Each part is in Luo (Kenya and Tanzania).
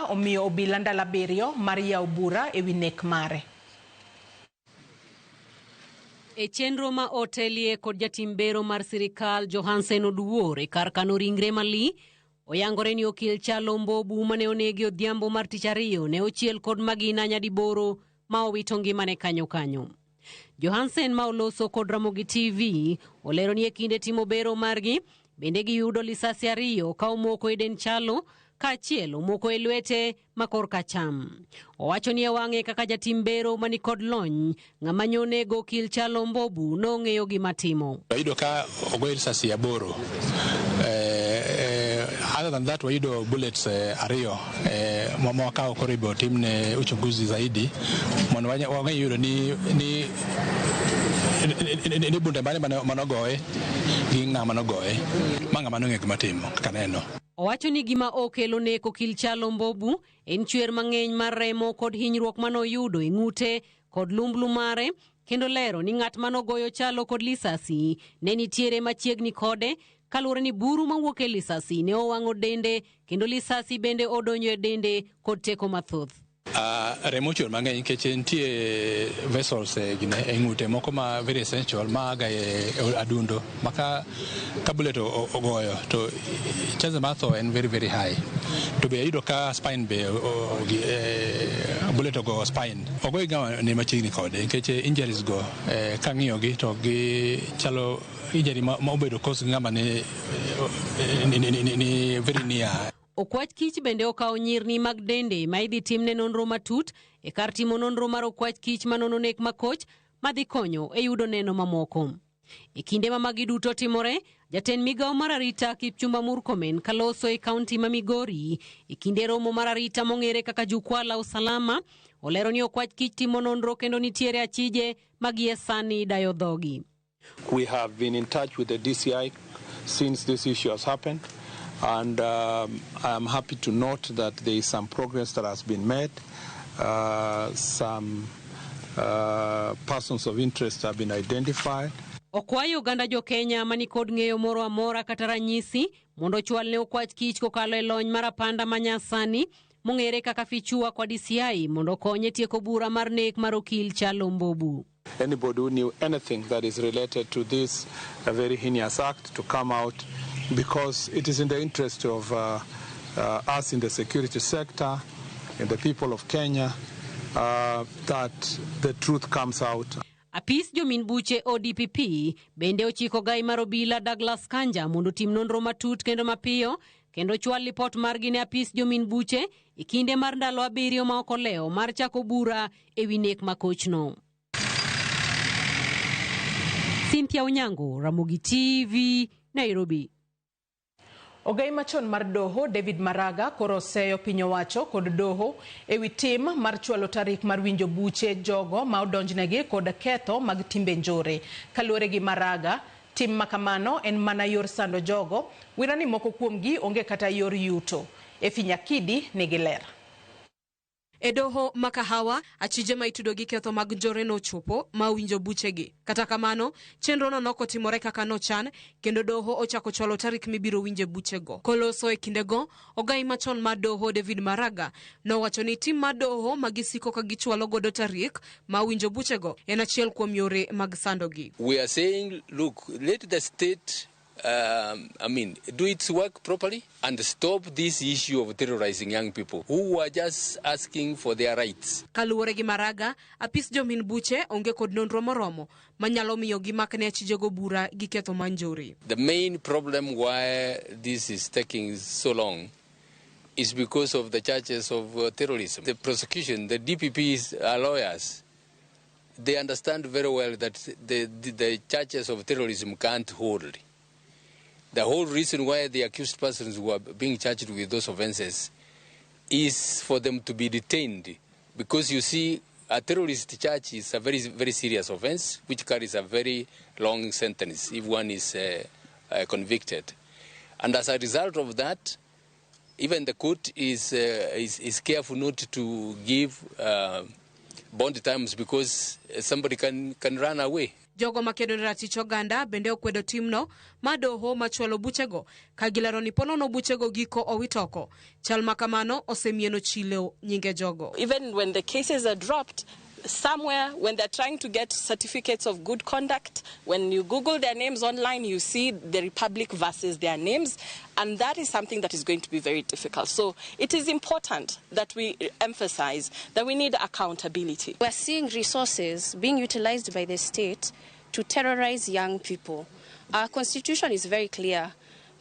omiyo obila ndalo 7 mar yawo bura ewi nek mare. E chenro ma otelie kod jatim bero mar sirikal Johansen Oduor e kar kano ringre Mali, oyangore ni okil Chalo Mbobu mane onegi odhiambo mar tich ariyo ne ochiel kod magina nyadiboro ma owito ngimane kanyo. Johansen ma oloso kod Ramogi TV olero ni e kinde timo bero margi bende giyudo lisasi 2 ka omoko e den Chalo ka achiel omoko e lwete makorka cham. Owacho ni e wang'e kaka jatim bero mani kod lony ng'ama nyonego okil Chalo Mbobu nong'eyo gima timo. Wayudo ka ogoyo lisasi 8. Other than that wayudo bullets 2 mwaka okoribo timne uchunguzi zaidi mondo wang'e ni bunde mane manogoye gi ng'ama nogoye ma ng'ama nong'e gima timo kaka neno. Owacho ni gima okelo nek okil Chalo Mbobu en chwer mang'eny mar remo kod hinyruok manoyudo e ng'ute kod lumblu mare, kendo lero ni ng'at manogoyo Chalo kod lisasi ne nitiere machiegni kode kaluwore ni buru mawuok e lisasi ne owang'o dende kendo lisasi bende odonjo e dende kod teko mathoth. Remo chwer mang'eny nikech nitie vessels e ng'ute moko ma very essential maga e adundo maka ka bullet ogoyo to chance mar tho en very very high. To be ayudo ka spine be bullet ogo spine ogoyo ga ne machiegni kode nikech injuries go ka ng'iyogi to gi chalo injury ma obedo cause ng'ama ni very near. Okwach kich bende okawo nyirni mag dende ma idhi timne nonro matut e kar timo nonro mar okwach kich manono nek makoch madhi konyo e yudo neno mamoko. E kinde ma magi duto timore, jatend migawo mar arita Kipchumba Murkomen kaloso e kaunti ma Migori e kinde romo mar arita mong'ere kaka Jukwaa la Usalama olero ni okwach kich timo nonro kendo nitiere achije magie sani dayo dhogi. We have been in touch with the DCI since this issue has happened. And I am happy to note that there is some progress that has been made. Some persons of interest have been identified. Okwayo ganda jo Kenya mani kod ng'eyo moro amora kata ranyisi mondo chwal ne okwach kich kokalo e lony mar apanda manyasani mong'ere kaka Fichua kwa DCI mondo konye tieko bura mar nek mar okil Chalo Mbobu. Anybody who knew anything that is related to this a very heinous act to come out, because it is in the interest of us in the security sector and the people of Kenya that the truth comes out. Apis jomin buche ODPP bende ochiko gai mar obila Douglas Kanja mondo tim nonro matut kendo mapiyo kendo chwal lipot margi ne apis jomin buche e kinde mar ndalo 7 ma okoleo mar chako bura e wi nek makochno. Cynthia Onyango, Ramogi TV, Nairobi. Ogai machon mar doho David Maraga koro oseyo piny owacho kod doho ewi tim mar chwalo tarik mar winjo buche jogo ma odonjnegi kod ketho mag timbe njore. Kaluwore gi Maraga, tim makamano en mana yor sando jogo, wirani moko kuomgi onge kata yor yuto. Efinyakidi nigi ler. E doho makahawa, achije ma itudo gi ketho mag njore nochopo ma winjo buchegi. Kata kamano, chenro no nokotimore kaka nochan, kendo doho ochako chwalo tarik mibiro winje buchego. Koloso e kindego, ogai machon ma doho David Maraga nowacho ni tim ma doho magisiko ka gichwalo godo tarik ma winjo buchego en achiel kuom yore mag sandogi. We are saying, look, let the state do its work properly and stop this issue of terrorizing young people who are just asking for their rights. Kaluwore gi Maraga, apis jomin buche onge kod nonro moromo manyalo miyo gimakne achijego bura gi ketho manjore. The main problem why this is taking so long is because of the charges of terrorism. The prosecution, the DPP's lawyers, they understand very well that the charges of terrorism can't hold. The whole reason why the accused persons who are being charged with those offenses is for them to be detained. Because you see, a terrorist charge is a very, very serious offense which carries a very long sentence if one is convicted. And as a result of that, even the court is careful not to give bond terms because somebody can run away. Jogo makedo ne ratich oganda bende okwedo timno ma doho machwalo buchego ka gilero ni ponono buchego giko owitoko. Chal makamano osemieno chilo nyinge jogo. Even when the cases are dropped, somewhere when they're trying to get certificates of good conduct, when you Google their names online, you see the Republic versus their names, and that is something that is going to be very difficult. So it is important that we emphasize that we need accountability. We're seeing resources being utilized by the state to terrorize young people. Our constitution is very clear.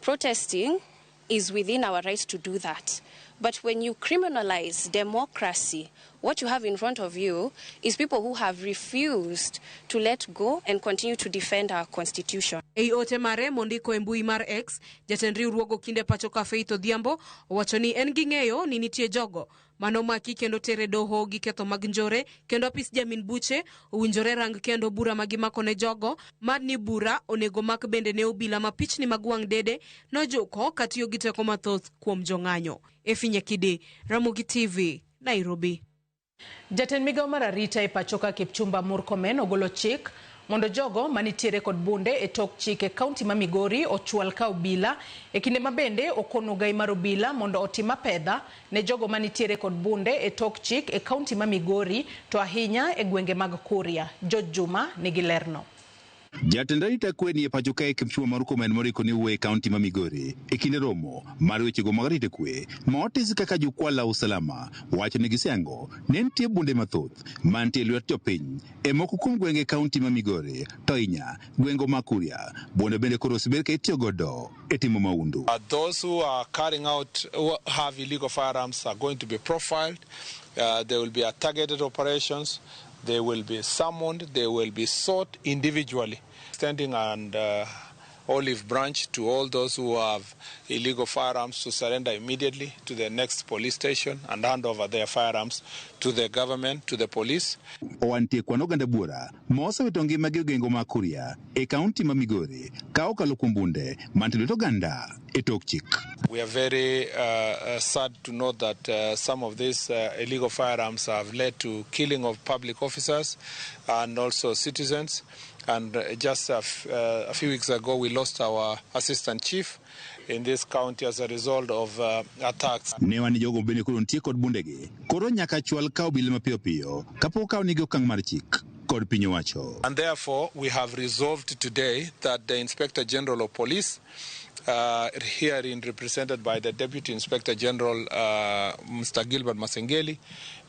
Protesting is within our right to do that. But when you criminalize democracy, what you have in front of you is people who have refused to let go and continue to defend our constitution. Ei ote mare mondiko e mbui mar X, jatend riwruogo kinde pacho ka Faith Odhiambo owacho ni en gi ng'eyo ni nitie jogo manomaki kendo tere doho gi ketho mag njore, kendo apis jamin buche owinjore rang kendo bura magimako ne jogo madni bura onego mak bende ne obila mapichni mag wang' dede nojoko katiyo gi teko mathoth kuom jong'anyo. Efinye Kidi, Ramogi TV, Nairobi. Jatend migao mar arita e pachoka Kipchumba Murkomen ogolo chik mondo jogo manitiere kod bunde e tok chik e kaunti ma Migori ochwal ka obila e kinde mabende okono gai mar obila mondo otima pedha ne jogo manitiere kod bunde e tok chik e kaunti ma Migori to ahinya e gwenge mag Kuria. George Juma nigi lerno. Jatend arita kwe ni e pachoka e Kipchumba Murkomen moriko ni uwe kaunti ma Migori e kinde romo mar wechego mag arita kwe ma otis kaka jukwala usalama wacho ni gisengo ne nitie bunde mathoth mantie lwet jopiny e moko kuom gwenge kaunti ma Migori to inya gwengo ma Kuria bunde bende koro osebed ka itiyo godo e timo maundu. Those who are carrying out, who have illegal firearms are going to be profiled. There will be targeted operations. They will be summoned. They will be sought individually. Extending an olive branch to all those who have illegal firearms to surrender immediately to the next police station and hand over their firearms to the government, to the police. Oantie kwano ganda bura, mosa wetongi magi gengo ma Kuria, e kaunti ma Migori, ka okalo kuom bunde, mantiere to ganda e tok chik. We are very sad to note that some of these illegal firearms have led to killing of public officers and also citizens. And just a few weeks ago, we lost our assistant chief in this county as a result of attacks. Ne wani jogo bende koro nitie kod bundegi. Koro nyaka chwal ka obila mapiyo piyo kapok kawnigi okang' mar chik kod piny owacho. And therefore, we have resolved today that the Inspector General of Police, herein represented by the Deputy Inspector General, Mr. Gilbert Masengeli,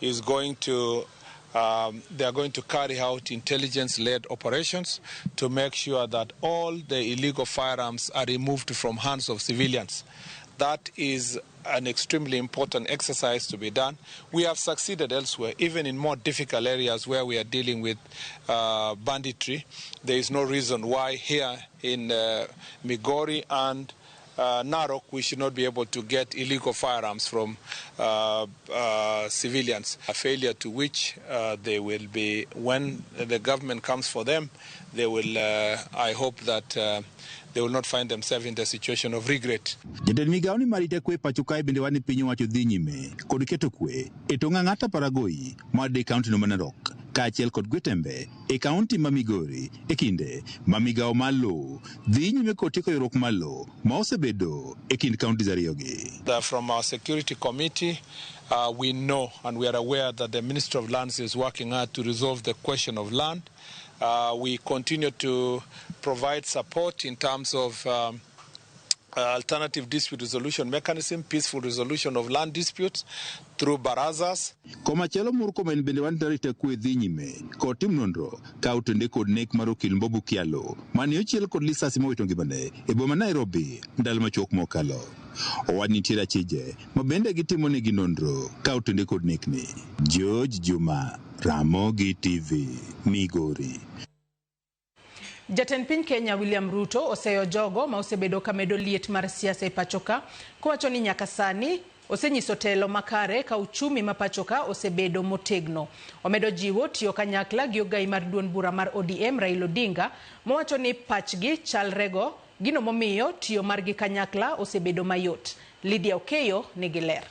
is going to they are going to carry out intelligence-led operations to make sure that all the illegal firearms are removed from hands of civilians. That is an extremely important exercise to be done. We have succeeded elsewhere, even in more difficult areas where we are dealing with banditry. There is no reason why here in Migori and Narok we should not be able to get illegal firearms from civilians. A failure to which they will be, when the government comes for them, they will, I hope that they will not find themselves in the situation of regret. Jatend migao ni marita kwe pachoka bende wani piny owacho dhi nyime kod keto kwe e tong' Ang'ata Paragoi mar kaunti no ma Narok kaachiel kod Gwetembe e kaunti ma Migori e kinde ma migao mar lowo dhi nyime kod tieko ywaruok mar lowo ma osebedo e kind kaunti ariyogi. From our security committee, we know and we are aware that the Ministry of Lands is working hard to resolve the question of land. We continue to provide support in terms of alternative dispute resolution mechanism, peaceful resolution of land disputes through barazas. Komachielo Murkomen bende wan tarita kwe dhi nyime kod tim nonro ka otende kod nek mar okil Mbobu Kialo mane ochiel kod lisasi mowito ngimane e boma Nairobi ndalo machuok mokalo. Owad nitiere achije ma bende gitimo negi nonro ka otende kod nekni. George Juma, Ramogi TV, Migori. Jatend piny Kenya William Ruto oseyo jogo ma osebedo kamedo liet mar siasa e pachoka kowacho ni nyaka sani osenyiso telo makare ka uchumi ma pachoka osebedo motegno. Omedo jiwo tiyo kanyakla gi ogai mar duond bura mar ODM Raila Odinga mowacho ni pachgi chalrego gino momiyo tiyo margi kanyakla osebedo mayot. Lydia Okeyo nigi ler.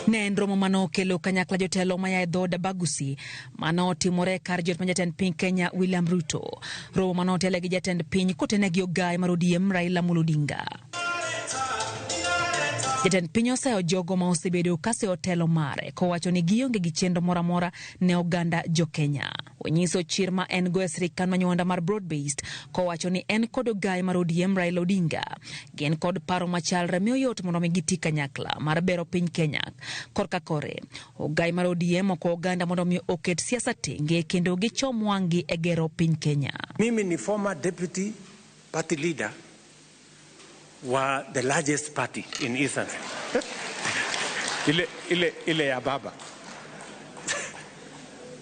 Ne en romo mano kelo kanyakla jotelo maya e dhood Bagusi mano timore kar jot ma jatend piny Kenya William Ruto. Romo mano tele gi jatend piny kotenegi ogai mar ODM Raila Amolo Odinga. Jatend piny oseyo jogo ma osebedo kase otelo mare kowacho ni gionge gi chenro moro amora ne oganda jo Kenya. Onyiso chir ma en go e sirikal manyuanda mar broad-based kowacho ni en kod ogai mar ODM Raila Odinga gin kod paro machalre miyo yot mondo mi giti kanyakla mar bero piny Kenya. Korka kore ogai mar ODM oko oganda mondo mi oket siasa tenge kendo gichom wang'gi e gero piny Kenya. Mimi ni former deputy party leader wa the largest party in Eastern ile ya baba.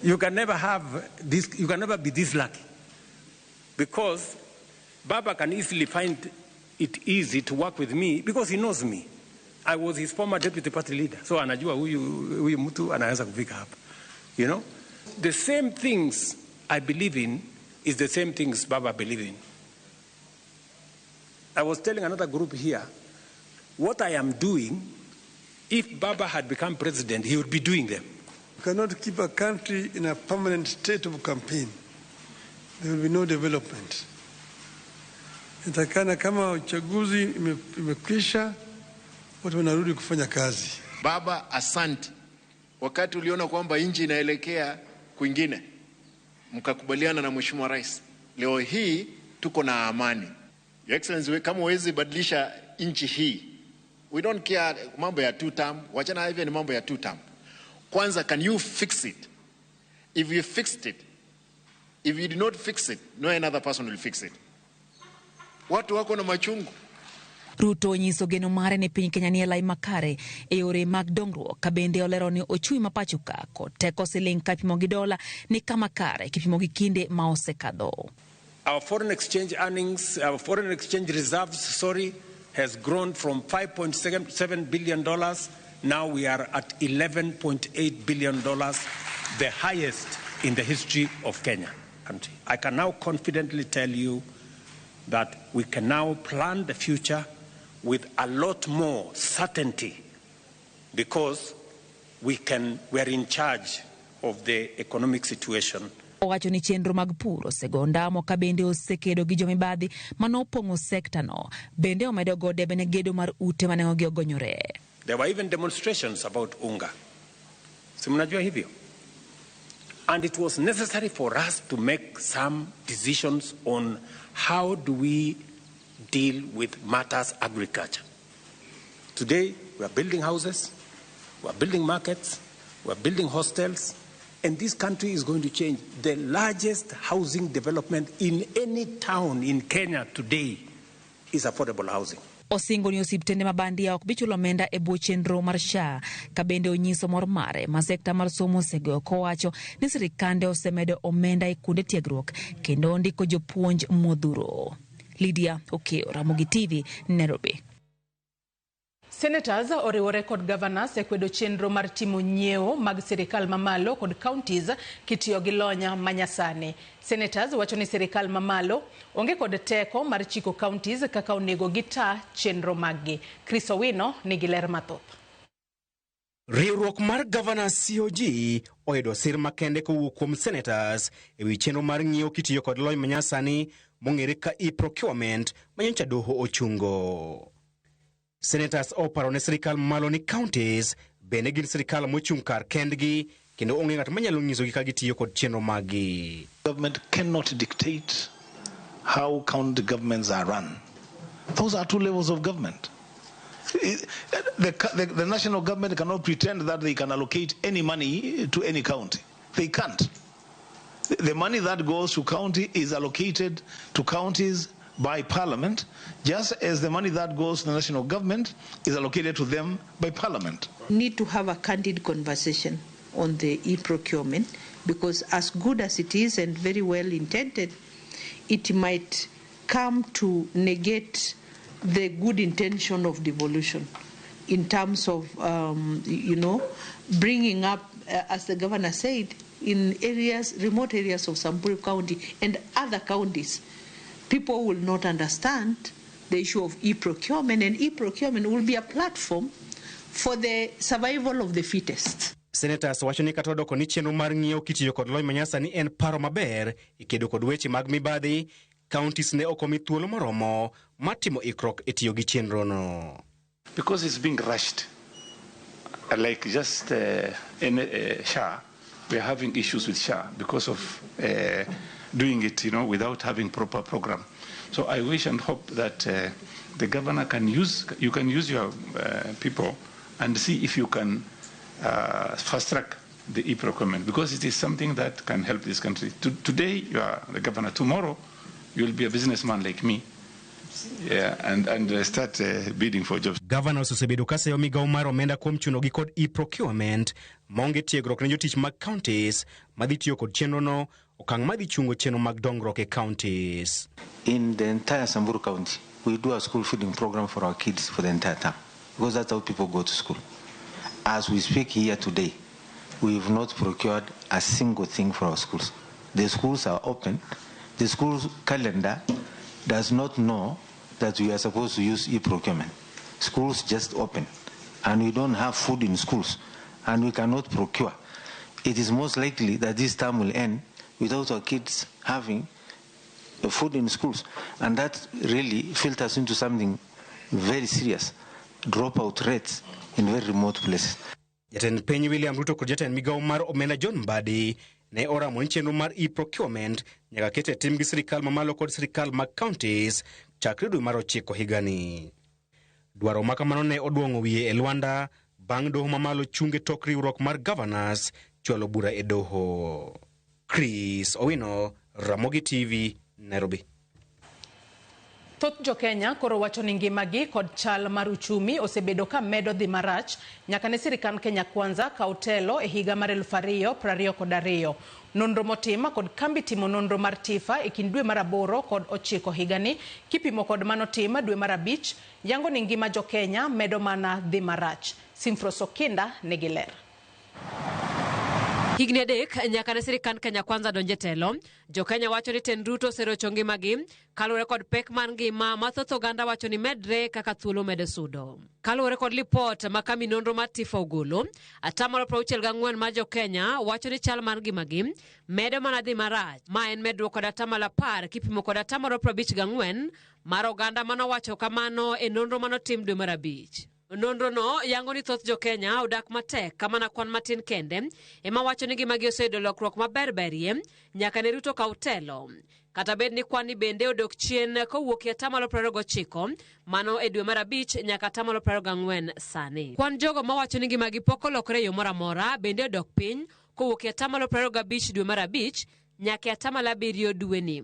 You can never have this, you can never be this lucky, because Baba can easily find it easy to work with me because he knows me. I was his former deputy party leader, so anajua huyu mtu anaweza kufika hapa. You know, the same things I believe in is the same things Baba believe in. I was telling another group here, what I am doing, if Baba had become president, he would be doing them. You cannot keep a country in a permanent state of campaign. There will be no development. Itakana kama uchaguzi imekwisha, watu wanarudi kufanya kazi. Baba, asante. Wakati uliona kwamba nchi inaelekea kwingine, mkakubaliana na Mheshimiwa Rais. Leo hii tuko na amani. Your Excellency, kama huwezi badilisha nchi hii, we don't care mambo ya two term, wachana hivyo ni mambo ya two term. Kwanza, can you fix it? If you fixed it, if you did not fix it, no another person will fix it. Watu wako na machungu. Ruto nyiso geno mare ne piny Kenya ni elai makare e yore mag dongruok ka bende olero ni ochui mapachuka ko teko siling kapimo gi dola ni kama kare kipimo gi kinde ma osekadho. Our foreign exchange earnings, our foreign exchange reserves, has grown from $5.7 billion. Now we are at $11.8 billion, the highest in the history of Kenya. I can now confidently tell you that we can now plan the future with a lot more certainty because we are in charge of the economic situation. Owacho ni chenro mag pur osegondamo ka bende osekedo gi jomibadhi manopong'o sekta no bende omedo go debe ne gedo mar ute mane ogonyore. There were even demonstrations about unga. Si mnajua hivyo? And it was necessary for us to make some decisions on how do we deal with matters agriculture. Today we are building houses, we are building markets, we are building hostels. And this country is going to change. The largest housing development in any town in Kenya today is affordable housing. Osingo ni osiptende mabandia ok bichulo omenda e bwo chenro mar SHA ka bende onyiso mor mare ma sekta mar somo osego kowacho ni sirikande osemedo omenda e kuonde tiegruok kendo ndiko jopuonj modhuro. Lydia Okeo, Ramogi TV, Nairobi. Senators oriwore kod governors e kwedo chenro mar timo nyiewo mag sirikal mamalo kod counties kitiyo gi lonya manyasani. Senators wacho ni sirikal mamalo onge kod teko mar chiko counties kaka onego gita chenro maggi. Chris Owino nigi ler mathoth. Riwruok mar governors COG oyudo sir makende kowuok kuom senators ewi chenro mar nyiewo kitiyo kod lony manyasani mong'ere ka e-procurement manyocha doho ochungo. Senators oparo ne sirikal malo ni counties bende gin sirikal mochung' kar kendgi kendo onge ng'at manyalo nyisogi ka gitiyo kod chenro maggi. Government cannot dictate how county governments are run. Those are two levels of government. The national government cannot pretend that they can allocate any money to any county. They can't. The money that goes to county is allocated to counties by Parliament, just as the money that goes to the national government is allocated to them by Parliament. Need to have a candid conversation on the e-procurement, because as good as it is and very well intended, it might come to negate the good intention of devolution in terms of, bringing up, as the governor said, in areas, remote areas of Samburu County and other counties, people will not understand the issue of e-procurement, and e-procurement will be a platform for the survival of the fittest. Senators wacho ni kata odoko ni chenro mar ng'iyo kitiyo kod lony manyasani en paro maber ikedo kod weche mag mibadhi, counties ne okomi thuolo moromo matimo ikruok e tiyo gi chenro no. Because it's being rushed, like just in SHA, we are having issues with SHA because of doing it, without having proper program. So I wish and hope that the governor you can use your people and see if you can fast track the e-procurement, because it is something that can help this country. Today you are the governor, tomorrow you will be a businessman like me. Yeah, and start bidding for jobs. Governor osebedo ka seyo migawo mar omenda kuom chuno gi kod e-procurement maonge tiegruok ne jotich mag counties madhi tiyo kod chenro no, okang' madhi chungo chenro mag dongruok e counties. In the entire Samburu County, we do a school feeding program for our kids for the entire term, because that's how people go to school. As we speak here today, we've not procured a single thing for our schools. The schools are open. The school's calendar does not know that we are supposed to use e-procurement. Schools just open, and we don't have food in schools, and we cannot procure. It is most likely that this term will end without our kids having food in schools, and that really filters into something very serious, dropout rates in very remote places. Jatend piny William Ruto kod jatend migawo mar omenda John Mbadi ne oramo ni chenro mar e-procurement nyaka kete tim gi sirikal mamalo kod sirikal mag counties chakre dwe mar 9 higani. Dwaro makamano ne oduong'o wiye e Luanda bang' doho mamalo chunge tok riwruok mar governors chwalo bura e doho. Chris Owino, Ramogi TV, Nairobi. Thoth jo Kenya koro wacho ni ngimagi kod chal mar uchumi osebedo ka medo dhi marach nyaka ne sirikal Kenya Kwanza ka otelo e higa mar 2022. Nonro motima kod kambi timo nonro mar Tifa e kind dwe mar 8 kod 9 higani kipimo kod mano tima dwe mar 5 yango ni ngima jo Kenya medo mana dhi marach. Simfros Okinda negiler. Higni adek nyaka ne sirikal Kenya Kwanza donje telo, jo Kenya wacho ni Tend Ruto oserocho ngimagi kaluwore kod pek mar ngima mathoth oganda wacho ni medre kaka thuolo medo sudo. Kaluwore kod lipot ma kambi nonro mar Tifa ogolo, 64% mar jo Kenya wacho ni chal mar ngimagi medo mana dhi marach. Ma en medruok kod 10% kipimo kod 54% mar oganda manowacho kamano e nonro manotim dwe mar 5. Nonro no yango ni thoth jo Kenya odak matek kama na kwan matin kende ema wacho ni ngimagi oseyudo lokruok maberberie nyaka ne Ruto ka otelo. Kata bed ni kwan ni bende odok chien kowuok e 29 mano e dwe mar 5 nyaka 24 sani. Kwan jogo mawacho ni ngimagi pok olokore yo moro amora bende odok piny kowuok e 25 dwe mar 5 nyaka 17 dweni.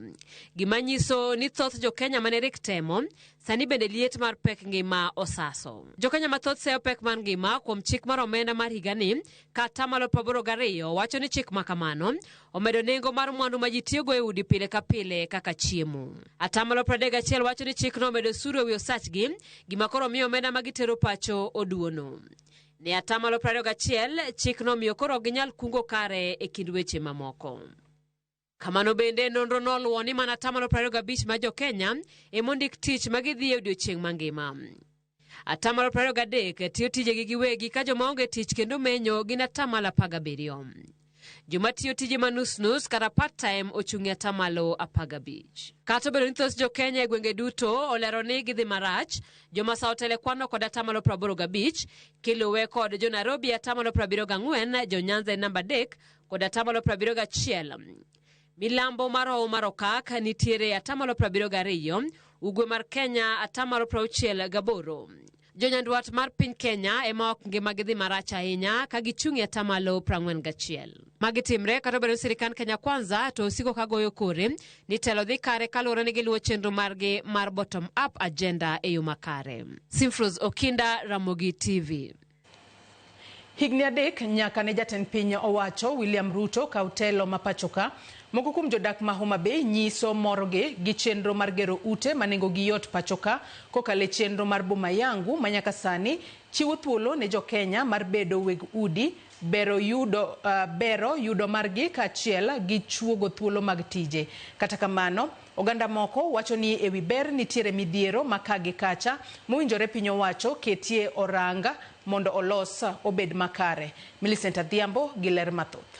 Gima nyiso ni thoth jo Kenya mane rik temo sani bende liet mar pek ngima osaso. Jo Kenya mathoth seyo pek mar ngima kuom chik mar omenda mar higani ka 82 wacho ni chik makamano omedo nengo mar mwandu ma ji tiyogo e udi pile ka pile kaka chiemo. 31 wacho ni chik no omedo suru e wi osachgi gima koro miyo omenda ma gitero pacho oduono. Ne 21 chik no miyo koro ginyal kungo kare e kind weche mamoko. Kamano bende nonro noluwo ni mana 25 ma jo Kenya emondik tich magidhi e odiechieng' mangima. 23 tiyo tijegi giwegi ka joma onge tich kendo menyo gin 17. Joma tiyo tije manus kata part time ochung'e 15. Kata obedo ni thoth jo Kenya e gwenge duto olero ni gidhi marach, joma sa otele kwano kod 85, kiluwe kod jo Nairobi 74, jo Nyanza namba 3 kod 71. Milambo mar Okak nitiere 72, ugwe mar Kenya 68. Jo Nyanduat mar piny Kenya ema ok ngimagi dhi marach ahinya ka gichung'e 41. Magitimre kata obedo ni sirikal Kenya Kwanza to osiko ka goyo kore ni telo dhi kare kaluwore ni giluwo chenro margi mar bottom up agenda e yo makare. Simfros Okinda, Ramogi TV. Higni adek nyaka ne jatend piny owacho William Ruto ka otelo mapachoka. Moko kuom jodak ma Homa Bay nyiso morogi gi chenro mar gero ute manengo gi yot pachoka kokale chenro mar Boma Yangu manyaka sani chiwo thuolo ne jo Kenya mar bedo weg udi bero yudo margi kachiel gi chuogo thuolo mag tije. Kata kamano oganda moko wacho ni ewi ber nitiere midhiero makagi kacha mowinjore piny owacho ketie oranga mondo olos obed makare. Millicent Adhiambo gi ler mathoth.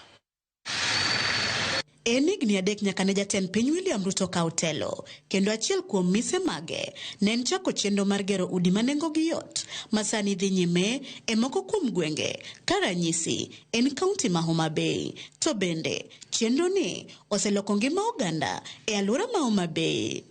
En higni adek nyaka ne jatend piny William Ruto kaw telo, kendo achiel kuom mise mage ne en chako chenro mar gero udi ma nengogi yot masani dhi nyime e moko kuom gwenge ka ranyisi en kaunti ma Homa Bay. To bende chenro ni oseloko ngima oganda e alwora ma Homa Bay.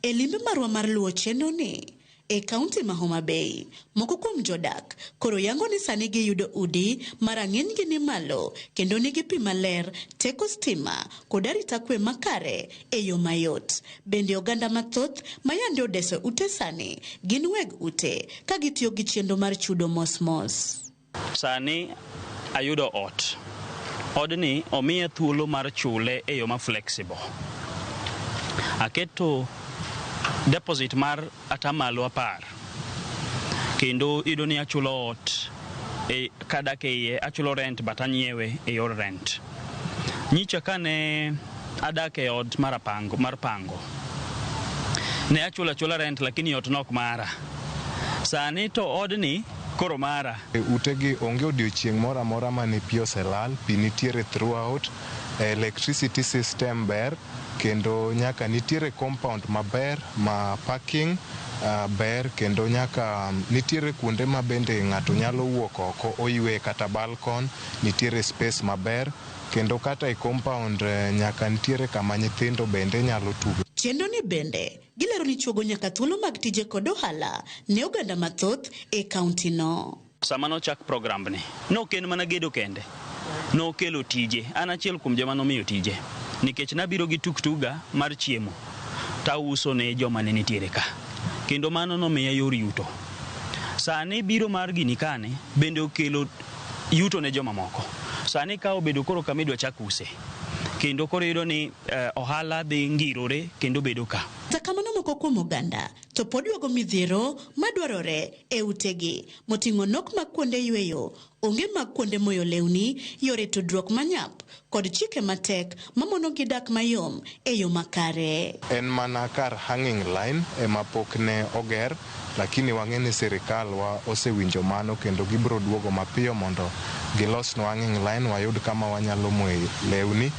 E limbe marwa mar luwo chenro ni e kaunti ma Homa Bay, moko kuom jodak koro yango ni sani giyudo udi marang'enygi ni malo kendo nigi pi maler, teko stima kod arita kwe makare e yo mayot. Bende oganda mathoth mayande odeso ute sani gin weg ute ka gitiyo gi chenro mar chudo mos. Sani ayudo ot. Odni omiye thuolo mar chule e yo ma flexible. Aketo deposit mar atamalo 10 kendo ido ni achulo ot kadak e iye, achulo rent but anyiewe e yor rent. Nyicha kane adak e ot mar pango ne achula rent lakini ot nok mara. Sani to odni koro mara. Utegi onge odiochieng' moro amora mane pi oselal, pi nitiere throughout, electricity system ber, kendo nyaka nitiere compound maber ma parking ber, kendo nyaka nitiere kuonde ma bende ng'ato nyalo wuok oko oywe kata balcony, nitiere space maber, kendo kata e compound nyaka nitiere kama nyithindo bende nyalo tugo. Chenro ni bende gilero ni chuogo nyaka thuolo mag tije kod ohala ne oganda mathoth e kaunti no. Sama nochak program ni, noken mana gedo kende, nokelo tije. An achiel kuom joma nomiyo tije, nikech nabiro gi tuktuga mar chiemo tauso ne joma ne nitiere ka, kendo mano nomiya yor yuto. Sani biro mar gini kane bende okelo yuto ne joma moko. Sani ka obedo koro kama idwa chak use, kendo koro yudo ni ohala dhi ngirore kendo bedo ka. Takamano moko kuom oganda to pod yuago midhiero madwarore e utegi moting'o nok mag kuonde yweyo, onge mag kuonde moyo lewni, yore tudruok manyap kod chike matek mamono gi dak mayom e yo makare. En mana kar hanging line ema pok ne oger, lakini wang'e ni sirikal wa osewinjo mano kendo gibiro duogo mapiyo mondo gilosnwa hanging line wayud kama wanyalo moye lewni.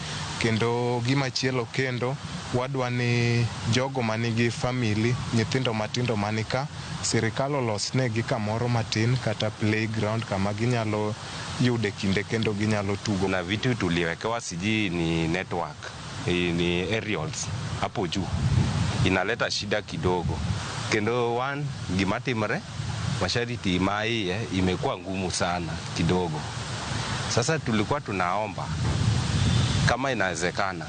Kendo gimachielo kendo wadwa ni jogo manigi family, nyithindo matindo manika, sirikal olosnegi kamoro matin kata playground kama ginyalo yude kinde kendo ginyalo tugo. Na vitu tuliwekewa siji ni network, ni aerials hapo juu, inaleta shida kidogo. Kendo gimatimre masharti mai imekuwa ngumu sana kidogo. Sasa tulikuwa tunaomba kama inawezekana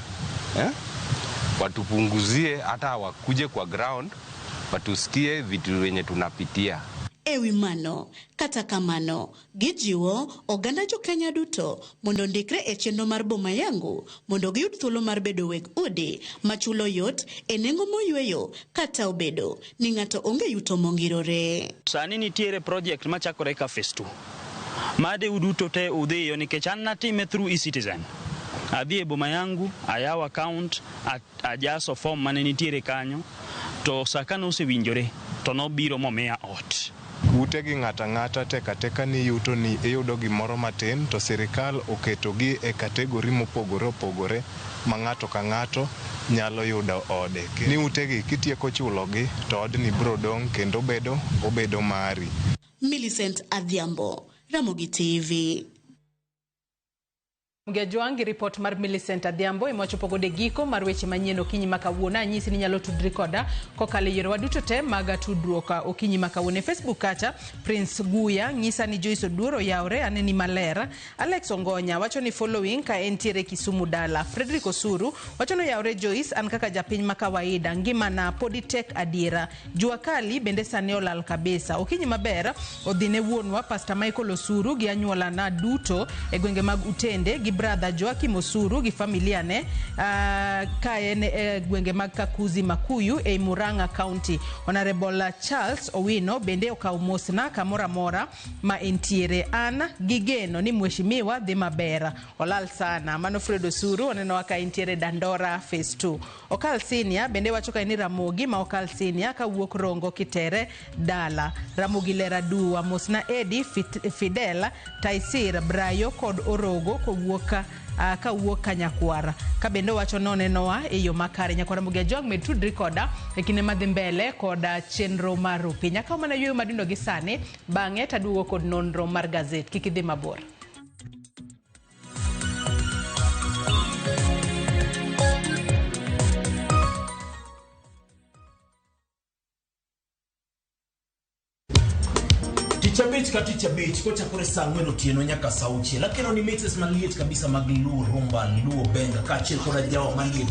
watupunguzie hata wakuje kwa ground watusikie vitu wenye tunapitia. Ewi mano, kata kamano, gijiwo oganda jo Kenya duto mondo ndikre e chenro mar boma yangu mondo giyud thuolo mar bedo weg udi machulo yot e nengo moyweyo kata obedo ni ng'ato onge yuto mongirore. Sani nitiere project machakore ka phase 2. Made uduto te udhiyo nikech an natime through eCitizen. Adhi e boma yangu, ayaw account, ajaso form mane nitiere kanyo, to sakano osewinjore, to nobiro momiya ot. Ute gi ng'ata teka ni yuto ni iyudo gimoro matin, to sirikal oketogi e kategori mopogore opogore ma ng'ato ka ng'ato nyalo yudo ode. Ni utegi kitieko chulogi to odni biro dong' kendo obedo mari. Millicent Adhiambo, Ramogi TV. Mgejuangi report mar Millicent Adhiambo imochopo gode giko mar weche manyien okinyi makawuono. Anyisi ni nyalo tudri koda kokale yero waduto te maga tudruok okinyi makawuono. Facebook kacha Prince Guya nyisa ni Joyce Oduoro yaure aneni malera. Alex Ongonya wacho ni following ka entiere Kisumu dala. Frederick Osuru wacho no yaure Joyce an kaka japiny makawaida ngima na poditek adiera. Jua kali bende sani olal kabisa. Okinyi mabera odhine wuonwa Pastor Michael Osuru gi anyuola na duto e gwenge mag Utende gi brother Joakim Osuru gi familia ne ka en gwenge mag Kakuzi Makuyu e Murang'a County. Honorable Charles Owino bende okaw mosna kamora mora ma entiere an gigeno ni mheshimiwa dhi maber. Olal sana. Manfred Osuru oneno ka entiere Dandora phase 2. Okal Senior bende wacho ka ni Ramogi ma Okal Senior ka wuok Rongo Kitere dala. Ramogi lera duwa mosna Edi Fidel Taisir Brayo kod Orogo ko wuoka ka wuok Kanyakwara. Ka bende wacho nonenowa e yo makare. Nyakwara Mugia jog med tudri koda e kinde madhi mbele koda chenro mar Pinya ka mana yo madindo gi sani bang'e taduogo kod nonro mar gazet. Kik idhi mabor. Ticha beach kocha kore saa ng'wen otieno nyaka saa auchiel. Lakini ni mixes maliet kabisa mag Luo Rumba, Luo Benga kaachiel koda jawa maliet.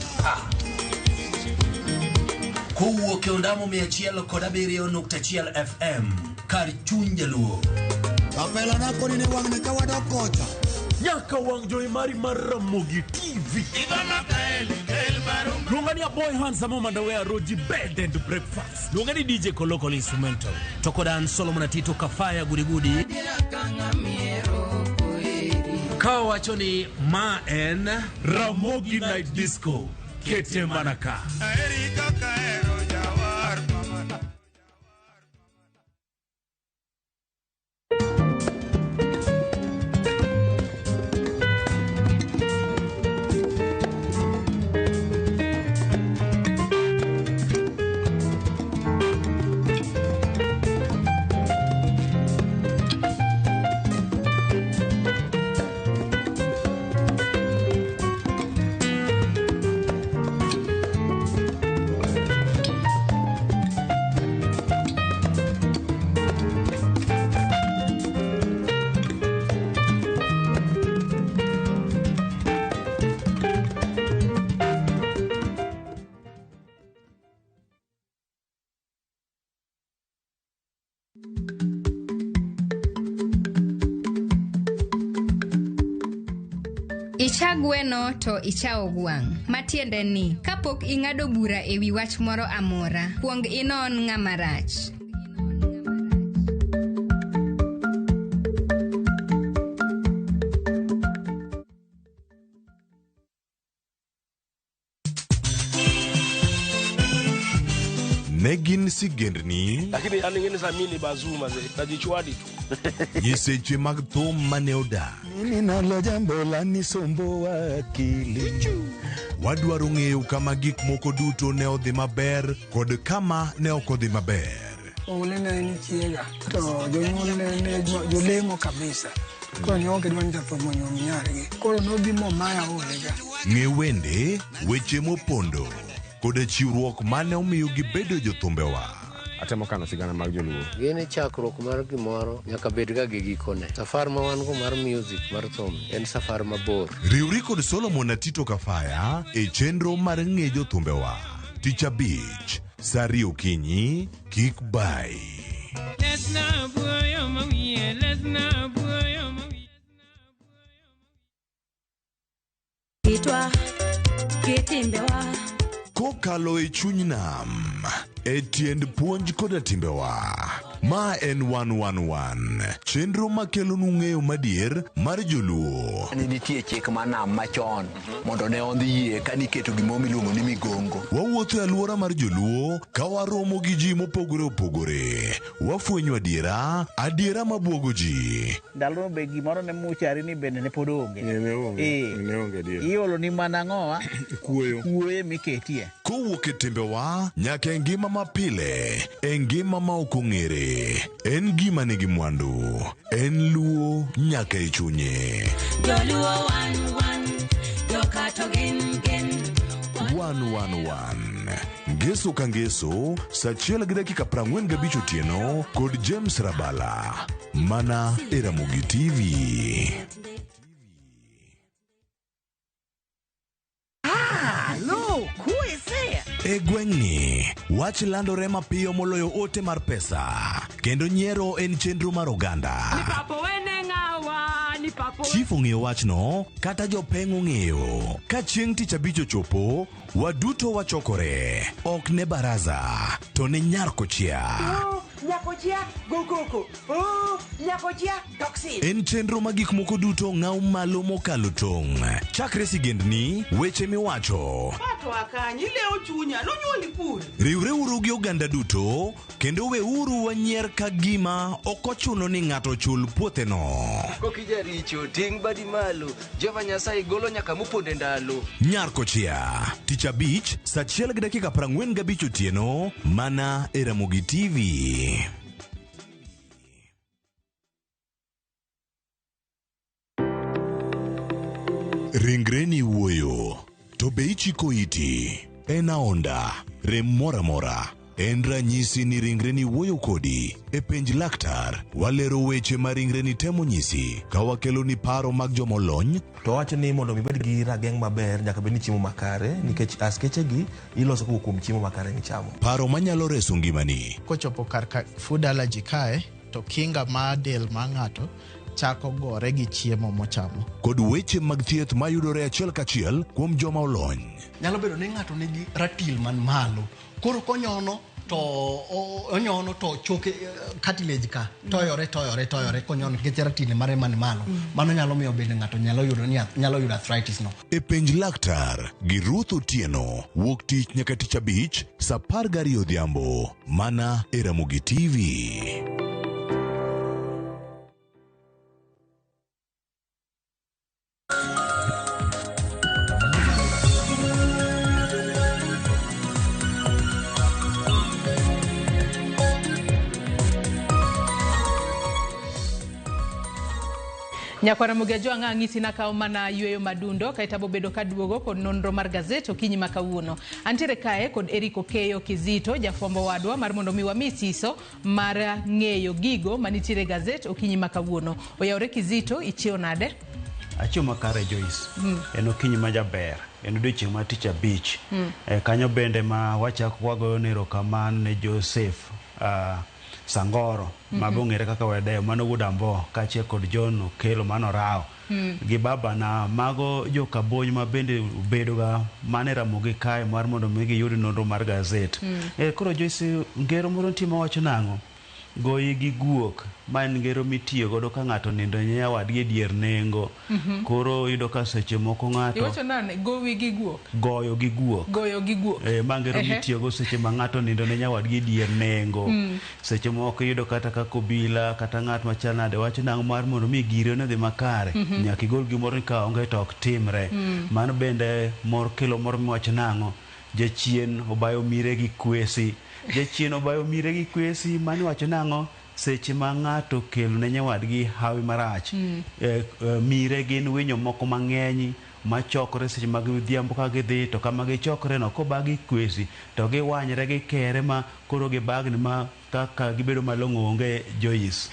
Kowuok e ondamo 107.1 FM kar chuny jaluo. Kapela nako ni wang'ne ka wadok kocha. Nyaka wang' jowi mari mar Ramogi TV. Luongani a boy handsome Mandawea Roji bed and breakfast. Luongani DJ Kolokol Instrumental. Tokodan Solomon Atito Kafaya Gudi. Kawachoni ma en Ramogi Night Disco. Kete Manaka. Ichagweno to ichao gwang'. Matiende ni kapok ing'ado bura ewi wach moro amora, kuong inon ng'ama rach. Negin sigendni lakini aningeni samini bazuma ze najichwadi tu nyiseche mag thum mane oda Mimi nalo jambo la nisombo wa akili. Wadwaro ng'eyo kama gik moko duto ne odhi maber kod kama ne ok odhi maber. Olene ni chiega to jonyuol ne jolemo kabisa. Koro ne onge dwani jathomo nyom nyargi. Koro nobimo maya olega. Ng'e wende, weche mopondo kod chiwruok mane omiyo gibedo jothumbewa. Atemo kano sigana mag joluo. Gini chakruok mar gimoro nyaka bed ga gi gikone. Safar ma wan go mar music mar thum en safar mabor. Riwri kod Solomon Atito Kafaya e chenro mar ng'e jothumbewa. Tich Abich, saa 2 okinyi, kik bai. Kitwa kitimbewa Kokalo e chuny nam, e tiend puonj koda timbewa. Ma en 111, chenro makelo nung'eyo madier mar joluo. Nitie chik manam machon, mondo ne ondhi yie ka niketo gimo miluongo ni migongo. Wawuotho e alwora mar joluo, ka waromo gi ji mopogore opogore. Wafwenyo adiera mabwogo ji. Ndalo be gimoro ne muchari ni bende ne pod onge. Ne onge dier. Iolo ni mana ng'owa. Kuoye miketie. Kowuok e timbewa, nyaka e ngima mapile, e ngima ma ok ong'ere. En gima nigi mwandu, en luo nyaka e chunye. Joluo 111 jokato gin 111 Ngeso ka ngeso, saa 1:45 otieno kod James Rabala. Mana e Ramogi TV. E gweng'ni, wach landore mapiyo moloyo ote mar pesa. Kendo nyiero en chenro mar oganda. Ni papo wene ng'awa, ni papo Chief ong'eyo wachno kata jopeng' ong'eyo. Ka chieng' tich abich ochopo, waduto wachokore. Ok ne baraza, to ne Nyarkochia. Nyakochia gokoko. Nyakochia toxin. En chenro ma gik moko duto ng'aw malo mokalo tong'. Chakre sigendni, weche miwacho. Pato akanyi leo chunya, nonyuoli pur. Riwreuru gi oganda duto, kendo weuru wanyier ka gima ok ochuno ni ng'ato chul puotheno. Kokija richo, ting' badi malo. Jehova Nyasaye golo nyaka moponde ndalo. Nyarkochia, tich abich, saa 1:45 otieno, mana e Ramogi TV. Ringreni wuoyo, to be ichiko iti, en aonda, rem mora mora. En ranyisi ni ringreni wuoyo kodi. E penj laktar, walero weche ma ringreni temo nyisi. Ka wakelo ni paro mag jomolony, to wacho ni mondo mibed gi rageng' maber nyaka bed ni chiemo makare, nikech askechegi iloso kuom chiemo makare michamo. Paro manyalo reso ngimani. Kochopo kar food allergy kae, to kinga ma del ma ng'ato chako gore gi chiemo mochamo. Kod weche mag thieth mayudore achiel kachiel kuom joma olony. Nyalo bedo ni ng'ato nigi ratil man malo. Koro konyono to onyono to choke cartilage ka toyore konyono nikech ratil mare man malo. Mano nyalo miyo bende ng'ato nyalo yudo arthritis no. E penj laktar gi Ruth Otieno, wuok tich nyaka tich abich, saa 12 odhiambo, mana e Ramogi TV. Nyakwara Mugejo ang'ang'isi na kao mana yueyo madundo kaitabo bedo kaduogo kod nonro mar gazet okinyi makawuono. Antiere kae kod Eric Okeyo Kizito, jafombo wadwa mar mondo mi wamisiso mar ng'eyo gigo manitiere gazet okinyi makawuono. Oyawre Kizito, ichio nade? Achio makare Joyce. En okinyi majaber. En odiochieng' mar tich abich. Kanyo bende ma wachako wagoyo erokamano ne Joseph Sangoro mabong'ere kaka Wedeyo mano wuod Ambo kaachiel kod John Okelo mano Rao gi baba na mago jokabony ma bende bedoga mane Ramogi kae mar mondo mi giyud nonro mar gazet. Koro Joyce, ngero moro timo wacho nang'o? Goyi gi guok ma en ngero mitiyo godo ka ng'ato nindo nyawadgi e dier nengo. Koro yudo ka seche moko ng'ato iwacho nane gowi gi guok? Goyo gi guok. Goyo gi guok. Ma ngero mitiyo go seche ma ng'ato nindo ne nyawadgi e dier nengo. Seche moko yudo kata kaka obila kata ng'at machal nade wacho nang'o mar mondo mi gire odhi makare. Nyaka igol gimoro ni ka onge to ok timre. Mano bende kelo mor miwacho nang'o? Jachien obayo mire gi kwesi. Jachien obayo mire gi kwesi mani wacho nang'o? Seche ma ng'ato kelo ne nyawadgi hawi marach. Mire gin winyo moko mang'eny machokore seche mag odhiambo ka gidhi, to kama gichokore no koba gi kwesi to giwanyre gi kere ma koro gibagni ma kaka gibedo malong'o onge Joyce.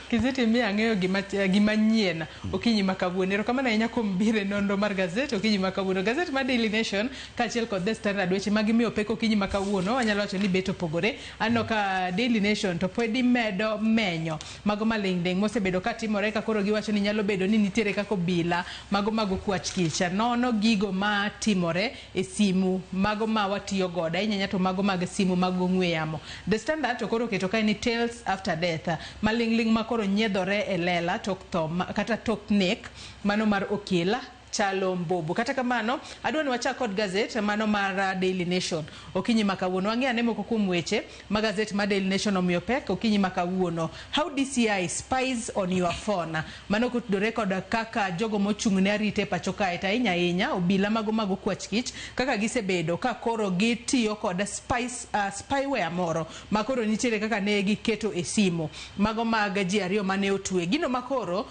Kizito mi ang'eyo gima nyien okinyi makawuono. Erokamano ahinya kuom biro e nonro mar gazet okinyi makawuono. Gazet mar Daily Nation kaachiel kod The Standard weche magimiyo pek okinyi makawuono wanyalo wacho ni bet opogore. Aneno ka Daily Nation to pwedi medo menyo mago maling'ling mosebedo katimore ka koro giwacho ni nyalo bedo ni nitiere kaka obila mago kwach kicha nono gigo ma timore e simu mago ma watiyo godo ahinya to mago mag simu mag ong'we yamo. The Standard to koro keto kae ni tales after death maling'ling makoro nyiedhore e lela tok tho kata tok nek mano mar okila Chalo Mbobo. Kata kamano adwa ni wachak kod gazet mano mar Daily Nation okinyi makawuono. Wang'e ane moko kuom weche ma gazet mar Daily Nation omiyo pek okinyi makawuono. How DCI spies on your phone. Mano kutudore kod kaka jogo mochung' ne arite pacho kae ta ahinya obila mago kwach kich kaka gisebedo ka koro gitiyo kod spyware moro makoro nitiere kaka ne giketo e simu mago mag ji ariyo mane otwe. Gino makoro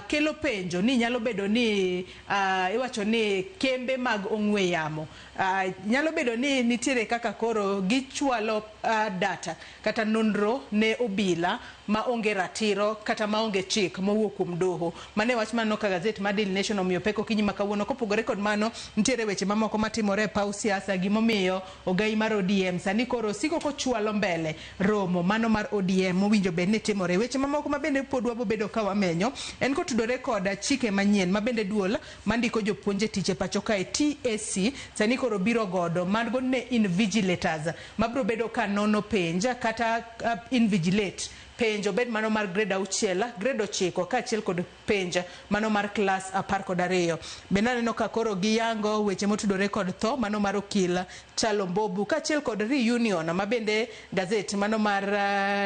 kelo penjo ni nyalo bedo ni iwacho ni kembe mag ong'we yamo nyalo bedo ni nitiere kaka koro gichwalo data kata nonro ne obila ma onge ratiro kata ma onge chik mowuok kuom doho. Mane wach mano ka gazet mar Daily Nation omiyo pek okinyi makawuono. Kopogore kod mano nitiere weche mamoko matimore paw siasa gimomiyo ogai mar ODM sani koro siko kochwalo mbele romo mano mar ODM mowinjo bed ni timore. Weche mamoko ma bende pod wabo bedo ka wamenyo en kotudore kod chike manyien mabende duol mandiko jopuonje tich pacho kae TSC sani koro biro godo margo ne invigilators mabro bedo ka nono penja kata invigilate penjo bed mano mar grade 6 grade 9 kaachiel kod penja mano mar class 12 bende aneno ka koro giyango weche motudore kod tho mano mar okil Chalo Mbobu kaachiel kod reunion mabende gazet mano mar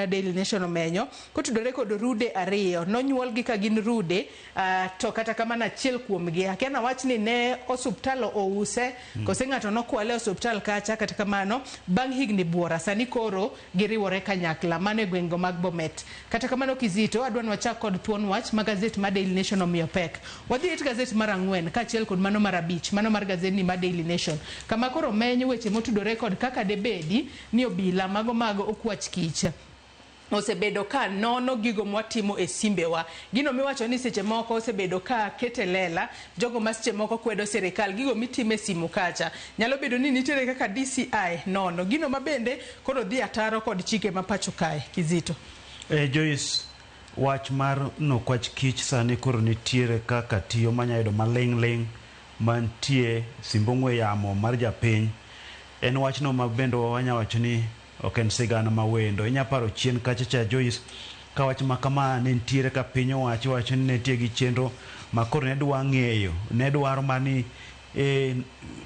Daily Nation omenyo kotudore kod rude 2 nonyuolgi ka gin rude to kata kamano achiel kuomgi akiana wach ni ne osuptal ouse kose ng'ato nokwale osuptal kacha kata kamano bang' higni buora sani koro giriwore kanyakla mane gwengo mag Bomet kata kamano Kizito adwan wachak kod thuon wach magazet ma Daily Nation omiyo pek wadhi it gazet mar 4 kaachiel kod mano mar 5 mano mar gazet ni ma Daily Nation kama koro menyo weche motudore kod kaka debedi ni obila mago okwach kich osebedo ka nono gigo mwatimo e simbewa gino miwacho ni seche moko osebedo ka ketelela jogo ma seche moko kwedo serikal gigo mitime simu kacha nyalo bedo ni nitere kaka DCI nono gino mabende koro dhi ataro kod chike mapacho kae Kizito Joyce wach mar nokwach kich sani koro nitiere kaka tiyo manyayudo maling' mantie simbong'we yamo mar japiny en wachno mabendo wanyawacho ni ok en sigana mawendo inyaparo chien kacha Joyce ka wach makama ne nitiere ka piny wacho ni nitie gi chenro makoro ne dwa ng'eyo ne dwaro mani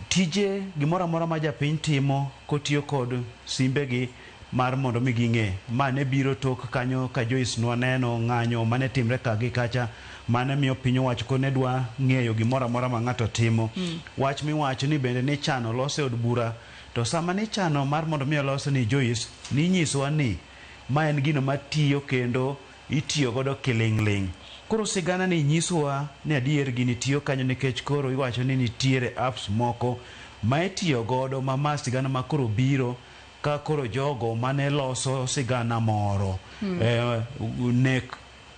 tije gimoro amora ma japiny timo kotiyo kod simbegi mar mondo mi ging'e mane biro tok kanyo ka Joyce nwaneno ng'anyo mane timre ka gi kacha mane miyo piny owacho ko ne dwa ng'eyo gimoro amora ma ng'ato timo wach miwacho ni bende ni chano lose od bura to sama ni chano mar mondo mi olose ni Joyce ni nyisowa ni ma en gino matiyo kendo itiyo godo kiling'ling koro sigana ni nyisowa ni adier gini tiyo kanyo nikech koro iwacho ni nitiere apps moko ma itiyo godo ma sigana ma koro biro ka koro jogo mane loso sigana moro nek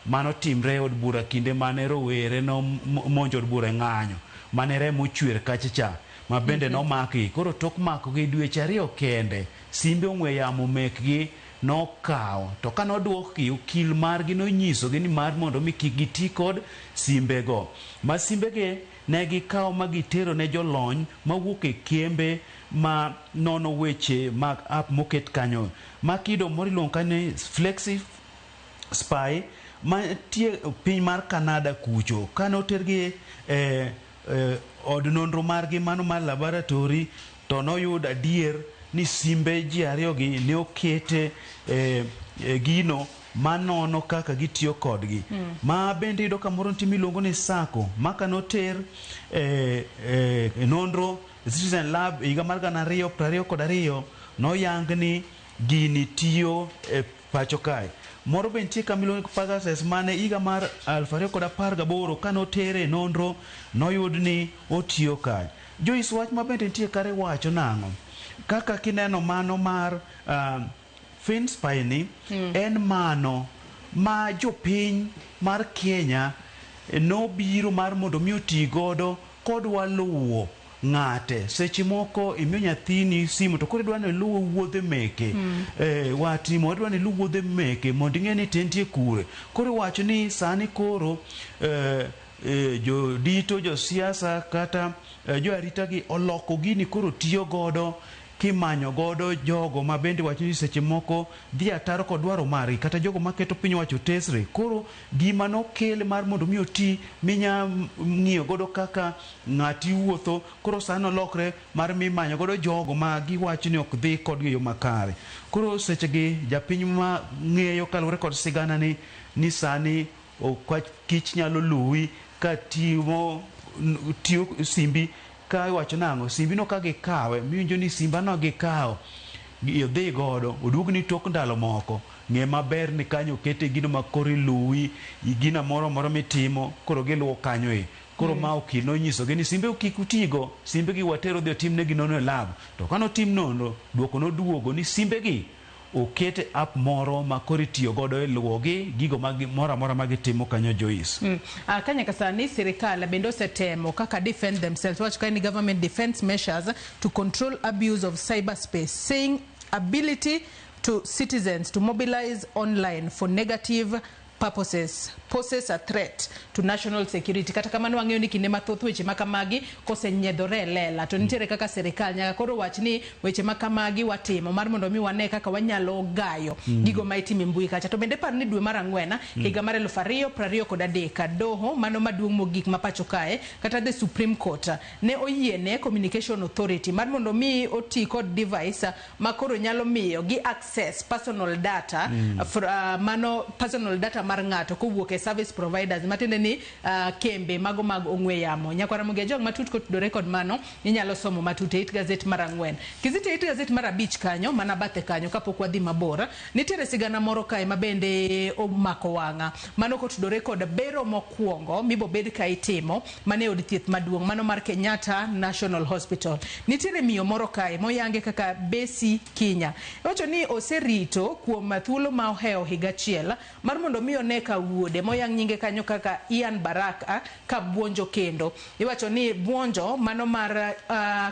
mano timre od bura kinde mane rowere no monjo od bura ng'anyo mane remo chwer kachacha ma bende no maki koro tok mako gi dweche 2 kende simbe ong'we yamo mekgi no kawo to kano duokgi okil margi no nyiso gi ni mar mondo mi kik giti kod simbego ma simbege ne gikawo ma gitero ne jolony mawuok e kembe ma nono weche mag app moket kanyo ma kido moriluongo kane Flexi Spy ma tie piny mar Canada kucho kano tergi od nonro margi mano mar laboratory to noyudo adier ni simbe ji 2 gi ne okete gino manono kaka gitiyo kodgi ma bende yudo kamoro nitimi luongo ni Sako maka noter nonro Citizen Lab higa mar 2022 noyang ni gini tiyo pacho kae moro bende nitie kamiluongo Pegasus mane higa mar 2018 kanotere nonro noyud ni otiyo kae Joyce wach ma bende nitie kare wacho nang'o kaka kineno mano mar FinSpy ni en mano ma jopiny mar Kenya no biro mar mondo mi oti godo kod waluwo ng'ate seche moko imiyo nyathini simu to koro idwani luwo wuodhe meke watimo idwani luwo wuodhe meke mondo ing'e ni tentie kure koro wacho ni sani koro jodito josiasa kata jo arita gi oloko gini koro tiyo godo kimanyo godo jogo ma bende wacho ni seche moko dhi ataro kod dwaro margi kata jogo maketo piny wacho tesre koro gima nokel mar mondo mi oti minya ng'iyo godo kaka ng'ati wuotho koro sano lokre mar mimanyo godo jogo ma giwacho ni ok dhi kodgi yo makare koro seche gi japiny ma ng'eyo kaluwore kod sigana ni sani okwach kich nyalo luwi ka tiyo simbi ka iwacho nang'o simbi no ka gikawe miwinjo ni simba no gikawo dhi godo oduogni tok ndalo moko ng'e maber ni kanyo kete gino ma kori luwi gina moro mitimo koro giluwo kanyo koro ma okil nonyiso gi ni simbe kik utigo simbe gi watero dhi otimne gi nono e lab to kano tim nono duoko noduogo ni simbe gi okete app moro ma koro itiyo godo e luwogi gigo moro amora ma gitimo kanyo Joyce. Kanya kasani serikal bende osetemo kaka defend themselves wach kaini government defense measures to control abuse of cyberspace saying ability to citizens to mobilize online for negative purposes poses a threat to national security. Kata kamano wang'eyo ni kinde mathoth weche makamagi kosenyiedhore lela to nitiere kaka serikal nyaka koro wach ni weche makamagi watimo mar mondo mi wane kaka wanyalo gayo gigo ma itimo mbui kacha. To bende par ni dwe mar ang'wen higa mar 2023 doho mano maduong' mogik ma pacho kae kata the Supreme Court ne oyiene Communication Authority mar mondo mi oti kod device ma koro nyalo miyo gi access personal data mano personal data mar ng'ato kowuok e service providers matende ni kembe mago mag ong'we yamo. Nyakwara Mugia jog matut kotudore kod mano inyalo somo matut e It Gazette mar ang'wen. Kizite It Gazette mar 5 kanyo mana bathe kanyo kapok wadhi mabor nitiere sigana moro kae mabende omako wang'a mano kotudore kod bero mokwongo mibo bed ka itimo mane od thieth maduong' mano mar Kenyatta National Hospital. Nitiere miyo moro kae moyange kaka Besi Kinya. Wacho ni oserito kuom thuolo ma oheo higa chiel mar mondo mi one ka wuode moyang nyinge kanyo kaka Ian Baraka ka buonjo kendo. Iwacho ni buonjo mano mar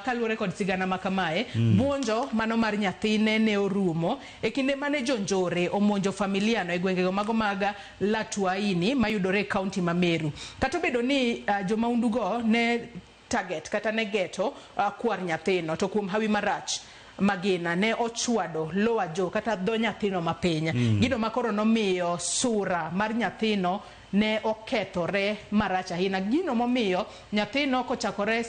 kaluore kod sigana makamae buonjo mano mar nyathine ne orumo e kinde mane jonjore omonjo familia no e gwengego mago maga Latuaini mayudore kaunti ma Meru. Kata bedo ni jomaundugo ne target kata ne geto kwar nyathino to kuom hawi marach Magina ne ochwado lowa jo kata dho nyathino mapiny. Gido makoro nomiyo sura mar nyathino ne okethore marach ahinya. Gino momiyo nyathino kochakore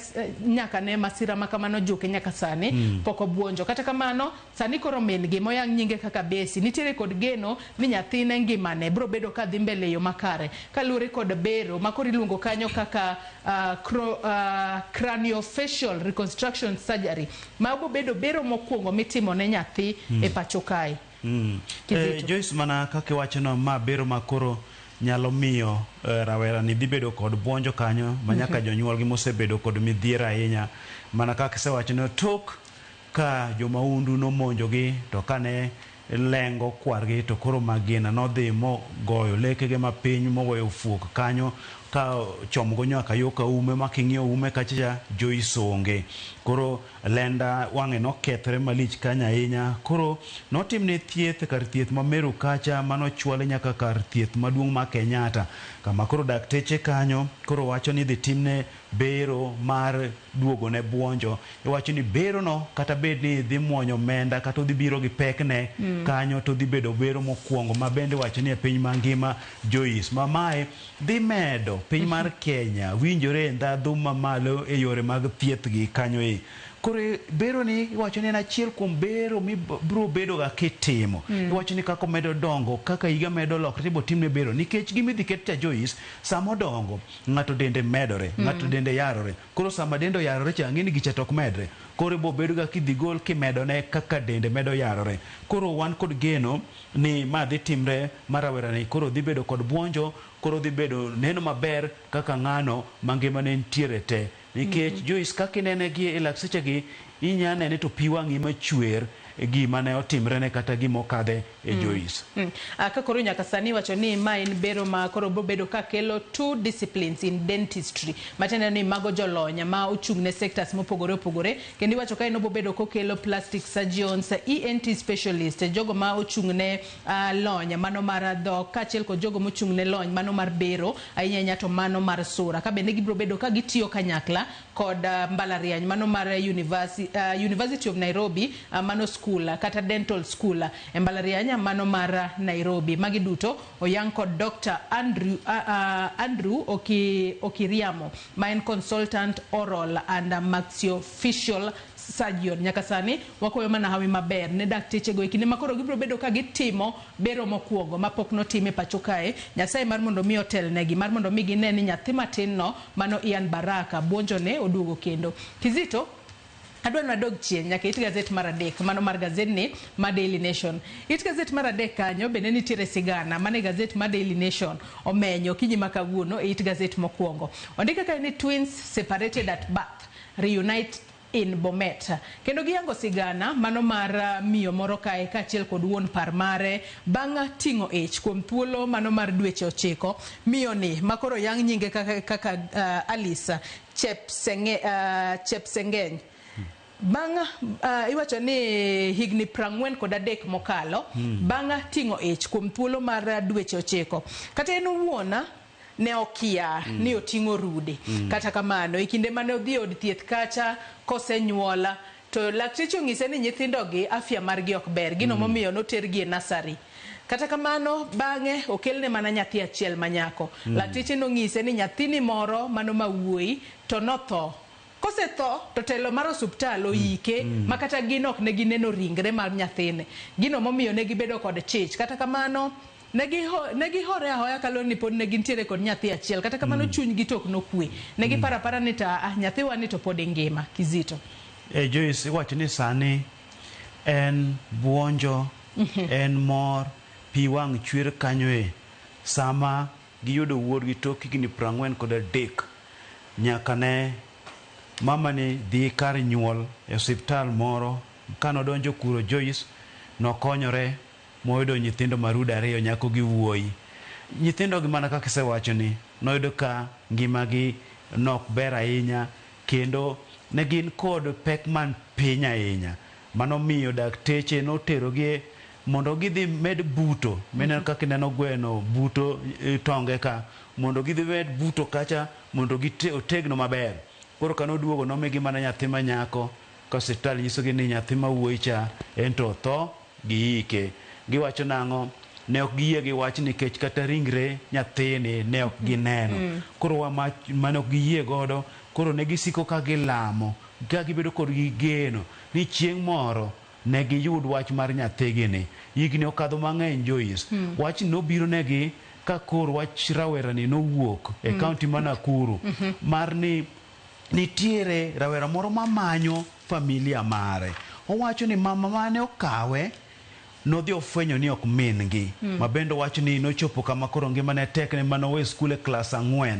nyaka ne masira makamano juke nyaka sani poko buonjo. Kata kamano sani koro min gi moyang nyinge kaka Besi nitiere kod geno ni nyathine ngimane bro bedo ka dhi mbele yo makare kalure kod bero makoro iluongo kanyo kaka craniofacial reconstruction surgery mago bedo bero mokwongo mitimo ne nyathi e pacho kae. Joyce mana kake wachono ma bero makoro nyalo miyo rawera ni dhibedo kod buonjo kanyo manyaka jonyuol gi mosebedo kod midhiera ahinya mana kaka sewachono tok ka jomaundu nomonjo gi to kane lengo kwargi to koro Magina nodhi mogoyo lekege mapiny mogoyo fuok kanyo ka chomgo nyaka yo ka ume making'iyo ume kacha Joyce onge koro lenda wang'e nokethre malich kanya ahinya koro notimne thieth kar thieth ma Meru kacha mano chwale nyaka kar thieth maduong' ma Kenyatta kama koro dakteche kanyo koro wacho ni dhi timne bero mar duogo ne buonjo. Iwacho ni bero no kata bed ni dhi muonyo menda kata dhi biro gi pekne kanyo to dhi bedo bero mokwongo ma bende wacho ni e piny mangima Joyce mamae dhi medo piny mar Kenya winjore ndadhu mamalo e yore mag thieth gi kanyo e. Kore bero ni iwacho ni en achiel kuom bero mi bro bedo ga kitimo. Iwacho ni kako medo dongo kaka higa medo lokre bo timne bero nikech gimi dhi ket cha Joyce samo dongo ng'ato dende medore ng'ato dende yarore koro sama dendo yarore cha ng'ini gicha tok medre kore bo bedo ga kidhi gol kimedo ne kaka dende medo yarore koro wan kod geno ni ma dhi timre marawera ni koro dhi bedo kod buonjo koro dhi bedo neno maber kaka ng'ano mangima ne ntiere te nikech Joyce kaka nene gi e lakseche gi inya nene to piwang'i machwer gima ne otimre ne kata gimokadhe e Joyce. Ka koro nyaka sani wacho ni ma en bero ma koro bro bedo ka kelo 2 disciplines in dentistry matende ni mago jolonya ma ochung ne sectors mopogore opogore kendo wacho ka no bro bedo kokelo plastic surgeons, ENT specialist jogo ma ochung ne lonya mano mar dhok kachiel kod jogo mochung ne lony mano mar bero ahinya to mano mar sura ka bende gibro bedo ka gitiyo kanyakla kod mbalariany mano mar University of Nairobi mano school kata dental school mbalariany mano mar Nairobi magi duto oyang kod Dr. Andrew Okiriamo ma en consultant oral and maxillofacial surgeon. Nyaka sani wakoyo mana hawi maber ne dakteche go ikine makoro gibro bedo ka gitimo bero mokwongo mapok notime pacho kae Nyasaye mar mondo mi hotel negi mar mondo mi gine ni nyathi matin no mano Ian Baraka buonjo ne oduogo kendo. Kizito adwa nadog chien nyaka It Gazette mar 3 mano mar gazette ni ma Daily Nation. It Gazette mar 3 kanyo bende nitiere sigana mane gazette ma Daily Nation omenyo kinyi makawuono It Gazette mokwongo ondika ka ni twins separated at birth reunite in Bomet kendo giyango sigana mano mar miyo moro kae kachiel kod wuon par mare bang' ting'o ich kuom thuolo mano mar dweche 9 miyo ni makoro yang nyinge kaka Alice Chepsengeny banga iwacho ni higni 43 mokalo banga tingo ich kuom thuolo mar dweche 9 kata en wuona ne okia ni otingo rude kata kamano e kinde mane odhi od thieth kacha kosenyuola to lakteche ong'ise ni nyithindogi afya margi ok ber gino momiyo notergi e nursery kata kamano bang'e okelne mana nyathi achiel manyako lakteche nong'ise ni nyathini moro mano mawuoyi to notho kosetho to telo mar osuptal oike makata gin ok ne gineno ringre mar nyathine gino momiyo ne gibedo kod chich kata kamano negi hore ahoya kaloni ni pod ne gintiere kod nyathi achiel kata kamano chunygi tok nokwe negi para ni ta nyathi wani to pod ngima Kizito. Joyce iwacho ni sani en buonjo en mor pi wang' chwer kanyoe sama giyudo wuodgi tok higni 43 nyaka ne mama ni dhi kar nyuol e osiptal moro kanodonjo kuro Joyce nokonyore moyudo nyithindo marude 2 nyako gi wuoyi nyithindo gi mana kaka isewacho ni noyudo ka ngimagi nok ber ahinya kendo ne gin kod pek man piny ahinya mano miyo dakteche noterogi mondo gidhi med buto menen kaka neno gweno buto tonge ka mondo gidhi med buto kacha mondo otegno maber koro kanoduogo nomigi mana nyathi manyako ka osiptal nyisogi ni nyathi mawuoyi cha ento tho giike giwacho nang'o ne ok giyie gi wach nikech kata ringre nyathini ne ok gineno koro mane ok giyie godo koro ne gisiko ka gilamo ka gibedo kod gigeno ni chieng' moro ne giyud wach mar nyathigini higni okadho mang'eny Joyce wach nobiro negi ka koro wach rawerani nowuok e kaunti ma Nakuru mar ni nitiere rawera moro mamanyo familia mare owacho ni mama mane okawe nodhi ofwenyo ni ok min gi mabendo wacho ni nochopo kama koro ngimane tek ne manowe skul e klas 4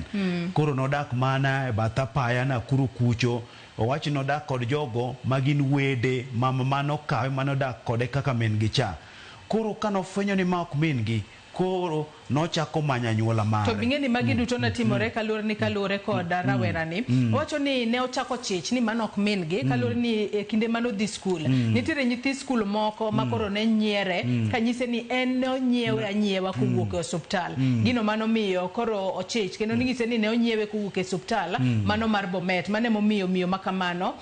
koro nodak mana e bath apaya Nakuru kucho owacho nodak kod jogo magin wede mama manokawe manodak kode kaka min gi cha koro kanofwenyo ni ma ok min gi koro nochako manyo anyuola mare to bing'eni magi duto natimore kalure kod rawerani owacho ni ne ochako chich ni mano ok min gi kalure ni kinde mano dhi skul nitiere nyithi skul moko makoro ne nyiere kanyise ni en ne onyiewe anyiewa kowuok e osuptal gino mano miyo koro ochich kendo ningise ni ne onyiewe kowuok e osuptal mano mar Bomet mane momiyo miyo makamano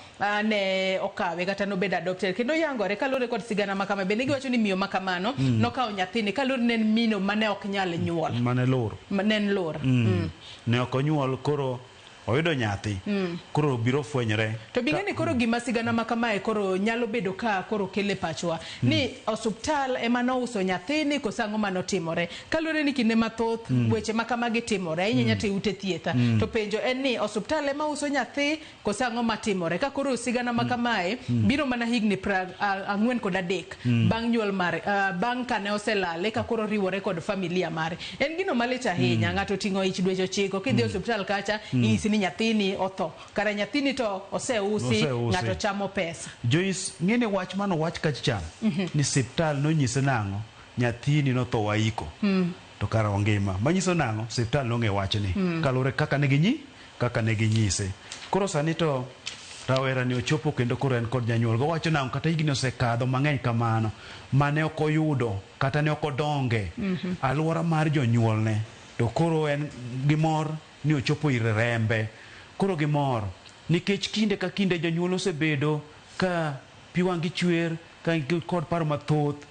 ne okawe kata nobedo adopted kendo yangore kalure kod sigana makama bende giwacho ni miyo makamano nokawo nyathini kalure ne mino mane ok nyal nyuol mane lor nen lor ne ok onyuol koro oyudo nyathi koro biro fwenyre to bing'eni koro gima sigana makamae koro nyalo bedo ka koro kele pachwa ni osuptal ema nouso nyathini kosango manotimore kalure ni kinde mathoth weche makamagi timore ahinya te ute thietha to penjo en ni osuptal ema uso nyathi kosango matimore ka koro sigana makamae biro mana higni 43 bang' nyuol mare bang' kane oselale ka koro riwore kod familia mare en gino malich ahinya ng'ato ting'o ich dweche 9 kidhi osuptal kacha ni nyathini otho kara nyathini to oseusi ng'ato chamo pesa Joyce ng'ene wach mano wach kacha ni siptal nonyise nang'o nyathini notho waiko to kara ongima manyiso nang'o siptal nong'e wachni kalure kaka ne ginyise koro sani to rawera ni ochopo kendo koro en kod janyuol go wacho nang'o kata higni osekadho mang'eny kamano mane ok oyudo kata ne ok odonge alwora mar jonyuolne to koro en gimor ni ochopo ir rembe koro gimor nikech kinde ka kinde jonyuol osebedo ka pi wang'gi chwer ka kod paro mathoth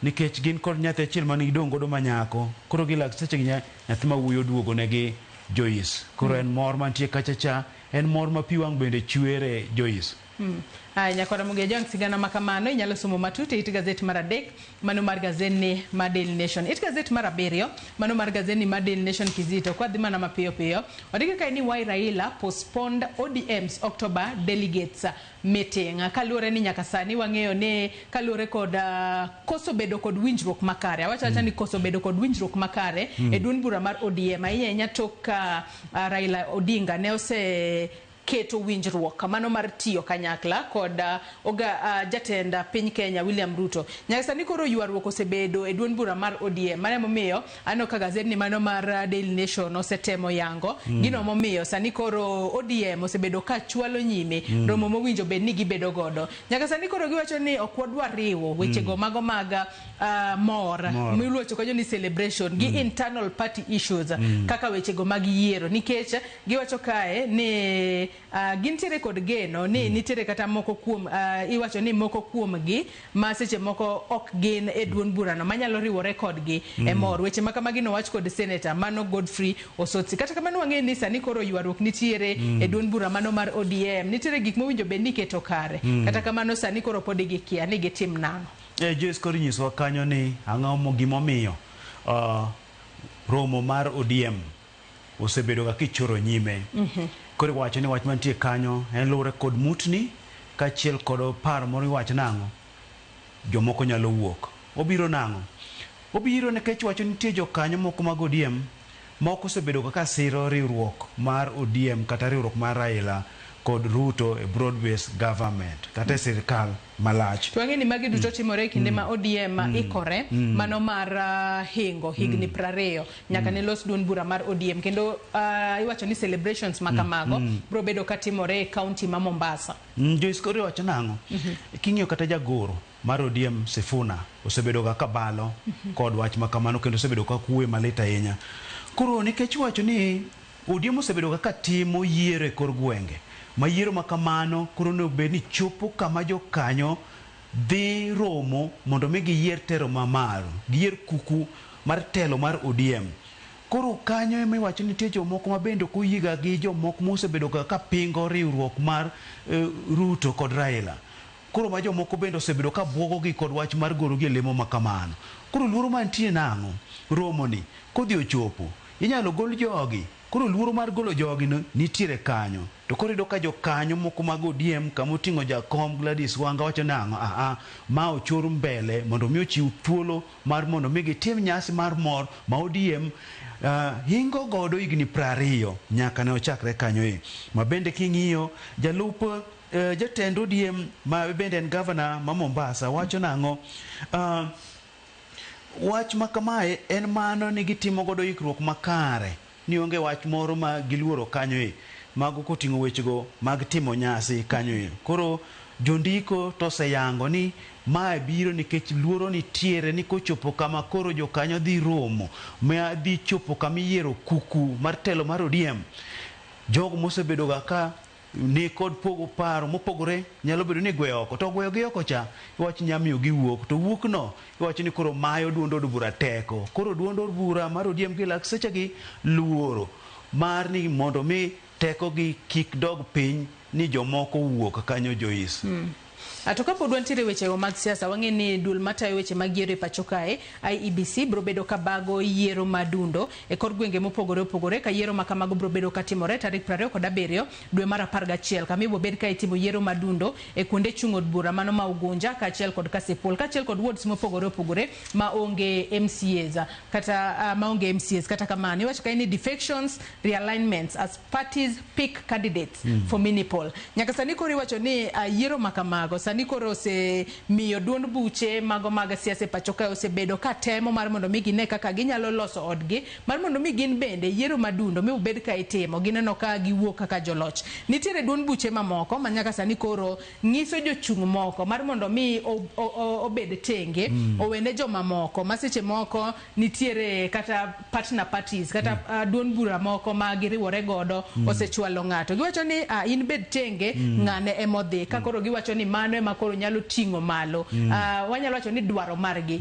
nikech gin kod nyathi achiel mane gidong' godo manyako koro gilak seche gi nyathi mawuoyi oduogo negi Joyce koro en mor mantie kachacha en mor ma pi wang' bende chwere Joyce nyakora muge jang sigana makamano inyalo somo matut it gazeti mar 3 mano mar gazeti mar Daily Nation it gazeti mar 7 mano mar gazeti mar Daily Nation Kizito kwa dhimana mapiyo piyo odike kai ni why Raila postponed ODM's October delegates meeting kalure ni nyaka sani wang'eyo ne kalure kod koso bedo kod winjruok makare awacha ni koso bedo kod winjruok makare e duond bura mar ODM ahinya tok Raila Odinga ne ose keto winjruok mano mar tiyo kanyakla kod jatend piny Kenya William Ruto. Nyaka sani koro ywaruok osebedo e duond bura mar ODM. Mane momiyo ano ka gazet mano mar Daily Nation osetemo yango gino momiyo sani koro ODM osebedo ka chwalo nyime romo mowinjo bed ni gibedo godo. Nyaka sani koro giwacho ni ok wadwar riwo weche go mago mag mor miluocho kanyo ni celebration gi internal party issues kaka weche go mag yiero, nikech giwacho kae ni gintiere kod geno ni nitiere kata moko kuom iwacho ni moko kuom gi ma seche moko ok gin e duond burano manyalo riwore kodgi e mor. Weche ma kamagi nowach kod senator Mano Godfrey Osotsi. Kata kamano wang'e ni sani koro ywaruok nitiere e duond bura mano mar ODM, nitiere gik mowinjo bed ni keto kare. Kata kamano sani koro pod gikia ni gitim nang'o. Joyce koro nyiswa kanyo ni ang'o gimomiyo romo mar ODM osebedo ga kichoro nyime. Koro wacho ni wach mantie kanyo en luwore kod mutni kachiel kod paro moro iwacho nang'o jomoko nyalo wuok. Obiro nang'o? Obiro nikech wacho nitie jokanyo moko mag ODM moko osebedo kaka siro riwruok mar ODM kata riwruok mar Raila kod Ruto e broad based government kata sirkal malach. Twang'e ni magi duto timore kinde ma ODM ikore mano mar higni 20 nyaka ne los duond bura mar ODM, kendo iwacho ni celebrations makamago bro bedo katimore e county ma Mombasa. Joyce koro wacho nang'o? King'iyo kata jagoro mar ODM Sifuna osebedo ga kabalo kod wach makamano kendo osebedo ka kuwe malit ahinya. Koro nikech wacho ni ODM osebedo ga katimo yiero e kor gwenge ma yiero makamano koro ne obed ni chopo kama jokanyo dhi romo mondo mi giyier tero mamalo, giyier kuku mar telo mar ODM. Koro kanyo ema iwacho ni nitie jomoko ma bende koyiga gi jomoko mosebedo ka pingo riwruok mar Ruto kod Raila. Koro ma jomoko bende osebedo ka bwogo gi kod wach mar goro gi lemo makamano. Koro luoro mantie nang'o romo ni kodhi ochopo inyalo gol jogi. Koro luoro mar golo jogi no nitiere kanyo. To koro ido ka jokanyo moko mag ODM kamoting'o jakom Gladys Wanga wacho nang'o ma ochor mbele mondo mi ochiw thuolo mar mondo mi gitim nyasi mar mor ma ODM hingo godo higni 20 nyaka ne ochakre kanyo ma bende king'iyo jalup jatend ODM ma bende en governor ma Mombasa wacho nang'o wach makamae en mano ni gitimo godo ikruok makare ni onge wach moro ma giluoro kanyo mago koting'o wechego mag timo nyasi kanyo. Koro jondiko to seyango ni mae biro nikech luoro nitiere ni kochopo kama koro jokanyo dhi romo ma dhi chopo kama yiero kuku mar telo mar ODM, jogo mosebedo ga ka ni kod pogo paro mopogore nyalo bedo ni gweyo oko to gweyo gi oko cha iwach nyamiyo gi wuok to wuok no iwach ni koro mayo duond od bura teko. Koro duond od bura mar ODM gi lak seche gi luoro mar ni mondo mi teko gi kik dog piny ni jomoko wuok kanyo Joyce. Atoka pod wantiere weche mag siasa wang'e ni dul matayo weche mag yiero e pacho kae IEBC bro bedo ka bago yiero madundo e kor gwenge mopogore opogore ka yiero makamago bro bedo katimore tarik 27 dwe mar 11 kama ibo bed ka itimo yiero madundo e kuonde chung od bura mano ma Ugunja kaachiel kod Kasipul kaachiel kod wards mopogore opogore ma onge MCAs kata maonge MCAs. Kata kamano iwacho kae ni defections realignments as parties pick candidates for minipol. Nyaka sani koro iwacho ni yiero makamago sani koro se miyo duond buche mago mag siasa pacho kae osebedo ka temo mar mondo mi gine kaka ginyalo loso odgi mar mondo mi gin bende yiero madundo mi ubed ka itimo gineno ka giwuok kaka joloch. Nitiere duond buche mamoko ma nyaka sani koro nyiso jochung' moko mar mondo mi obed tenge owene joma moko ma seche moko nitiere kata partner parties kata duond bura moko ma giriwore godo osechwalo ng'ato. Giwacho ni in bed tenge ng'ane emodhi ka koro giwacho ni mano makoro nyalo ting'o malo wanyalo wacho ni dwaro margi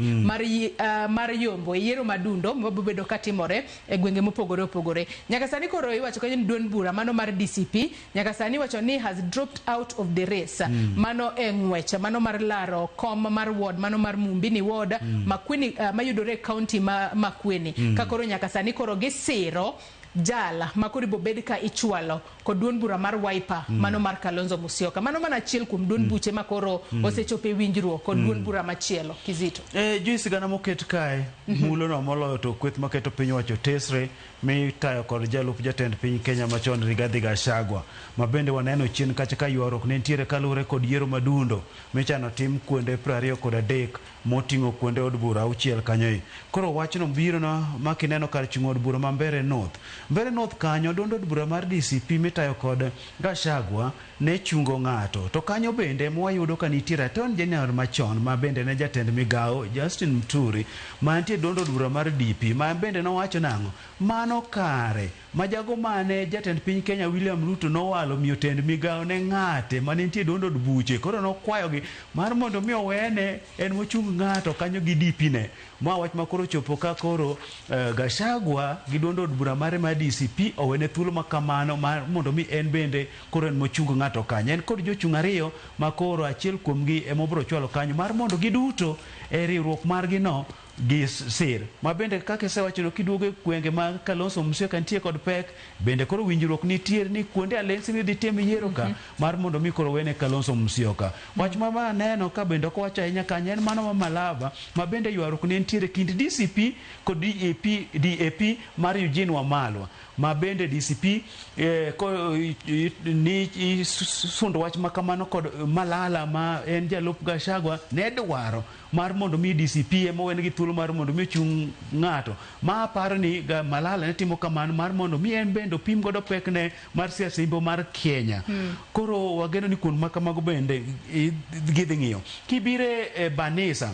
mar yombo yiero madundo mobedo katimore e gwenge mopogore opogore. Nyaka sani koro iwacho kanyo ni duond bura mano mar DCP nyaka sani wacho ni has dropped out of the race mano e ng'wech mano mar laro kom mar ward mano mar Mumbini ward Makueni mayudore county ma Makueni ka koro nyaka sani koro gisiro jala makori bobed ka ichwalo kod duond bura mar Wiper mano mar Kalonzo Musyoka. Mano mana achiel kuom duond buche makoro osechopo e winjruok kod duond bura machielo. Kizito. Joyce gana moket kae mulo no moloyo to kweth maketo piny wacho tesre mi tayo kod jalup jatend piny Kenya machon Rigathi Gachagua. Mabende waneno chien kacha ka yuarok ne ntiere kalure kod yiero madundo michano tim kuonde 23 moting'o kuonde od bura 6 kanyo. Koro wachno biro na makineno kar chung' od bura ma Mbeere North kanyo duond od bura mar DCP mitayo kod Gachagua ne chungo ng'ato. To kanyo bende mwayudo ka nitiere Attorney General machon ma bende ne jatend migao Justin Muturi ma nitie duond od bura mar DP ma bende nowacho nang'o mano kare ma jago mane jatend piny Kenya William Ruto nowalo miyo tend migao ne ng'ate ma nitie duond od buche. Koro nokwayogi mar mondo mi owene en mochung ng'ato kanyo gi DP ne. Ma wach makoro chopo ka koro Gachagua gi duond od bura mare ma DCP owene thuolo makamano mar mondo mi en bende koro en mochung ng'ato kanyo. En kod jochung ariyo ma koro achiel kuomgi emobro chwalo kanyo mar mondo giduto e riwruok margi no gi sir. Ma bende kaka sewacho kiduogo gwenge ma Kalonzo Musyoka nitie kod pek bende koro winjruok nitiere ni kuonde alensi ni dhi tim yiero ka mar mondo mi koro wene Kalonzo Musyoka. Wach ma neno ka bende ko wacho ahinya kanyo en mano ma Malaba ma bende yuarruok ne nitiere kind DCP kod DAP mar Eugene Wamalwa ma bende DCP ni sundo wach makamano kod Malala ma en jalup Gachagua ne dwaro mar mondo mi DCP emo wen gi thuolo mar mondo mi chung ng'ato ma paro ni Malala ne timo kamano mar mondo mi en bende pim godo pekne mar siasa imbo mar Kenya. Koro wageno ni kuond makamago bende gidhi ng'iyo kibire Banisa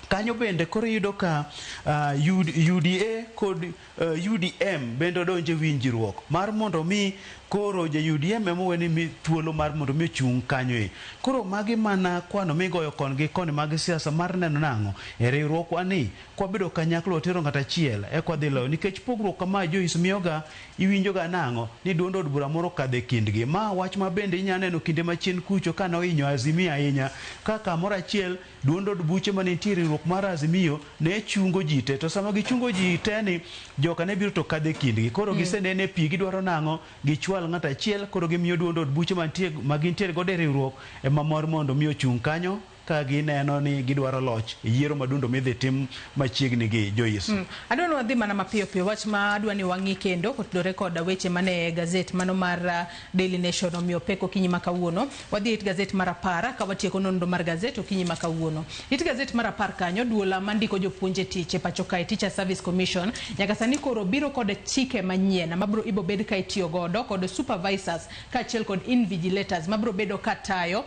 kanyo bende koro yudo ka UDA kod UDM bende donje winjruok mar mondo mi koro ja UDM emo weni mi thuolo mar mondo mi chung kanyo. Koro magi mana kwano migoyo kongi koni mag siasa mar neno nang'o e riwruok wani kwabedo kanyaklo otero ng'ata achiel e kwadhi loyo nikech pogruok kama Joyce miyoga iwinjoga nang'o ni duond od bura moro kadhe kindgi. Ma wach ma bende inya neno kinde machien kucho ka nohinyo Azimio ahinya ka kamoro achiel duond od buche mane nitiere riwruok mar Azimio ne chungo ji te to sama gichungo ji te ni joka ne biro to kadhe kindgi. Koro gisenene pi gidwaro nang'o gichwal ng'ata achiel koro gimiyo duond od buche magintiere godo e riwruok ema mor mondo mi ochung kanyo ka gineno ni gidwaro loch yiero madundo midhi tim machiegni gi Joyce. Adwa ni wadhi mana mapiyo piyo wach ma adwa ni wang'i kendo kotudore kod weche mane gazet mano mar Daily Nation omiyo pek okinyi ma kawuono. Wadhi it gazet mar 10 ka watieko nonro mar gazet okinyi ma kawuono. It gazet mar 10 kanyo duola mandiko jopuonje tich e pacho kae Teacher Service Commission nyaka sani koro biro kod chike manyien mabro ibo bed ka itiyo godo kod supervisors ka achiel kod invigilators mabro bedo katayo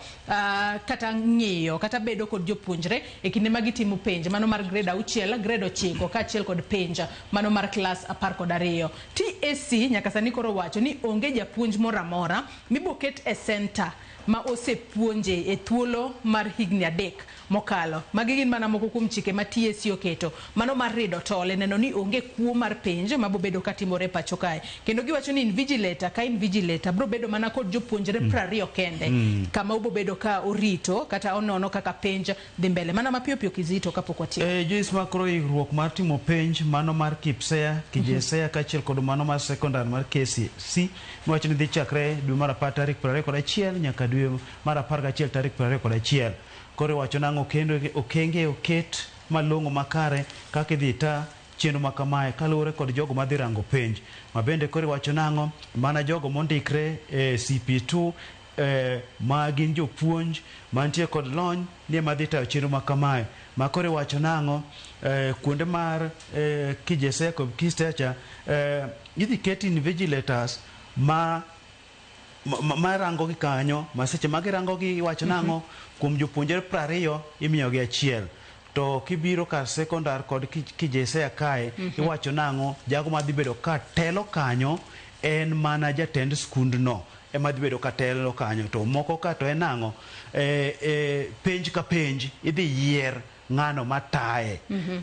kata ng'iyo kata bedo kod jopuonjre e kinde magitimo penj mano mar grade 6 grade 9 ka achiel kod penj mano mar class 12. TSC nyaka sani koro wacho ni onge japuonj moramora miboket e center ma osepuonje e thuolo mar higni 3 mokalo. Magi gin mana moko kuom chike ma TSC oketo mano mar rido tole neno ni onge kuo mar penj mabobedo katimore pacho kae. Kendo giwacho ni invigilator bro bedo mana kod jopuonjre 20 kende kama ubobedo ka orito kata onono kaka penj dhi mbele. Mana mapiyo piyo Kizito kapok watieko. Joyce makoro ikruok mar timo penj mano mar KPSEA, KJSEA kachiel kod mano mar secondary mar KCC mwacho ni dhi chakre dwe mar 10 tarik 21 nyaka dwe mar 11 tarik 21. Koro wacho nang'o kendo okenge oket malong'o makare kaka idhi ta chenro makamae kaluwore kod jogo madhi rango penj. Mabende koro wacho nang'o mana jogo mondikre CP2 ma gin jopuonj mantie kod lony ni madhi tayo chenro makamae. Makore wacho nang'o kuonde mar KJSEA kod KISTECHA idhi ket invigilators ma rango gi kanyo ma seche magirango gi wacho nang'o kuom jopuonjre 20 imiyo gi achiel. To kibiro kar secondary kod KJSEA kae iwacho nang'o jago madhi bedo ka telo kanyo en mana jatend skundno ema dhi bedo ka telo kanyo. To moko ka to en nang'o penj ka penj idhi yier ng'ano mataye.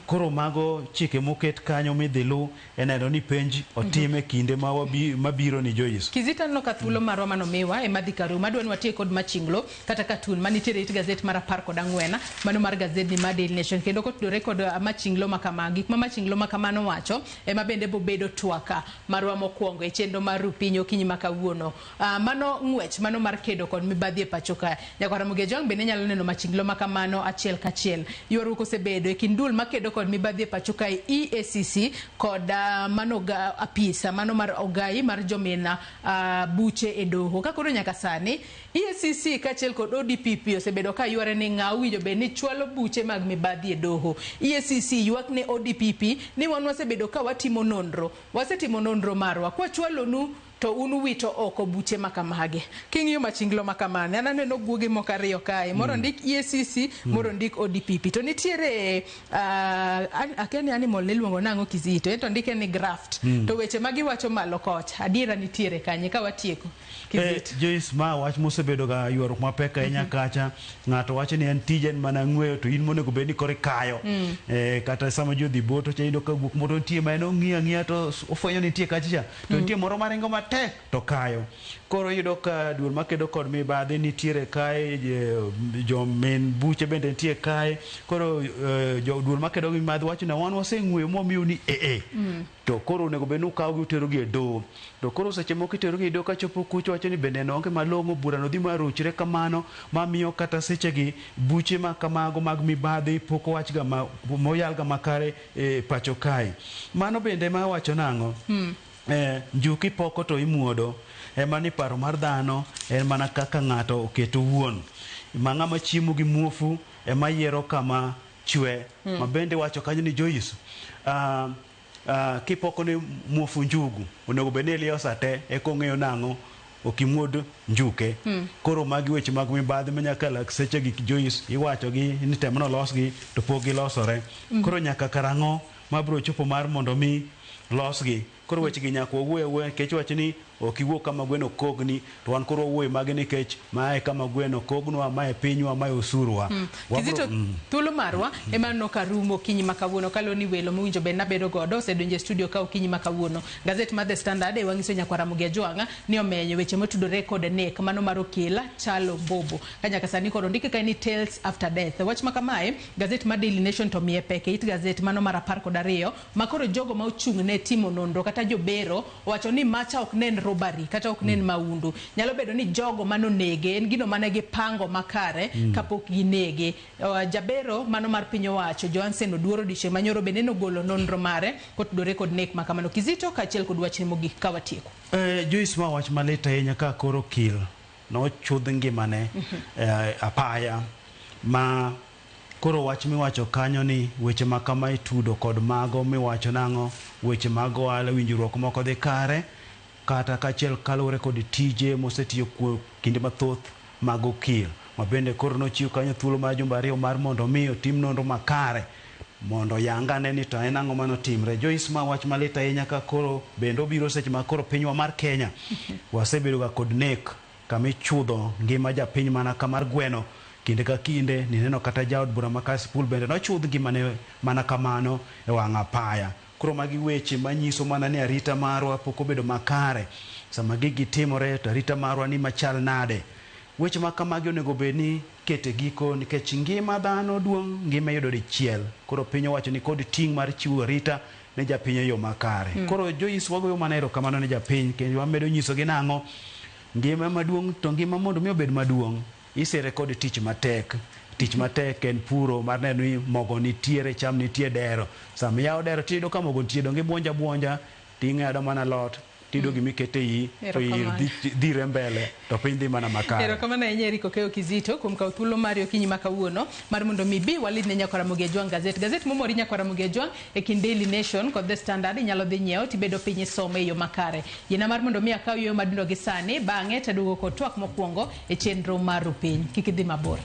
Koro mago chike moket kanyo midhilu eneno ni penj otime kinde mabiro ni Joyce. Kizita no kathulo marwa manomiwa e madhi karu madwa ni watie kod machinglo kata katun manitiere it gazet mar 14 mano mar gazet ni Daily Nation kendo kotudore kod machinglo makama gik ma machinglo makamano wacho ema bende bobedo twaka marwa mokwongo e chenro mar Rupiny okinyi makawuono. Mano ng'wech mano mar kedo kod mibadhi e pacho ka Nyakwar Ramogi Ojwang bende nyalo neno machinglo makamano achiel kachiel. Ywaruok osebedo e kindul makedo kod mibadhi e pacho ka EACC kod mano apisa mano mar ogai mar jomina buche e doho. Kakoro nyaka sani EACC kachiel kod ODPP osebedo ka yware ni ng'aw winjo be ni chwalo buche mag mibadhi e doho. EACC ywak ne ODPP ni wan wasebedo ka wasetimo nonro marwa kwa chwalonu to unu wito oko buche makamage. King'iyo machinglo makamane ananeno guoge moko ariyo kae moro ndik EACC moro ndik ODPP to nitiere akeni animal niluongo nang'o Kizito ento ndike ni graft to weche magiwacho malo kocha adiera nitiere kanye ka watieko Kizito. Joyce ma wach mosebedo ga ywaruok mapek ahinya kacha ng'ato wacho ni en tijen mana ng'weyo to in monego bed ni kore kayo kata sama jodhi boto chaido ka guok moro nitie ma en ong'iya to ofwenyo ni nitie kacha to nitie moro maringo matek to kayo. Koro yudo ka duol makedo kod mibadhi nitiere kae jomin buche bende nitie kae. Koro duol makedo gi mibadhi wacho na wan waseng'weyo momiyo ni to koro onego bed ni ukawogi uterogi e doho. To koro seche moko iterogi e doho kachopo kucho wacho ni bende onge malong'o bura no dhi maruchre kamano mamiyo kata sechegi buche ma kamago mag mibadhi pok owachga moyalga makare e pacho kae. Mano bende ma wacho nang'o? Njuki poko to imuodo ema ni paro mar dhano en mana kaka ng'ato oketo wuon. Ma ng'ama chiemo gi muofu ema yiero kama chwe. Ma bende wacho kanyo ni Joyce kipoko ni muofu njugu onego bed ni iliyo sate eka ong'eyo nang'o okimuod njuke. Koro magi weche mag mibadhi manyaka lak seche gi Joyce iwacho gi ni temno losgi to pok gilosore. Koro nyaka karang'o mabro chopo mar mondo mi losgi. Koro weche gi nyaka owuoye kech wacho ni ok iwuo kama gweno kogni to wan koro owuoye magi nikech mae kama gweno kognwa mae pinywa mae osurwa. Kizito thuolo marwa ema no karumo okinyi makawuono kalo ni welo mowinjo be nabedo godo osedonje studio ka okinyi makawuono. Gazet mar The Standard wangiso Nyakwar Ramogi Ojwang ni omenyo weche motudore kod nek mano mar okila Chalo Bobo kanyaka sani koro ndike kae ni Tales After Death. Wach makamae gazet mar Daily Nation to mie peke it gazet mano mar 12 makoro jogo ma ochung' ne timo nonro kata jobero wacho ni macha ok nen robbery kata ok nen maundu. Nyalo bedo ni jogo manonege en gino manege pango makare kapok ginege. Jabero mano mar piny owacho Johansen Oduoro Odiochieng' manyoro bende nogolo nonro mare kotudore kod nek makamano. Kizito kachiel kod wach mogik ka watieko. Joyce ma wach malit ahinya ka koro kil nochudh ngimane apaya ma koro wach miwacho kanyo ni weche makama itudo kod mago miwacho nang'o weche mag ohala winjruok moko dhi kare kata kachiel kalure kod tije mosetiyo kinde mathoth mag okil ma bende koro nochiwo kanyo thuolo mar jumbe 2 mar mondo mi otim nonro makare mondo yangane ni to en ang'o manotimre. Joyce ma wach malit ahinya ka koro bende obiro seche ma koro pinywa mar Kenya wasebedo ga kod nek kamichudho ngima japiny mana kamar gweno kinde ka kinde nineno kata jaod bura ma Kasipul bende nochudh ngimane mana kamano e wang' apaya. Koro magi weche manyiso mana ni arita marwa pok obedo makare sama gigi timore to arita marwa ni machal nade. Weche makamagi onego bed ni kete giko nikech ngima dhano duong' ngima yudo dichiel. Koro piny owacho ni kod ting' mar chiwo arita ne japiny e yo makare. Koro Joyce wagoyo mana erokamano ne japiny kendo wamedo nyisogi nang'o ngima maduong' to ngima mondo mi obed maduong' isere kod tich matek. Tich matek en puro mar neno ni mogo nitiere cham nitie dero. Sama yawo dero tiyudo ka mogo nitie donge buonja ting'ado mana lot tido gimikete yi to dhire mbele to piny dhi mana makare. Erokamano ahinya Eric Okeyo Kizito kuom kawo thuolo mari okinyi makawuono mar mondo mi bi walid ne Nyakwar Ramogi Ojwang gazet momori Nyakwar Ramogi Ojwang e kind Daily Nation kod The Standard nyalo dhi nyiewo tibedo piny some e yo makare. Yiena mar mondo mi akaw yo madundo gi sani bang'e taduogo kod twak mokwongo e chenro mar Rupiny. Kik idhi mabor.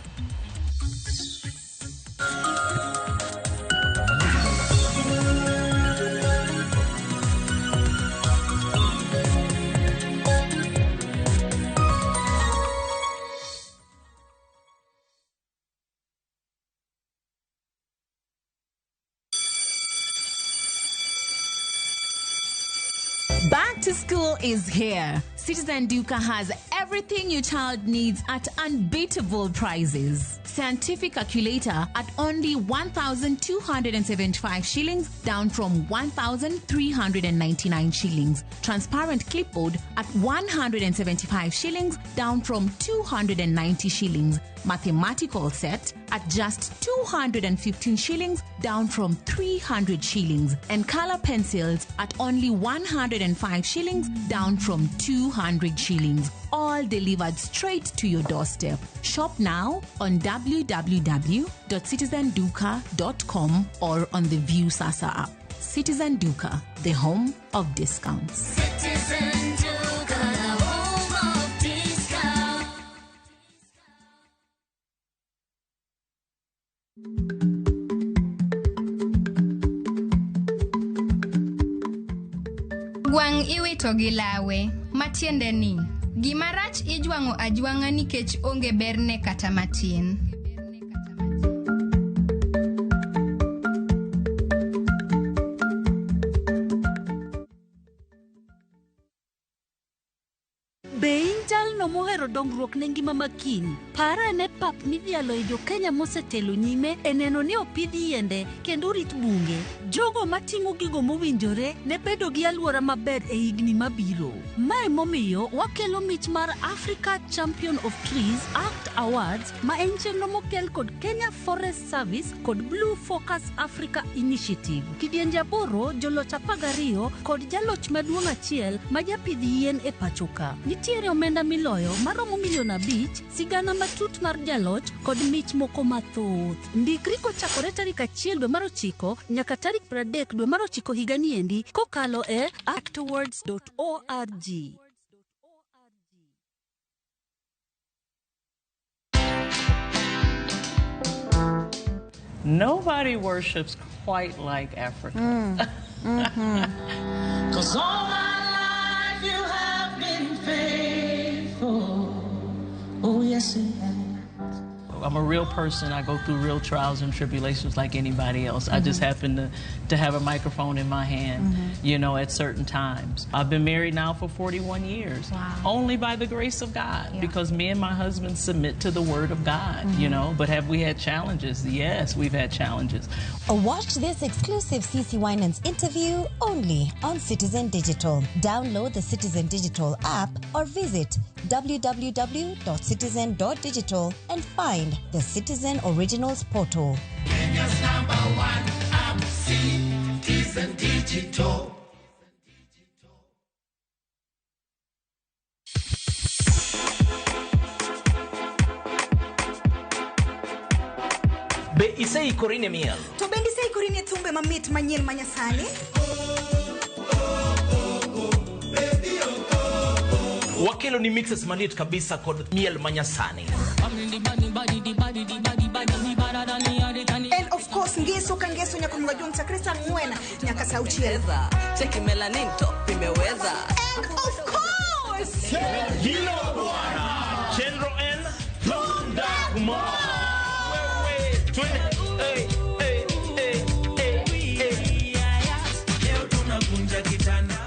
to school is here. Citizen Duka has everything your child needs at unbeatable prices. Scientific calculator at only 1,275 shillings, down from 1,399 shillings. Transparent clipboard at 175 shillings, down from 290 shillings. Mathematical set at just 215 shillings, down from 300 shillings. And color pencils at only 105 shillings, down from 200 shillings. All delivered straight to your doorstep. Shop now on www.citizenduka.com or on the View Sasa app. Citizen Duka, the home of discounts. Citizen Duka, the home of discounts. Gwang iwito gi lawe, matiende ni gimarach ijwango ajwanga nikech onge berne kata matin. Jalno mohero dongruok ne ngima makiny. Para ne pap midhialo e Jo-Kenya mosetelo nyime e neno ni opidh yiende kendo rit bunge. Jogo matimo gigo mowinjore ne bedo gi alwora maber e higni mabiro. Mae momiyo wakelo mich mar Africa Champion of Trees Act Awards, ma en chenro mokel kod Kenya Forest Service kod Blue Focus Africa Initiative. Kidienje aboro, joloch 12 kod jaloch maduong' achiel ma japidh yien e pachoka. Nitiere omenda miloyo maromo $5,000,000, sigana matut mar jaloch kod mich moko mathoth. Ndikri kochakore tarik 1 dwe mar 9 nyaka tarik 30 dwe mar 9 higani endi kokalo e actawards.org. Nobody worships quite like Africa. Cause all my life you have been faithful. Oh, yes, it has. I'm a real person. I go through real trials and tribulations like anybody else. I just happen to have a microphone in my hand, you know, at certain times. I've been married now for 41 years, only by the grace of God, because me and my husband submit to the word of God, you know. But have we had challenges? Yes, we've had challenges. Watch this exclusive CeCe Winans interview only on Citizen Digital. Download the Citizen Digital app or visit www.citizen.digital and find the Citizen Originals portal. Kenya's #1 app, Citizen Digital. Be isei korine miel. To bendi sei korine thumbe mamit manyien manyasani. Wakelo ni mixes malit kabisa kod miel manyasani. And of course ngeso kangeso nyaka mwajung chakresa ngwena nyaka sauchieza. Cheki melanin top imeweza. And of course Hilo bwana. Chenro N Tonda Kumar. Wewe twende. Hey. Leo tunakunja kitana.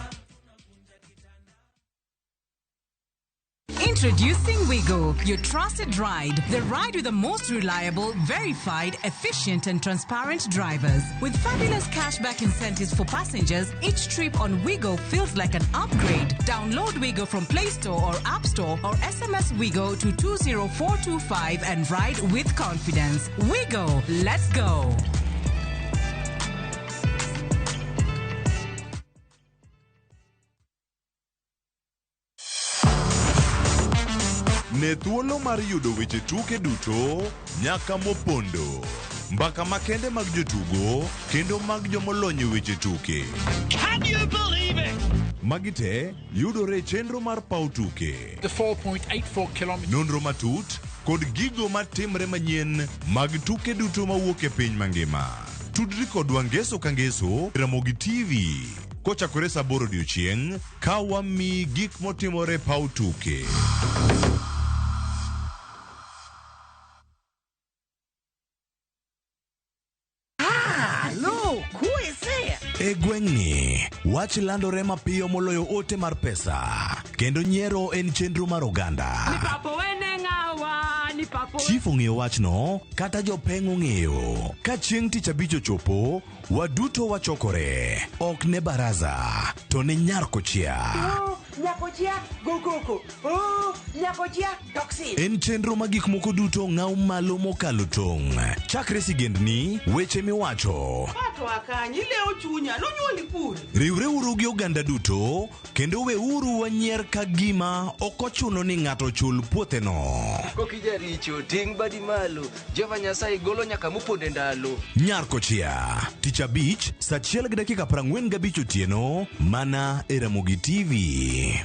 Introducing Wigo, your trusted ride. The ride with the most reliable, verified, efficient and transparent drivers. With fabulous cashback incentives for passengers, each trip on Wigo feels like an upgrade. Download Wigo from Play Store or App Store or SMS Wigo to 20425 and ride with confidence. Wigo, let's go. Ne thuolo mar yudo weche tuke duto nyaka mopondo. Mbaka makende mag jotugo kendo mag jomolony weche tuke. Can you believe it? Magite yudore chenro mar pau tuke. The 4.84 kilometers. Nonro matut kod gigo matimre manyien mag tuke duto mawuok e piny mangima. Tudri kodwa ngeso ka ngeso Ramogi TV. Kochakore saa 8 odiechieng' ka wami gik motimore pau tuke. Look, who is there? E gweng'ni wach landore mapiyo moloyo ote mar pesa, kendo nyiero en chenro mar oganda. Chief ong'eyo wachno, kata jopeng' ong'eyo. Ka chieng' tich abich ochopo, waduto wachokore, ok ne baraza, to ne Nyarkochia. Nyakojia, gokoko. Nyakojia, toxin. En chenro ma gik moko duto ng'aw malo mokalo tong'. Chakre sigendni, weche miwacho. Pato akanyi leo chunya, nonyuoli kure. Riwre uru gi oganda duto, kendo we uru wanyier ka gima ok ochuno ni ng'ato chul puotheno. Kokija richo, ting' badi malo, Jehova Nyasaye golo nyaka moponde ndalo. Nyarkochia, tich abich, saa 1:45 otieno, mana e Ramogi TV.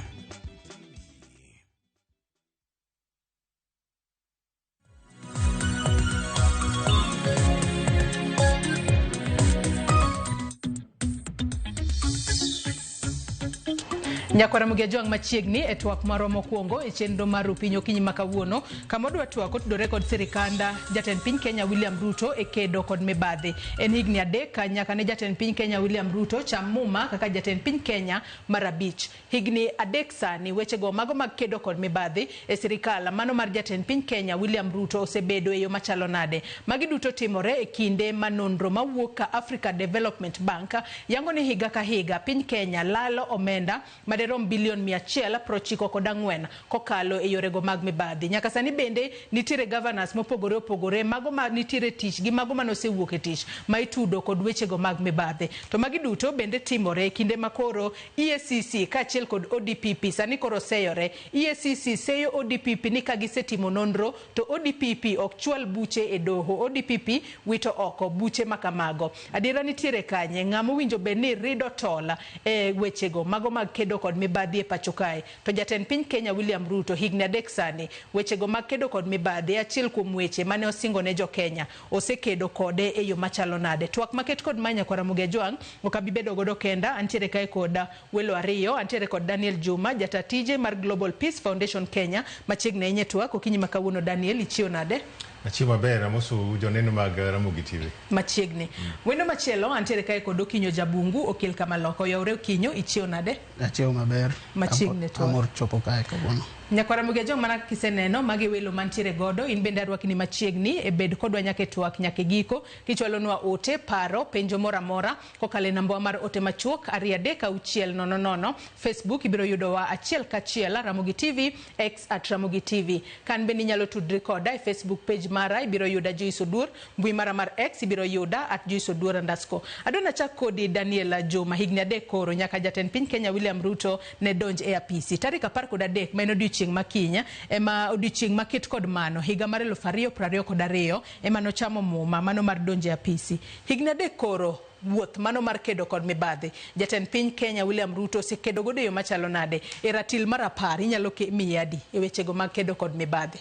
Nyakwara Mugiajwang' machiegni e twak maro mokwongo e chenro mar Rupiny okinyi makawuono kama odwa twak otudore kod sirikanda jatend piny Kenya William Ruto e kedo kod mibadhi. En higni adek nyaka ne jatend piny Kenya William Ruto cham muma kaka jatend piny Kenya mar abich. Higni adek sani wechego mago mag kedo kod mibadhi e sirikal mano mar jatend piny Kenya William Ruto osebedo e yo machalo nade. Magi duto timore e kinde manonro mawuok ka Africa Development Bank yango ni higa ka higa piny Kenya lalo omenda maderom bilion 194 kokalo e yorego mag mibadhi. Nyaka sani bende nitiere governors mopogore opogore mago ma nitiere tich gi mago manosewuok e tich ma itudo kod wechego mag mibadhi. To magi duto bende timore e kinde makoro EACC kaachiel kod ODPP sani koro seyore. EACC seyo ODPP ni ka gisetimo nonro to ODPP ok chwal buche e doho. ODPP wito oko buche makamago. Adiera nitiere kanye ng'amo winjo bedni rido tola e wechego mago mag kedo kod mibadhi e pacho kae. To jatend piny Kenya William Ruto higni adek sani wechego mag kedo kod mibadhi achiel kuom weche mane osingo ne jo Kenya osekedo kode e yo machalo nade. Twak maket kod manya Nyakwara Mugiajwang' okabibedo godo kenda. Antiere kae kod welo ariyo, antiere kod Daniel Juma jatatije mar Global Peace Foundation Kenya machiegni enye twak okinyi makawuono. Daniel ichio nade? Achie maber amoso joneno mag Ramogi TV. Machiegni. Wendo machielo antiere kae kod Okinyo Jabungu okil Kamaloko. Yawre Okinyo ichio nade? Achio maber. Machiegni to. Amor chopo kae kawuono. Nyakwara Mugiajwang' mana kiseneno magi welo mantiere godo in bende arwakni machiegni e bed kodwa nyaka twak nyaka giko kichwalonwa ote paro penjo mora mora kokale namba mar ote machuok 236000. Facebook ibiro yudowa achiel kachiel Ramogi TV X @Ramogi TV. Kan bende nyalo tudri koda e Facebook page mara ibiro yuda Joyce Odur, mbui mara mar X ibiro yuda @JoyceOdur_. Adona chak kodi Daniel Juma higni adek koro nyaka jatend piny Kenya William Ruto ne donj e apisi tarik 13 maen odiochieng' makinya ema odiochieng' maket kod mano higa mar 2022 ema nochamo muma mano mar donje apisi. Higni adek koro wuoth mano mar kedo kod mibadhi jatend piny Kenya William Ruto osekedo godo yo machalo nade e ratil mar 10 inyalo miyadi e wechego mag kedo kod mibadhi.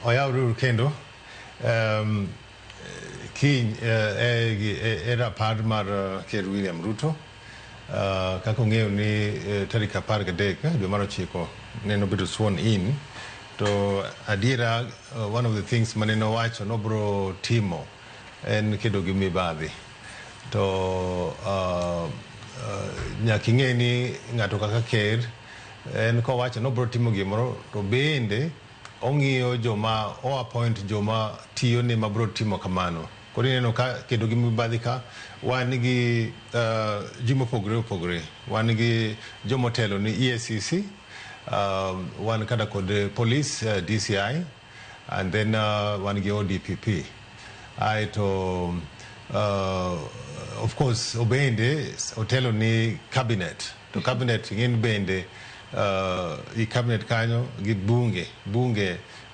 Oyawru kendo kiny e rapar mar Ker William Ruto kako ng'eyo ni tarik 13 dwe mar 9 neno bedo sworn in to adiera one of the things maneno wacho nobro timo en kedo gi mibadhi to nyaka ing'e ni ng'ato kaka ker en kowacho nobro timo gimoro to bende ong'iyo joma o appoint joma tiyo ne mabro timo kamano. Koro ineno ka kedo gi mibadhi ka wan gi ji mopogore opogore. Wan gi jomotelo ni EACC, wan kada kod police DCI, and then wan gi ODPP. Aito of course obende otelo ni cabinet. To cabinet ngin bende i cabinet kanyo gi bunge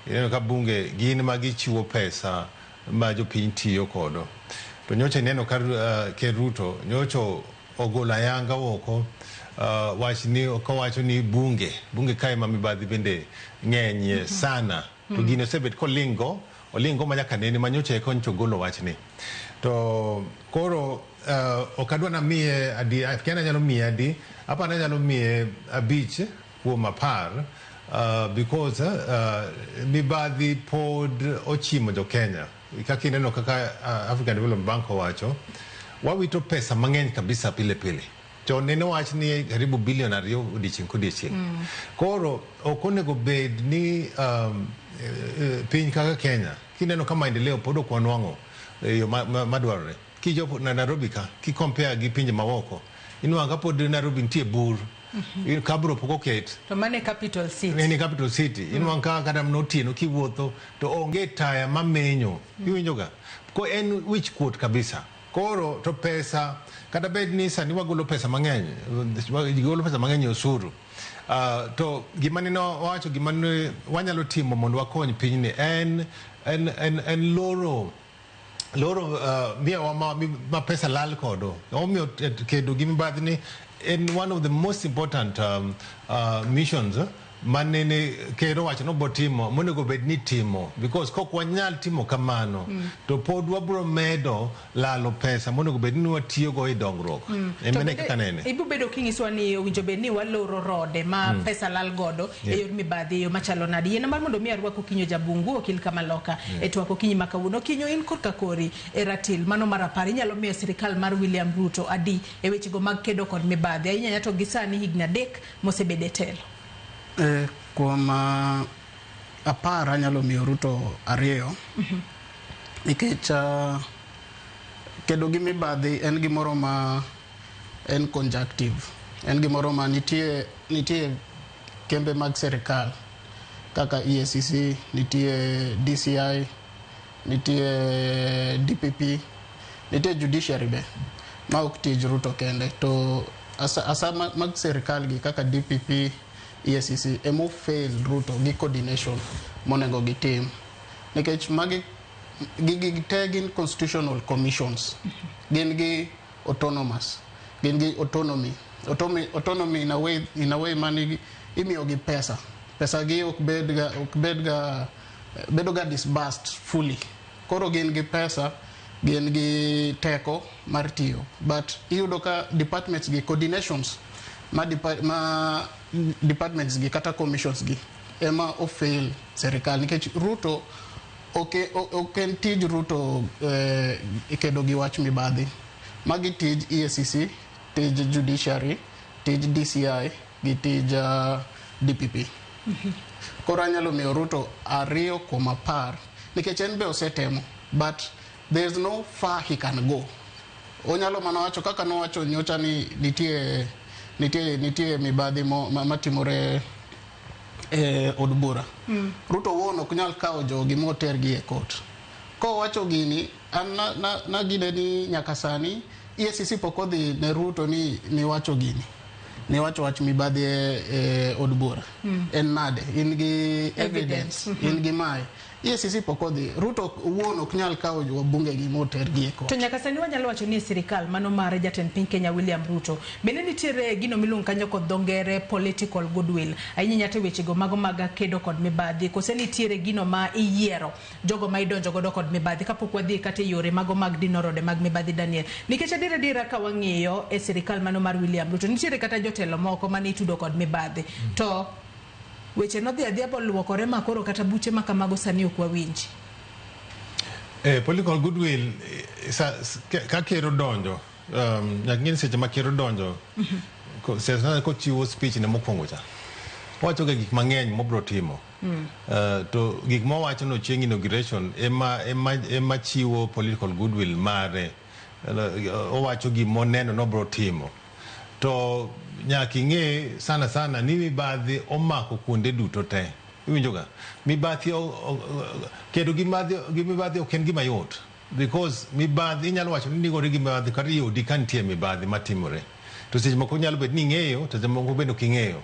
ineno ka bunge gin ma gichiwo pesa ma jopiny tiyo kodo. To nyocha neno kar Ker Ruto nyocho ogolo ayanga oko kowacho ni bunge kae ma mibadhi bende ng'eny sana to gino sebet kolingo ma nyaka nene ma nyocha koncho golo wachni. To koro okadwa na miye adi kena nyalo miye adi apa na nyalo miye abich kuom 10 because mibadhi pod ochimo jo Kenya. Kaka ineno kaka African Development Bank owacho wawito pesa mang'eny kabisa pile pile. To nene wach ni karibu bilion 2 odiechieng' kodiechieng'. Koro ok onego bed ni piny kaka Kenya kineno ka maendeleo pod ok wanwang'o yo madwarore. Kijopo na Nairobi ka kikompare gi pinje mawoko inwang'o ka pod Nairobi nitie bur. Kabro pok oket to mane capital city ne capital city inwang ka kata notieno kiwuotho to onge taya mamenyo iwinjoga ko en wich kuot kabisa. Koro to pesa kata bed ni sani wagolo pesa mang'eny osuru to gima nino wacho gima wanyalo timo mondo wakony pinyni en loro miyowa ma pesa lal kodo omiyo kedo gi mibadhi ni in one of the most important missions manene kero wacho no botimo monego bed ni timo because kok wanyal timo kamano to pod wabro medo lalo pesa monego bed ni watiyo go e dongruok emene kaka nene ibu bedo kingiswa ni winjo bed ni waloro rode ma pesa lal godo e yor mibadhi yo machalo nadi yena mar mondo mi arwako kinyo jabungu okil Kamaloka e twako kinyi makawuono kinyo in korka kori e ratil mano mar apar inyalo miyo sirikal mar William Ruto adi e wechego mag kedo kod mibadhi ahinya to gisani higni 3 mosebede telo. Kuom apar anyalo miyo Ruto 2 nikech kedo gi mibadhi en gimoro ma en conjunctive en gimoro ma nitie kembe mag serikal kaka EACC nitie DCI nitie DPP nitie judiciary be ma ok tij Ruto kende to asa mag serikal gi kaka DPP EACC emo fail Ruto gi coordination monego gitim nikech magi gin constitutional commissions gin gi autonomous gin gi autonomy in a way mani imiyo gi pesa gi ok bedo ga disbursed fully koro gin gi pesa gin gi teko mar tiyo but iyudo ka departments gi coordinations ma departments gi kata commissions gi ema ofail serikal nikech Ruto oken tij Ruto kedo gi wach mibadhi magi tij EACC tij judiciary tij DCI gi tij DPP koro anyalo miyo Ruto 2.10 nikech en be osetemo but there is no far he can go onyalo mana wacho kaka no wacho nyocha ni nitie mibadhi matimore od bura Ruto wono kunyal kawo jogi moter gi e court ko wacho gini an na gine ni nyaka sani EACC pokodhi ne Ruto ni wacho gini ni wacho wach mibadhi e od bura en nade in gi evidence in gi mai EACC pokodhi Ruto wono kunyal kawo bunge gi moter gi e court to nyaka sani wanyalo wacho ni sirikal mano mar jatend piny Kenya William Ruto bende nitiere gino miluongo kanyo kod dongere political goodwill ahinya nyate wechego mago mag kedo kod mibadhi kose nitiere gino ma iyiero jogo ma idonjo godo kod mibadhi kapok wadhi kata yore mago mag dinorode mag mibadhi Daniel nikech adira ka wang'iyo e sirikal mano mar William Ruto nitiere kata jotelo moko mane itudo kod mibadhi to weche no dhia boluokore makoro kata buche makamago sani ok wawinji political goodwill ka kero donjo nyaking'eni seche ma kero donjo sesa ko chiwo speech ne mokwongo cha wacho ga gik mang'eny mobro timo to gik mowacho no chieng' inauguration ema chiwo political goodwill mare owacho gimoneno nobro timo to nyaka ing'e sana ni mibadhi omako kuonde duto te iwinjoga mibadhi kedo gi mibadhi ok en gima yot because mibadhi inyalo wacho ni nigore gi mibadhi kata yodi kantie mibadhi matimore to seche moko nyalo bet ni ing'eyo to seche moko bende ok ing'eyo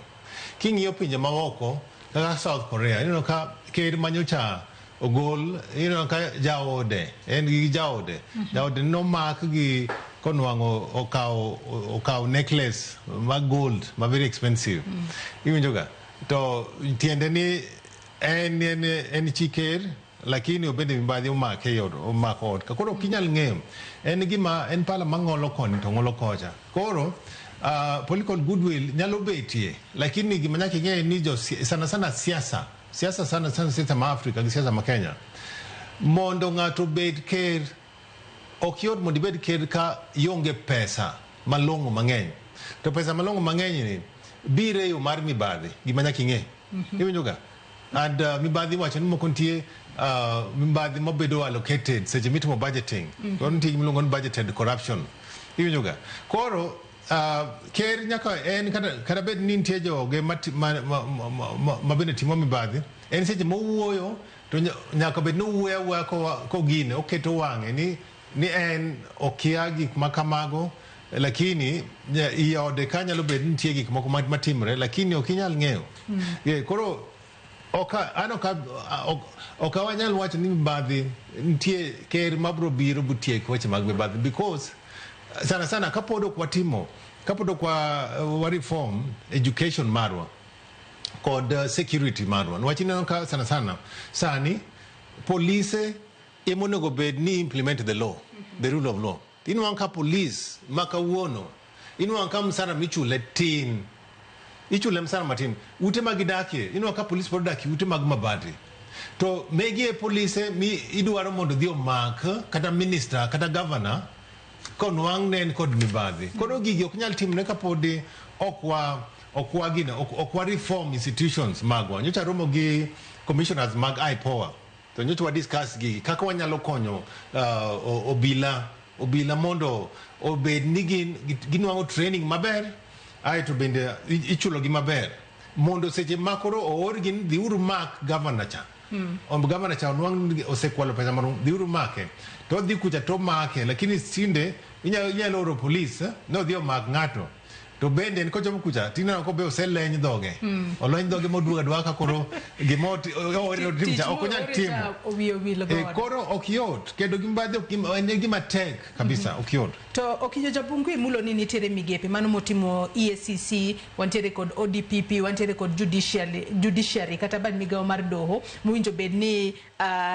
king'iyo pinje maoko kaka South Korea ineno ka ker manyocha ogol ineno ka jaode en gi jaode nomak gi konwango okaw necklace ma gold ma very expensive iwinjoga to tiende ni en chiker lakini obende mibadhi omako ot koro kinyal ng'eyo en pala mang'olo koni to ng'olo kocha koro political goodwill nyalo betie lakini gima nyaka ing'e ni sana siasa ma Afrika gi siasa ma Kenya mondo ng'ato bed ker ok yot mondo ibed ker ka ionge pesa malong'o mang'eny. To pesa malong'o mang'eny ni biro e yo mar mibadhi, gima nyaka ing'e. Iwinjo ga? And mibadhi wacho ni moko nitie mibadhi mabedo allocated seche mitimo budgeting. Koro nitie gimiluongo ni budgeted corruption. Iwinjo ga? Koro ker nyaka en kata bed ni nitie joge mabende timo mibadhi, en seche mowuoyo to nyaka bed ni owuoyo awuoya kogine oketo wang'e ni en okia gik makamago, lakini iode ka nyalo bed ni nitie gik moko matimre, lakini ok inyal ng'eyo. Koro ok awanyal wacho ni mibadhi nitie ker mabro biro butiek weche mag mibadhi, because sana kapod ok wa reform education marwa kod security marwa. Nwach ineno ka sana sani police emonego bed ni implement the law, the rule of law. Inwang ka police makawuono, inwang ka msara michule tin, ichule msara matin, ute magidakie, inwang ka police pod daki ute mag mabati. To megi police mi idwaro mondo dhi omak kata minister kata governor konwang' nen kod mibadhi. Koro gigi ok nyal timne kapod ok wa reform institutions magwa. Nyocha romo gi commissioners mag IPOA, to nyocha wa discuss gigi kaka wanyalo konyo obila mondo obed ni ginwang'o training maber, aeto bende ichulo gi maber mondo seche makoro oorgi dhi uru mak governor cha. Governor cha onwang' osekwalo pesa mar dhi uru make, to dhi kucha to make, lakini sinde inyalo oro police no dhi omak ng'ato. To bende en kochomo kucha tineno ko be oseleny dhoge, olony dhoge moduoga dwaka, koro gimoti ok onyal timo. Koro ok yot kedo gi mibadhi, en gima tek kabisa, ok yot. To Okinyo Jabungu imulo ni nitiere migepe mano motimo EACC, wantiere kod ODPP, wantiere kod judiciary kata bad migawo mar doho, mowinjo bed ni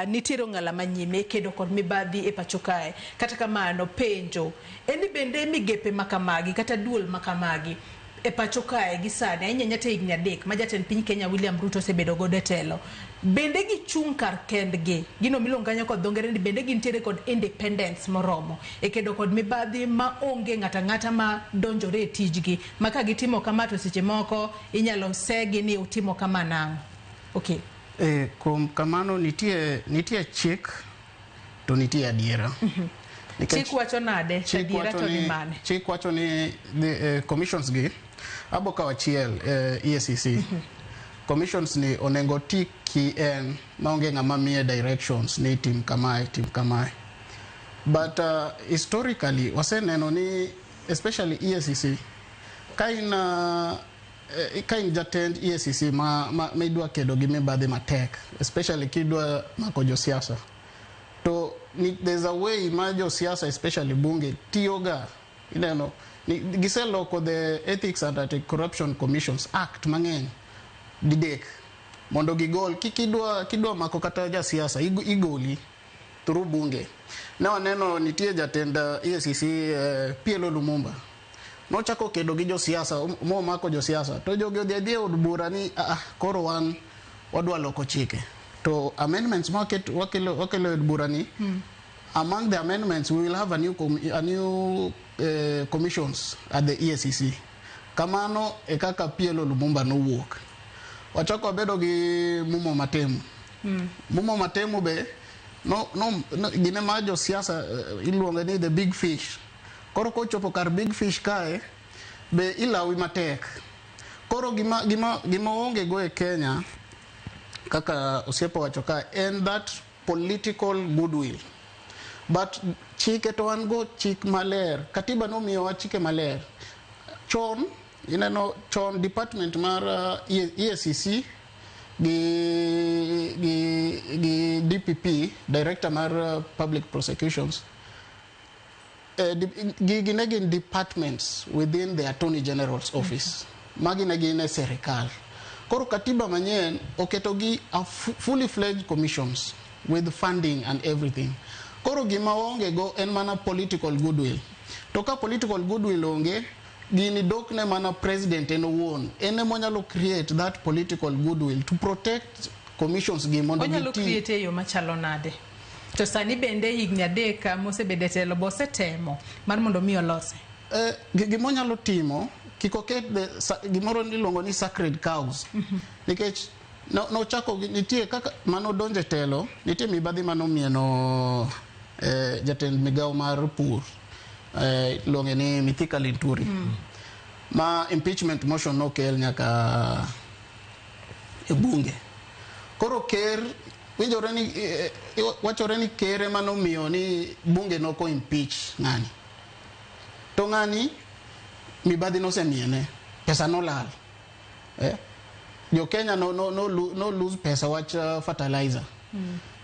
nitiere ng'ala manyime kedo kod mibadhi e pacho kae. Kata kamano penjo, eni bende migepe makamagi kata duol makamagi e pacho kae gi sani ahinya nyate higni 3 ma jatend piny Kenya William Ruto osebedo godo e telo, bende gichung' kar kendgi, gino milonganyo kod dhongere ni bende gintiere kod independence moromo e kedo kod mibadhi ma onge ng'ata ma donjore e tijgi, ma ka gitimo kama to seche moko inyalo segi ni utimo kama nang'o. Okay. Kuom kamano nitie chik to nitie adiera. Chik wacho nade, adiera to ni mane? Chik wacho ni commissions gi abo ka wachiel EACC. Commissions ni onengo ti ki en maonge ng'ama miye directions ni tim kamae. But historically waseneno ni especially EACC kain jatend EACC ma idwa kedo gi mibadhi matek, especially kidwa mako josiasa, to there's a way ma josiasa especially bunge tiyoga, giseloko the Ethics and Anti-Corruption Commissions Act mang'eny didek mondo gigol kidwa mako kata jasiasa igoli through bunge. Ne waneno nitie jatend EACC PLO Lumumba nochako kedo gi josiasa, mo mako josiasa, to jogi odhi od bura ni koro wan wadwa loko chike. To amendments wakelo od bura ni, among the amendments we will have a new commissions at the EACC. Kamano e kaka PLO Lumumba no wuok. Wachako bedo gi Mumo Matemu. Mumo Matemu be no gine ma josiasa iluongo ni the big fish. Koro kochopo kar big fish kae be ilawi matek. Koro gima onge go e Kenya kaka osiepo wacho kae and that political goodwill. But chike to wan go chik maler, katiba no miyo wa chike maler. Chon department mar EACC gi DPP, Director mar Public Prosecutions, ginegin departments within the Attorney General's office. Maginegine serikal. Koro katiba manyien oketogi a fully fledged commissions with funding and everything. Koro gima onge go en mana political goodwill. Toka political goodwill onge, gini dokne mana president en owuon. Ene monyalo create that political goodwill to protect commissions gi mondo onyalo create yo machalo nade. To sani bende higni adek mosebede telo bosetemo mar mondo mi olose. Gimo nyalo timo kik oket gimoro niluongo ni sacred cows. Nikech no chako nitie kaka mano donje telo, nitie mibadhi mano mieno jatend migawo mar pur luonge ni Mithika Linturi. Ma impeachment motion no kel nyaka e bunge. Koro ker winjore ni wachore ni kere mano miyo ni bunge no ko impeach ng'ani. To ng'ani mibadhi no semiene pesa no lal. Jo Kenya no lose pesa wach fertilizer.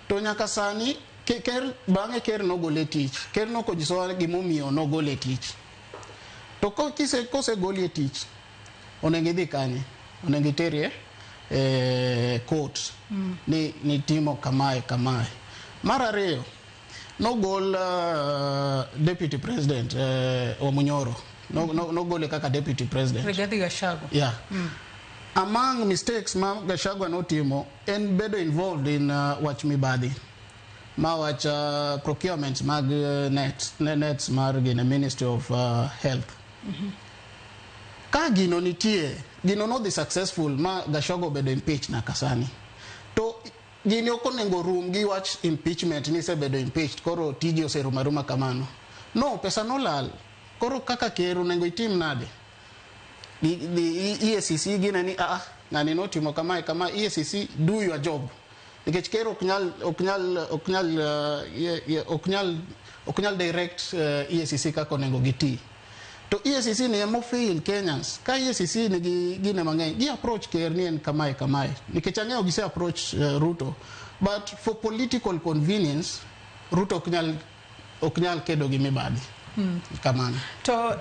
To nyaka sani ker bang'e ker no gole tich. Ker no kojiso gimomiyo no gole tich. To kose goli e tich onengi dhi kanye, onengi terie court ni timo kamae. Mar ariyo no gol deputy president Wamunyoro no gole kaka deputy president Rigathi Gachagua. Yeah. Among mistakes ma Gachagua no timo en bedo involved in wach mibadhi ma wach procurement mag nets mar gine Ministry of Health. Ka gino nitie, gino no the successful ma Gachagua bedo impeach na kasani. To gini okonengo room gi wach impeachment ni se bedo impeached koro tiji oseruma kamano. No, pesa no lal. Koro kaka keru nengo itim nade. The EACC gina ni ngani no timo kama EACC do your job. Nikech keru oknyal direct EACC kako nengo giti. To EACC ni emo fail Kenyans. Ka EACC ni gine mang'eny, gi approach ker ni en kamae. Nikech ang'eyo gise approach Ruto. But for political convenience, Ruto oknyal kedo gi mibadhi. Kamano. To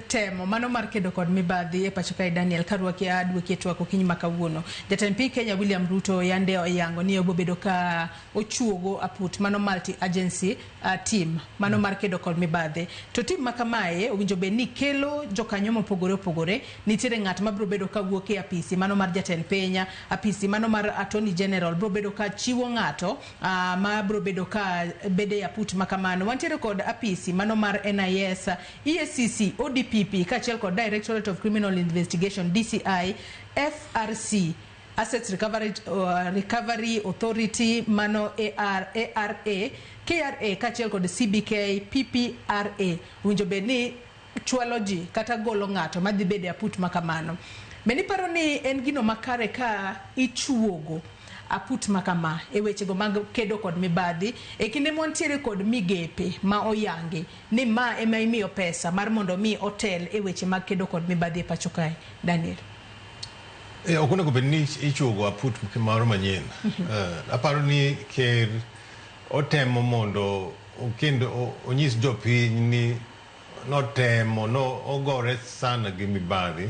temo mano mar kedo kod mibadhi e pacho kae Daniel Karwaki adwe ketwa ko kiny makawuono. Jatend piny Kenya William Ruto yande oyango ni obobedo ka ochuogo aput mano multi agency team mano mar kedo kod mibadhi. To team makamae owinjo be ni kelo jokanyo mopogore nitiere ng'at ma bro bedo ka wuok e apisi mano mar jatend piny, apisi mano mar attorney general bro bedo ka chiwo ng'ato ma bro bedo ka bede aput makamano. Wantiere kod apisi mano mar NIS, EACC, ODPP, kachel kod Directorate of Criminal Investigation, DCI, FRC, Assets Recovery Authority, mano ARA, KRA, kachel kod CBK, PPRA. Winjo beni chualoji kata golo ng'ato madhi bede aput makamano. Beni paro ni en gino makare ka ichuogo aput makama e weche go mag kedo kod mibadhi e kinde montiere kod migepe ma oyangi ni ma ema imiyo pesa mar mondo mi hotel e weche mag kedo kod mibadhi e pacho kae Daniel. Okuna kubeni ichuogo aput maro manyien. Aparo ni ker otemo mondo kendo onyis jopiny ni notemo no ogore sana gi mibadhi.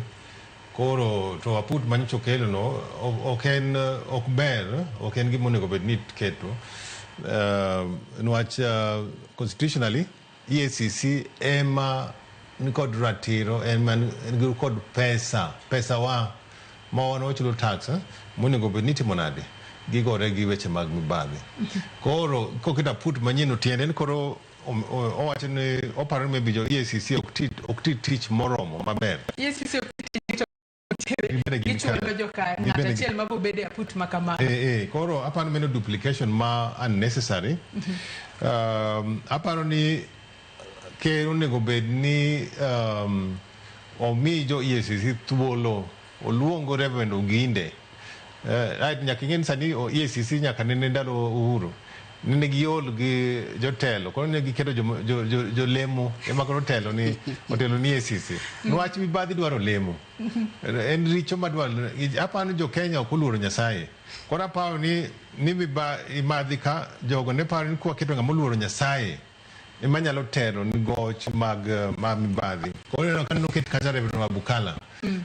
Koro to aput manyicho kelo no ok ber gimonego bed ni keto nwach constitutionally EACC ema nikod ratiro ema nikod pesa wa ma wan wachulo tax monego bed ni timo nade gigore gi weche mag mibadhi. Koro kokita aput manyien tiende ni koro owacho ni oparo maybe jo EACC ok tich moromo maber. EACC koro aparo meno duplication ma unnecessary. Aparo ni ker onego bed ni omi jo EACC thuolo oluongo Reverend Oginde. Right, nyaka ing'e sani EACC nyaka nene ndalo Uhuru nene giol gi jotelo koro ne giketo jolemo ema koro otelo ni EACC nwach mibadhi dwaro lemo en richo madwaro. Aparo ni jo Kenya ok oluoro Nyasaye koro aparo ni mibadhi ka jogo ne paro ni kwa keto ng'ama oluoro Nyasaye ema nyalo tero ni goch mag mibadhi. Koro kan noket kacha Reverend Wabukala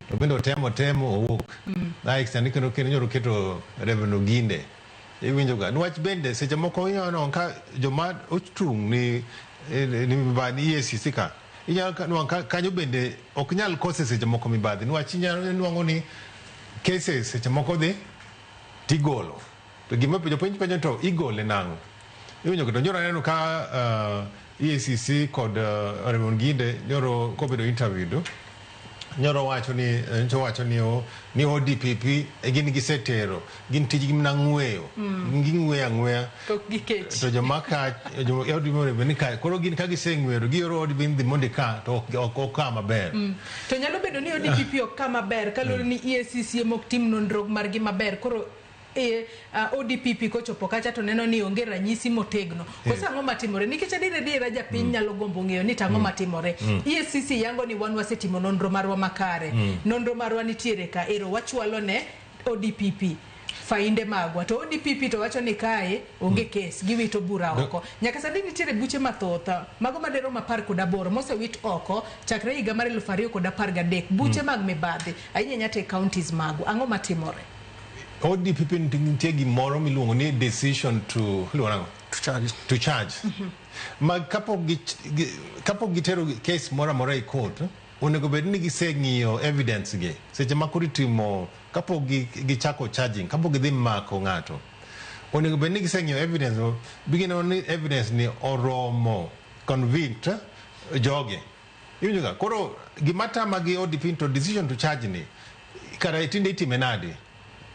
to bende otemo owuok na extend kendo nyoro keto Reverend Oginde iwinjo ga nwach bende seche moko yono ka joma ochung ni mibadhi EACC ka inyalo kanyo bende ok nyal kose seche moko mibadhi nwach inyalo nuango ni cases seche moko dhi tigolo to gima penjo to igole nango Iwinjo to nyoro aneno ka EACC kod Raymond Ginde nyoro kobedo interview nyoro wacho ni ODPP gin gisetero gin tijgi mana ng'weyo ging'weyo to gikech to jomaka koro gin ka giseng'wero gioro ODPP mondo ka to ok ka maber to nyalo bedo ni ODPP ok ka maber kaloro ni EACC mok tim nonro margi maber koro ODPP kochopo kacha to neno ni onge ranyisi motegno kosa ang'o matimore nikech adiera japiny nyalo gombo ng'eyo ni tang'o matimore EACC yango ni wan wasetimo nonro marwa makare nonro marwa nitiere ka ero wachwalo ne ODPP fainde magwa to ODPP to wacho ni kae onge kes giwito bura oko nyaka sani nitiere buche mathoth mago madero 18 mosewit oko chakre higa mar 2013 buche mag mibadhi ahinya nyate counties magu ang'o matimore ODPP nitie gimoro miluongo ni decision to charge ma kapok gitero case moro amora e court onego bed ni giseng'iyo evidence gi seche ma koro itimo kapok gichako charging kapok gidhi mako ng'ato onego bed ni giseng'iyo evidence bigino ni evidence ni oromo convict joge iwinjoga koro gimatama gi ODPP to decision to charge ni kara itinde itime nade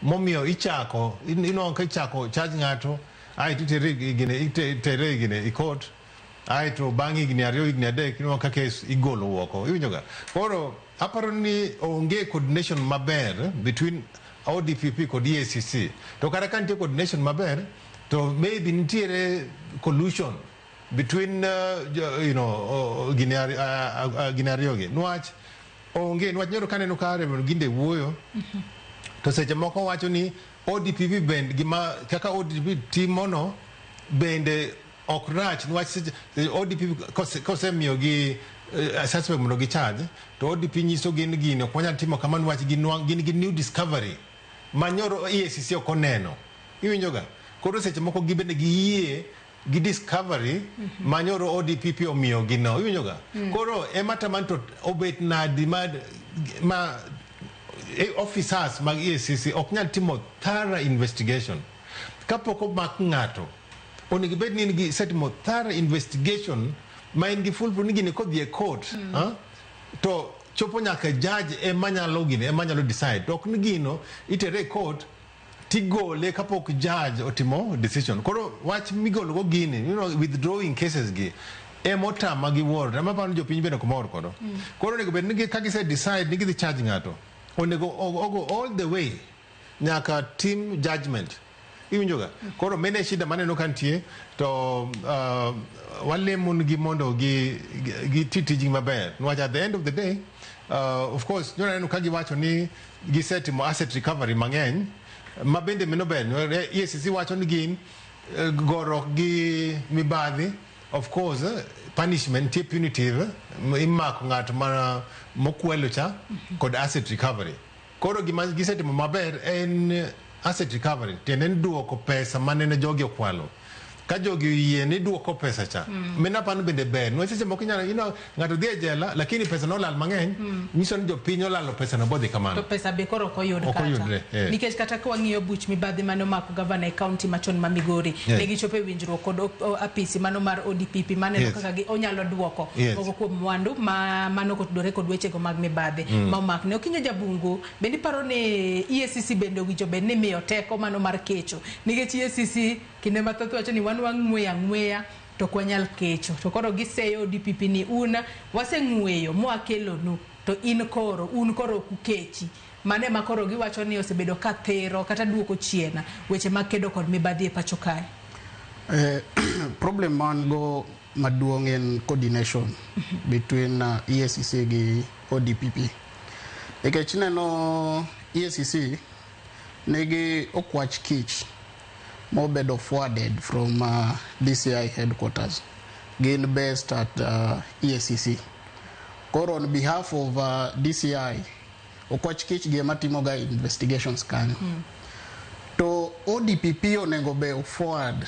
momio ichako charge ng'ato ai titere gine i court ai to bangi gine ario gine adek ino ka case igolo woko iwinjoga koro aparo ni onge coordination maber between ODPP kod EACC to kara kan tie coordination maber to maybe nitiere collusion between gine ario gi nwach nyoro kaneno kare ginde wuoyo to seche moko wacho ni ODPP bende gima kaka ODPP timono bende ok rach niwach ODPP kosemiyo gi suspect mondo gi charge to ODPP nyiso gin gini ok wanyal timo kama niwach gin gi new discovery manyoro EACC ok oneno iwinjoga koro seche moko gibende giyie gi discovery manyoro ODPP omiyo gino iwinjoga koro emataman to obet nadi ma officers mag EACC ok nyal timo thorough investigation kapok omak ng'ato onego bed ni gi setimo thorough investigation ma in gi full proof ni gini kodhi e court to chopo nyaka judge emanyalo decide to ok ni gino itere e court tigole kapok judge otimo decision koro wach migolo go gini withdrawing cases gi emotama gi ward amapano jopiny bende komor kodo koro onego bed ni ka gise decide ni gidhi charge ng'ato onego ogo all the way nyaka team judgment iwinjoga koro mene shida maneno kantie to walemon gi mondo gi titiji maber nwach at the end of the day of course neno ka giwacho ni gisetimo asset recovery mang'eny ma bende meno ber EACC wacho ni gin goro gi mibadhi of course punishment tie punitive imako ng'ato mokwelo cha kod asset recovery koro gima gisetimo maber en asset recovery tiende ni duoko pesa manene jogi okwalo ka jogi yie ni duoko pesa cha mena pano bende ber no seche moko nyalo ng'ato dhi e jela lakini pesa no lal mang'eny nyiso ni jopiny olalo pesa no bodhi kamano to pesa be koro ok oyud kata nikech kata ka wang'iyo buch mibadhi mano mako gavana e kaunti machon ma Migori ne gichopo e winjruok kod apisi mano mar ODPP maneno kaka onyalo duoko moko kuom mwandu mano kotudore kod wechego mag mibadhi ma omakne okinyo jabungu bende paro ni EACC bende owinjo bed ni miyo teko mano mar kecho nikech EACC kinde mathoth wacho ni wan ng'weya to kwanyal kecho to koro giseyo ODPP ni waseng'weyo mwakelonu to un koro kukechi mane ma koro giwacho ni osebedo ka thero kata duoko chiena weche makedo kod mibadhi e pacho kae problem man go maduong' en coordination between EACC gi ODPP nikech neno EACC negi okwach kich mobedo forwarded from DCI headquarters gain based at EACC koro on behalf of DCI okwach kich gi matimoga investigations kanyo to ODPP onego be forward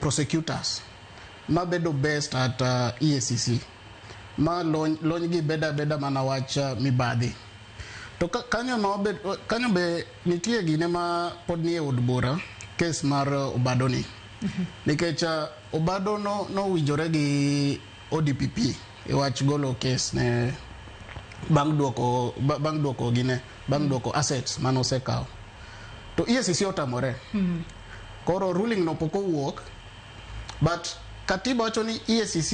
prosecutors mabedo based at EACC ma lony gi beda mana wach mibadhi to kanyo be nitie gine ma pod nie od bura case mar Obadoni nikech Obado no winjore gi ODPP e wach golo case ne bang' duoko assets manosekaw to EACC otamore. Koro ruling no pok owuok, but katiba wacho ni EACC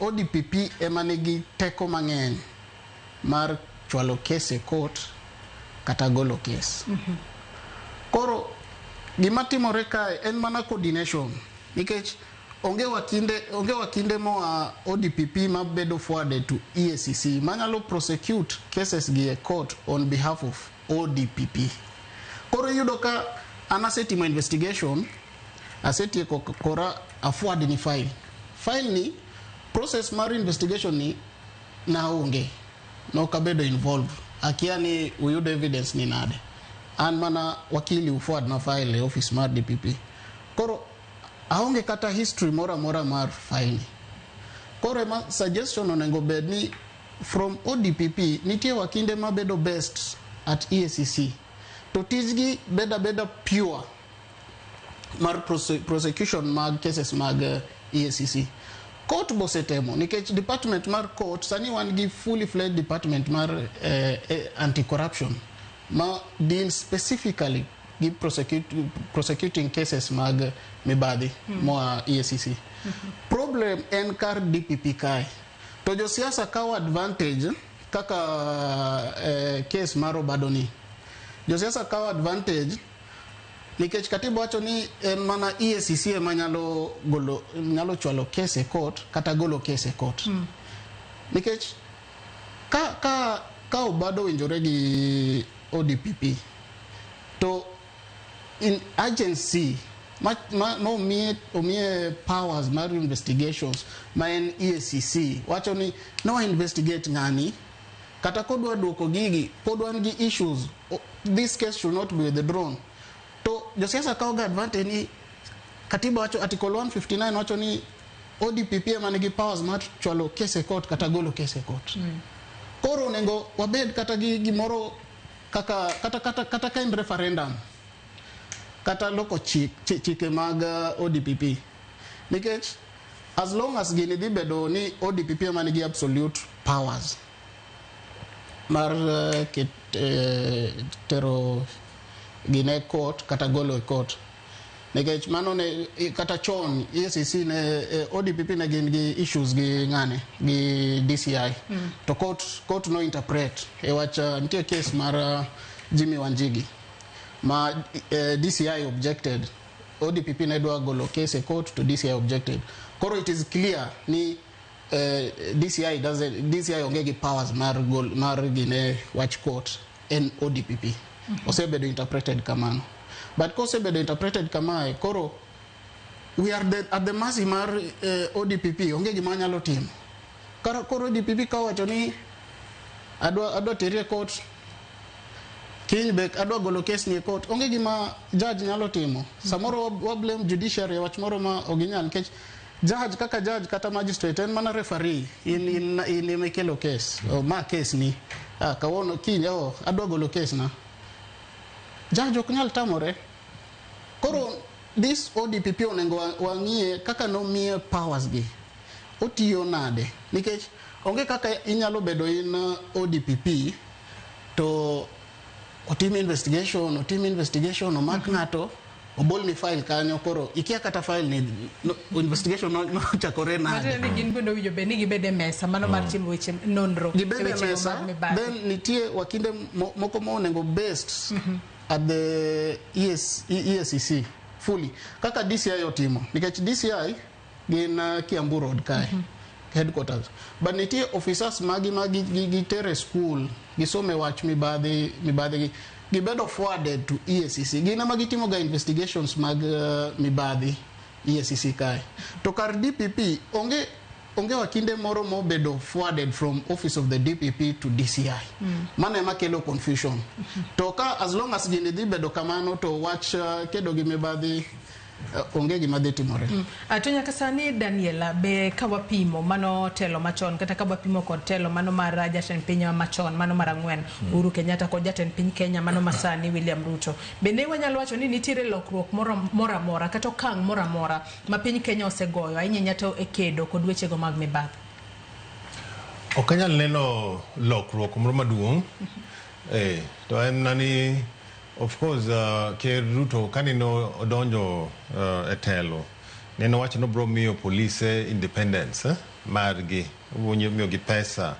ODPP ema nigi teko mang'eny mar chwalo case e court kata golo case. Koro gima timore kae en mana coordination, nikech onge wakinde moa ODPP mabedo forwarded to EACC manyalo prosecute cases gi e court on behalf of ODPP. Koro yudo ka anasetimo investigation, asetieko kora afuad ni file ni process mar investigation ni na onge, no kabedo involved, akia ni uyudo evidence ni nade, an mana wakili ufuad na file e office mar DPP. Koro aonge kata history mora mar file ni. Koro ma suggestion onengo bed ni from ODPP nitie wakinde mabedo best at EACC to tijgi beda pure mar prosecution mag cases mag EACC. Court bosetemo, nikech department mar court sani wan gi fully fledged department mar anti-corruption ma deal specifically gi prosecuting cases mag mibadhi moa EACC. Problem en kar DPP kae. To jo siasa kawo advantage kaka case mar Obado ni. Jo siasa kawo advantage nikech katiba wacho ni en mana EACC ema nyalo chwalo case e court kata golo case e court. Nikech ka Obado winjore gi ODPP to in agency omie powers mar investigations ma en EACC wacho ni no investigate ngani kata kodwa duoko gigi pod wan gi issues, this case should not be withdrawn. To josiasa kawo ga advantage ni katiba wacho article 159 wacho ni ODPP ema nigi powers mar chwalo case e court kata golo case e court. Koro nengo wabed kata gi gimoro kata kind referendum kata loko chike mag ODPP, nikech as long as gini dhi bedo ni ODPP ema nigi absolute powers mar tero gine court kata golo e court, nikech mano ne kata chon EACC ne ODPP ne gin gi issues gi ngane gi DCI to court no interpret e wach nitie case mar Jimmy Wanjigi ma DCI objected, ODPP ne dwa golo case e court to DCI objected. Koro it is clear ni DCI onge gi powers mar gine watch court en ODPP. Osebedo interpreted kamano. But kosebedo interpreted kamae, koro we are at the mercy mar ODPP, onge gima nyalo timo. Koro ODPP kawacho ni adwa terie court, kiny be adwa golo case ni e court, onge gima judge nyalo timo. Samoro wa blame judiciary wach moro ma oginyal, nikech judge kata magistrate en mana referee in mekelo case ma case ni kawono kiny adwa golo case na judge ok nyal tamore. Koro this ODPP onengo wang'ie kaka nomiye powers gi otiyo nade, nikech onge kaka inyalo bedo in ODPP to otim investigation omak ng'ato obol ni file kanyo, koro ikia kata file ni investigation no chakore nade. Mate ni gin gondo wijo be ni gibede mesa mano mar timo weche nonro gibede mesa. Then nitie wakinde moko mo onengo based at the EACC fully kaka DCI otimo, nikech DCI gin Kiambu Road kae headquarters, but nitie officers magi gitere school gisome wach mibadhi gibedo forwarded to EACC, gina magitimo ga investigations mag mibadhi EACC kae. To kar DPP onge wakinde moro mo bedo forwarded from office of the DPP to DCI. Mana ema kelo confusion. To ka as long as gini dhi bedo kamano to wach kedo gi mibadhi onge gima dhi timore. To nyaka sani Daniela, be kawapimo mano telo machon kata kawapimo kod telo mano mar jatend piny machon mano mar 4 Uhuru Kenyatta kod jatend piny Kenya mano masani William Ruto, bende wanyalo wacho ni nitiere lokruok moro amora kata okang' moro amora ma piny Kenya osegoyo ahinya to e kedo kod wechego mag mibadhi? Ok anyal neno lokruok moro maduong'. To en nani, of course, Ker Ruto kanino odonjo e telo, neno wacho no bro miyo police independence margi, miyo gi pesa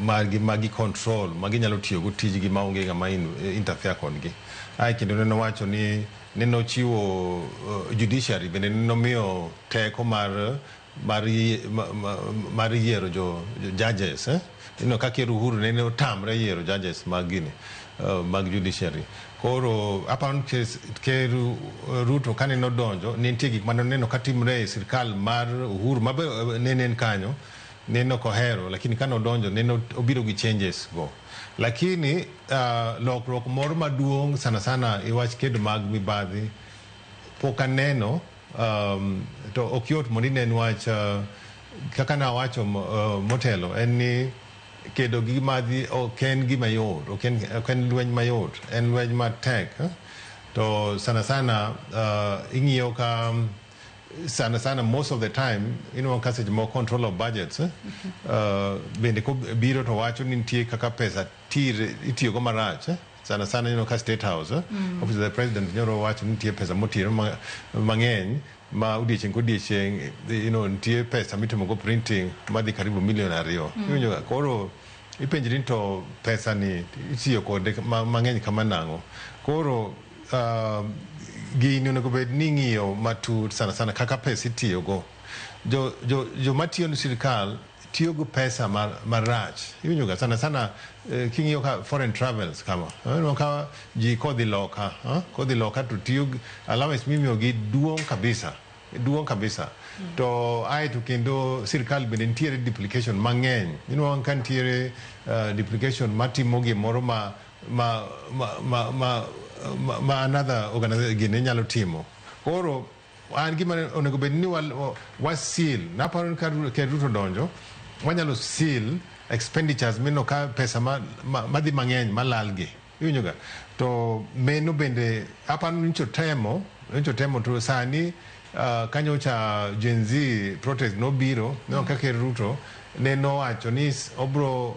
margi magi control, magi nyalo tiyo go tijgi maonge ng'ama interfere kodgi. Kendo neno wacho ni neno chiwo judiciary, bende neno miyo teko mar yiero jo judges. Kaka Uhuru nene otamre yiero judges mag judiciary. Koro aparo Ker Ruto kane nodonjo, nitie gik mane neno katimre e sirkal mar Uhuru mabe nenen kanyo, neno kohero, lakini kane odonjo neno obiro gi changes go. Lakini lokruok moro maduong' sana e wach kedo mag mibadhi pok aneno, to ok yot mondo inen wach kaka nawacho motelo en ni kedo gi mibadhi ok en gima yot, ok en lweny mayot, en lweny matek. To sana ing'iyo ka sana most of the time ka seche mo control of budgets bende ko biro to wacho ni nitie kaka pesa itiyo go marach. Sana ka State House, Office of the President nyoro wacho ni nitie pesa motiro mang'eny ma odiechieng' kodiechieng', nitie pesa mitimo go printing madhi karibu milion 2. Koro ipenjri to pesa ni itiyo kode mang'eny kama nang'o. Koro gini onego bed ni ng'iyo matut sana kaka pesa itiyo go. Jo matiyo ni sirkal tiyo go pesa marach. Sana king'iyo ka foreign travels kama. Ka ji kodhi loka to tiyo allowance mimiyo gi duong' kabisa. To to kendo sirkal bende nitiere duplication mang'eny. Ka nitiere duplication matimo gimoro ma another organization nyalo timo. Koro an gima onego bed ni wasil, naparo ka Ker Ruto donjo, wanyalo seal expenditures mino ka pesa madhi mang'eny malalgi. To meno bende aparo ni temo to sani kanyocha Gen Z protest nobiro, ka Ker Ruto neno wacho ni obro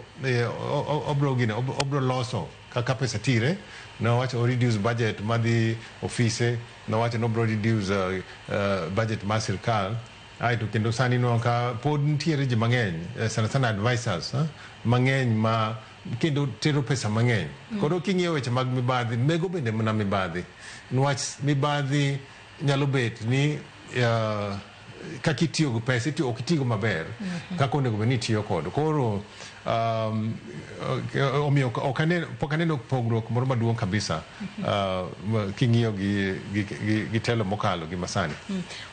loso kaka pesa tire, no wacho reduce budget madhi office, no wacho no bro reduce budget ma sirkal. To kendo sani ka pod nitiere ji mang'eny, sana advisors mang'eny ma kendo tero pesa mang'eny. Koro king'iyo weche mag mibadhi, mego bende mana mibadhi. Nwach mibadhi nyalo bet ni kaka itiyo go pesa, ok itiyo maber kaka onego bed ni itiyo kod. Koro omiyo pok aneno pogruok moro maduong' kabisa king'iyo gi telo mokalo gi masani.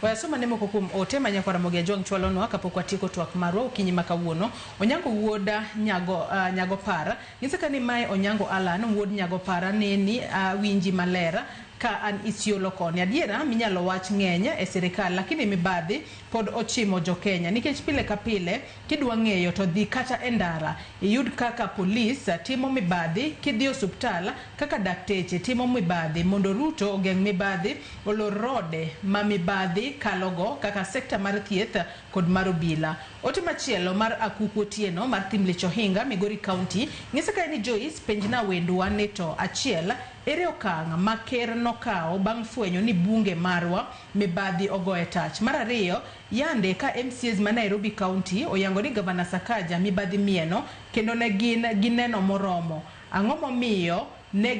Wasoma ne moko kuom ote ma nyakwara Mogi Ajwang' chwalonwa kapok watieko twak marwa okinyi ma kawuono. Onyango wuoda Nyago Para nyisa ka ni mae Onyango Alan wuod Nyago Para neni winji malera ka an Isiolo koni. Adiera minyalo wach ng'eny e sirikal, lakini mibadhi pod ochimo jo Kenya nikech pile ka pile kidwa ng'eyo to dhi kata e ndara iyud kaka polis timo mibadhi, kidhi osuptal kaka dakteche timo mibadhi. Mondo Ruto ogeng' mibadhi, olor rode ma mibadhi kalogo kaka sekta mar thieth kod mar obila. Ote machielo mar Akuku Otieno mar Thimlich Ohinga, Migori County, ng'isa ka ni Joyce penjna wendwa ni to achiel ere okang' ma ker nokao bang' fwenyo ni bunge marwa mibadhi ogoe tach. Mar ariyo, yande ka MCAs ma Nairobi County oyango ni Gavana Sakaja mibadhi mieno kendo ne gineno moromo. Ang'o momiyo ne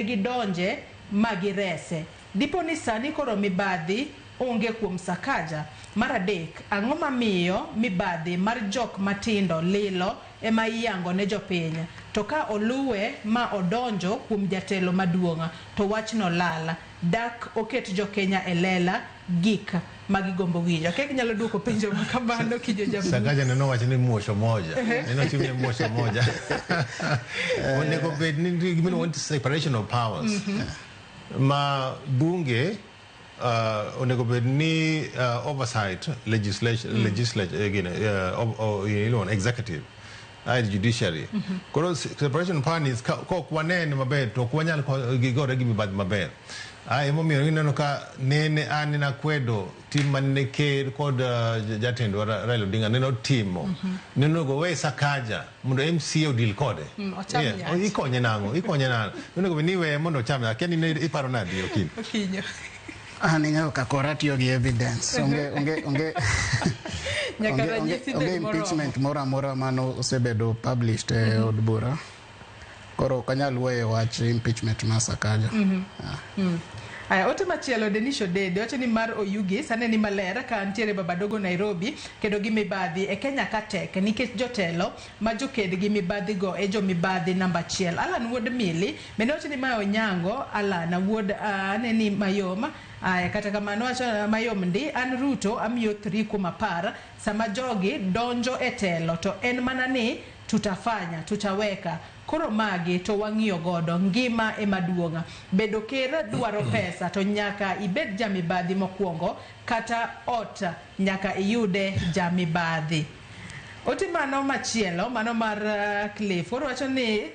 gidonje magirese? Dipo ni sani koro mibadhi onge kuom Sakaja. Mar adek, ang'o mamiyo mibadhi mar jok matindo lilo ema iyango ne jopiny? To ka oluwe ma odonjo kuom jatelo maduong'a to wachno lala. Dak oket jo Kenya e lela gik magigombo winjo. Kek nyalo duoko penjo makamano kijo jabu. Sakaja neno wacho ni muosho moja. Neno chimye muosho moja. Onego bed ni gimino want separation of powers. Ma bunge onego bed ni oversight legislature again executive judiciary koro separation powers kok wanene maber to ok wanyal gore gi mibadhi maber emomiyo ineno ka nene an nakwedo tim manene ker kod jatendwa Raila Odinga neno timo neno go we Sakaja mondo MCA odil kode ikonye nango neno go ni we mondo cham akeni ne iparo nadi okinyo Ninga kakora tiyo gi evidence onge impeachment mora mano osebedo published od bura koro kanyal wuoye wach impeachment ma Sakaja Aya ote machielo Denisho Dede wacho ni mar Oyugi sane ni malera ka antiere Babadogo Nairobi kedo gi mibadhi e Kenya ka tek nikech jotelo ma joked gi mibadhi go e jo mibadhi namba 1 Alan Wood Mili bende wacho ni ma Onyango Alan Wood aneni mayoma aya kata kamano wacho mayom ndi an Ruto amiyo 3 kuom 10 sama jogi donjo e telo to en mana ni tutaweka koro magi to wang'iyo godo ngima emaduonga bedo ker dwaro pesa to nyaka ibed jamibadhi mokwongo kata ota nyaka iyude jamibadhi otimano machielo mano mar Cliff wacho ni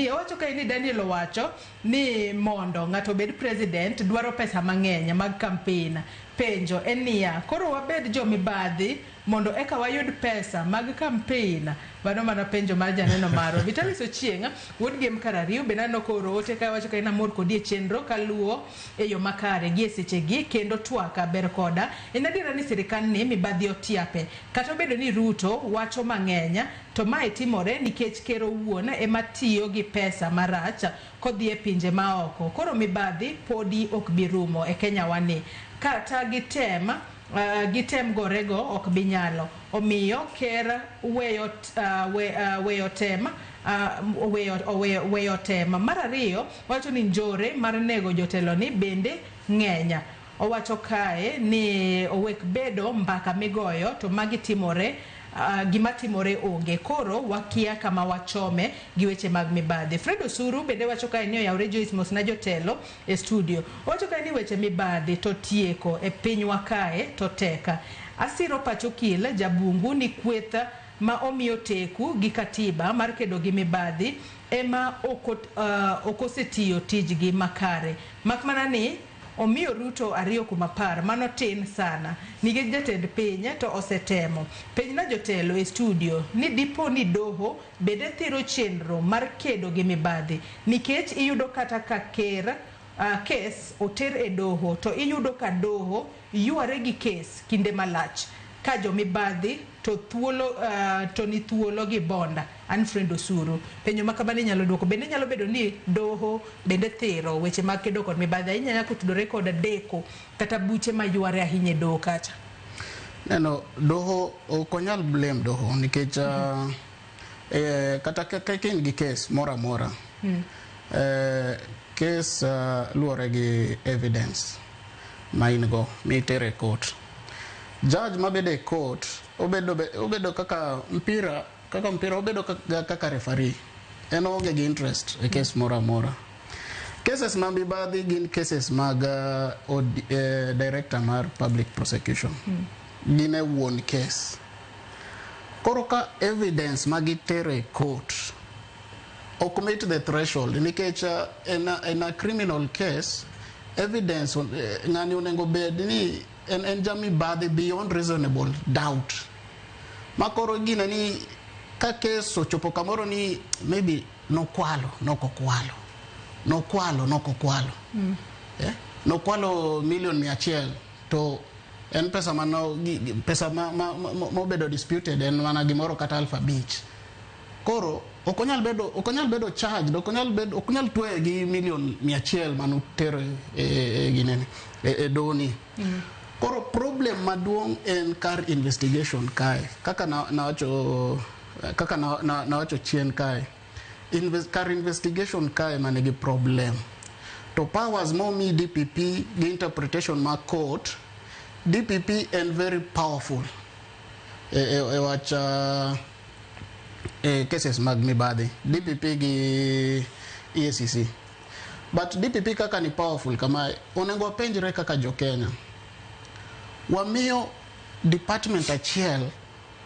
owacho ka ni Daniel owacho ni mondo ng'ato bed president dwaro pesa mang'eny mag campaign penjo enia koro wabed jo mibadhi mondo eka wayud pesa mag campaign bano mana penjo mar janeno maro Vitalis Ochieng wuod game karariu benano koro ote ka wacho ka ina mor kodie chenro kaluo e yo makare gi sechegi kendo twaka ber koda inadira ni sirikal ni mibadhi otiape kata bedo ni Ruto wacho mang'enya to mai timore nikech kero wuon ematiyo gi pesa maracha kodhi e pinje maoko koro mibadhi podi ok birumo e Kenya wani kata gitem gorego ok binyalo omiyo ker weyo tema mar ariyo wacho ni njore mar nego jotelo ni bende ng'enya owacho kae ni owek bedo mbaka migoyo to magi timore gima timore onge koro wakia kama wachome gi weche mag mibadhi Fred Osuru bende wacho kae ni oyawre Joyce Mos na jotelo e studio wacho kae ni weche mibadhi to tieko e piny wakae to teka Asiro Pacho Kil jabungu ni kwetha ma omiyo teku gi katiba mar kedo gi mibadhi ema okosetiyo tijgi makare makmana ni omiyo Ruto 2.10 mano tin sana nikech jatend piny to osetemo piny na jotelo e studio ni dipo ni doho bede thiro chenro mar kedo gi mibadhi nikech iyudo kata ka ker kes oter e doho to iyudo ka doho yuare gi kes kinde malach ka jo mibadhi to ni thuolo gi bonda an Fred Osuru penjo makabani nyalo duoko bende nyalo bedo ni doho bende thiro weche mag kedo kod mibadhi inyanya kutudore kod deko kata buche mayuare ahinye doho kata neno doho okonyal blame doho nikech kata kakin gi kes mora kes luore gi evidence ma in go mitere court judge mabede court obedo kaka mpira obedo kaka referee en onge gi interest e case mora cases ma mibadhi gin cases mag director mar public prosecution gin e wuon case koro ka evidence magitere court ok meet the threshold nikech in a criminal case evidence ng'ani onego bed ni en jami badhi beyond reasonable doubt makoro gina ni ka keso chopo kamoro ni maybe nokwalo $1,100,000 to en pesa mobedo disputed en mana gimoro kata 500,000 koro okonyal bedo charged okonyal tuwe gi $1,100,000 manutero ginene doni koro problem maduong en kar investigation kae kaka nawacho chien kae kar investigation kae manigi problem to powers mo mi DPP gi interpretation ma court DPP and very powerful wach cases mag mibadhi DPP gi EACC but DPP kaka ni powerful kama onego wapenjre kaka jo Kenya wamiyo department achiel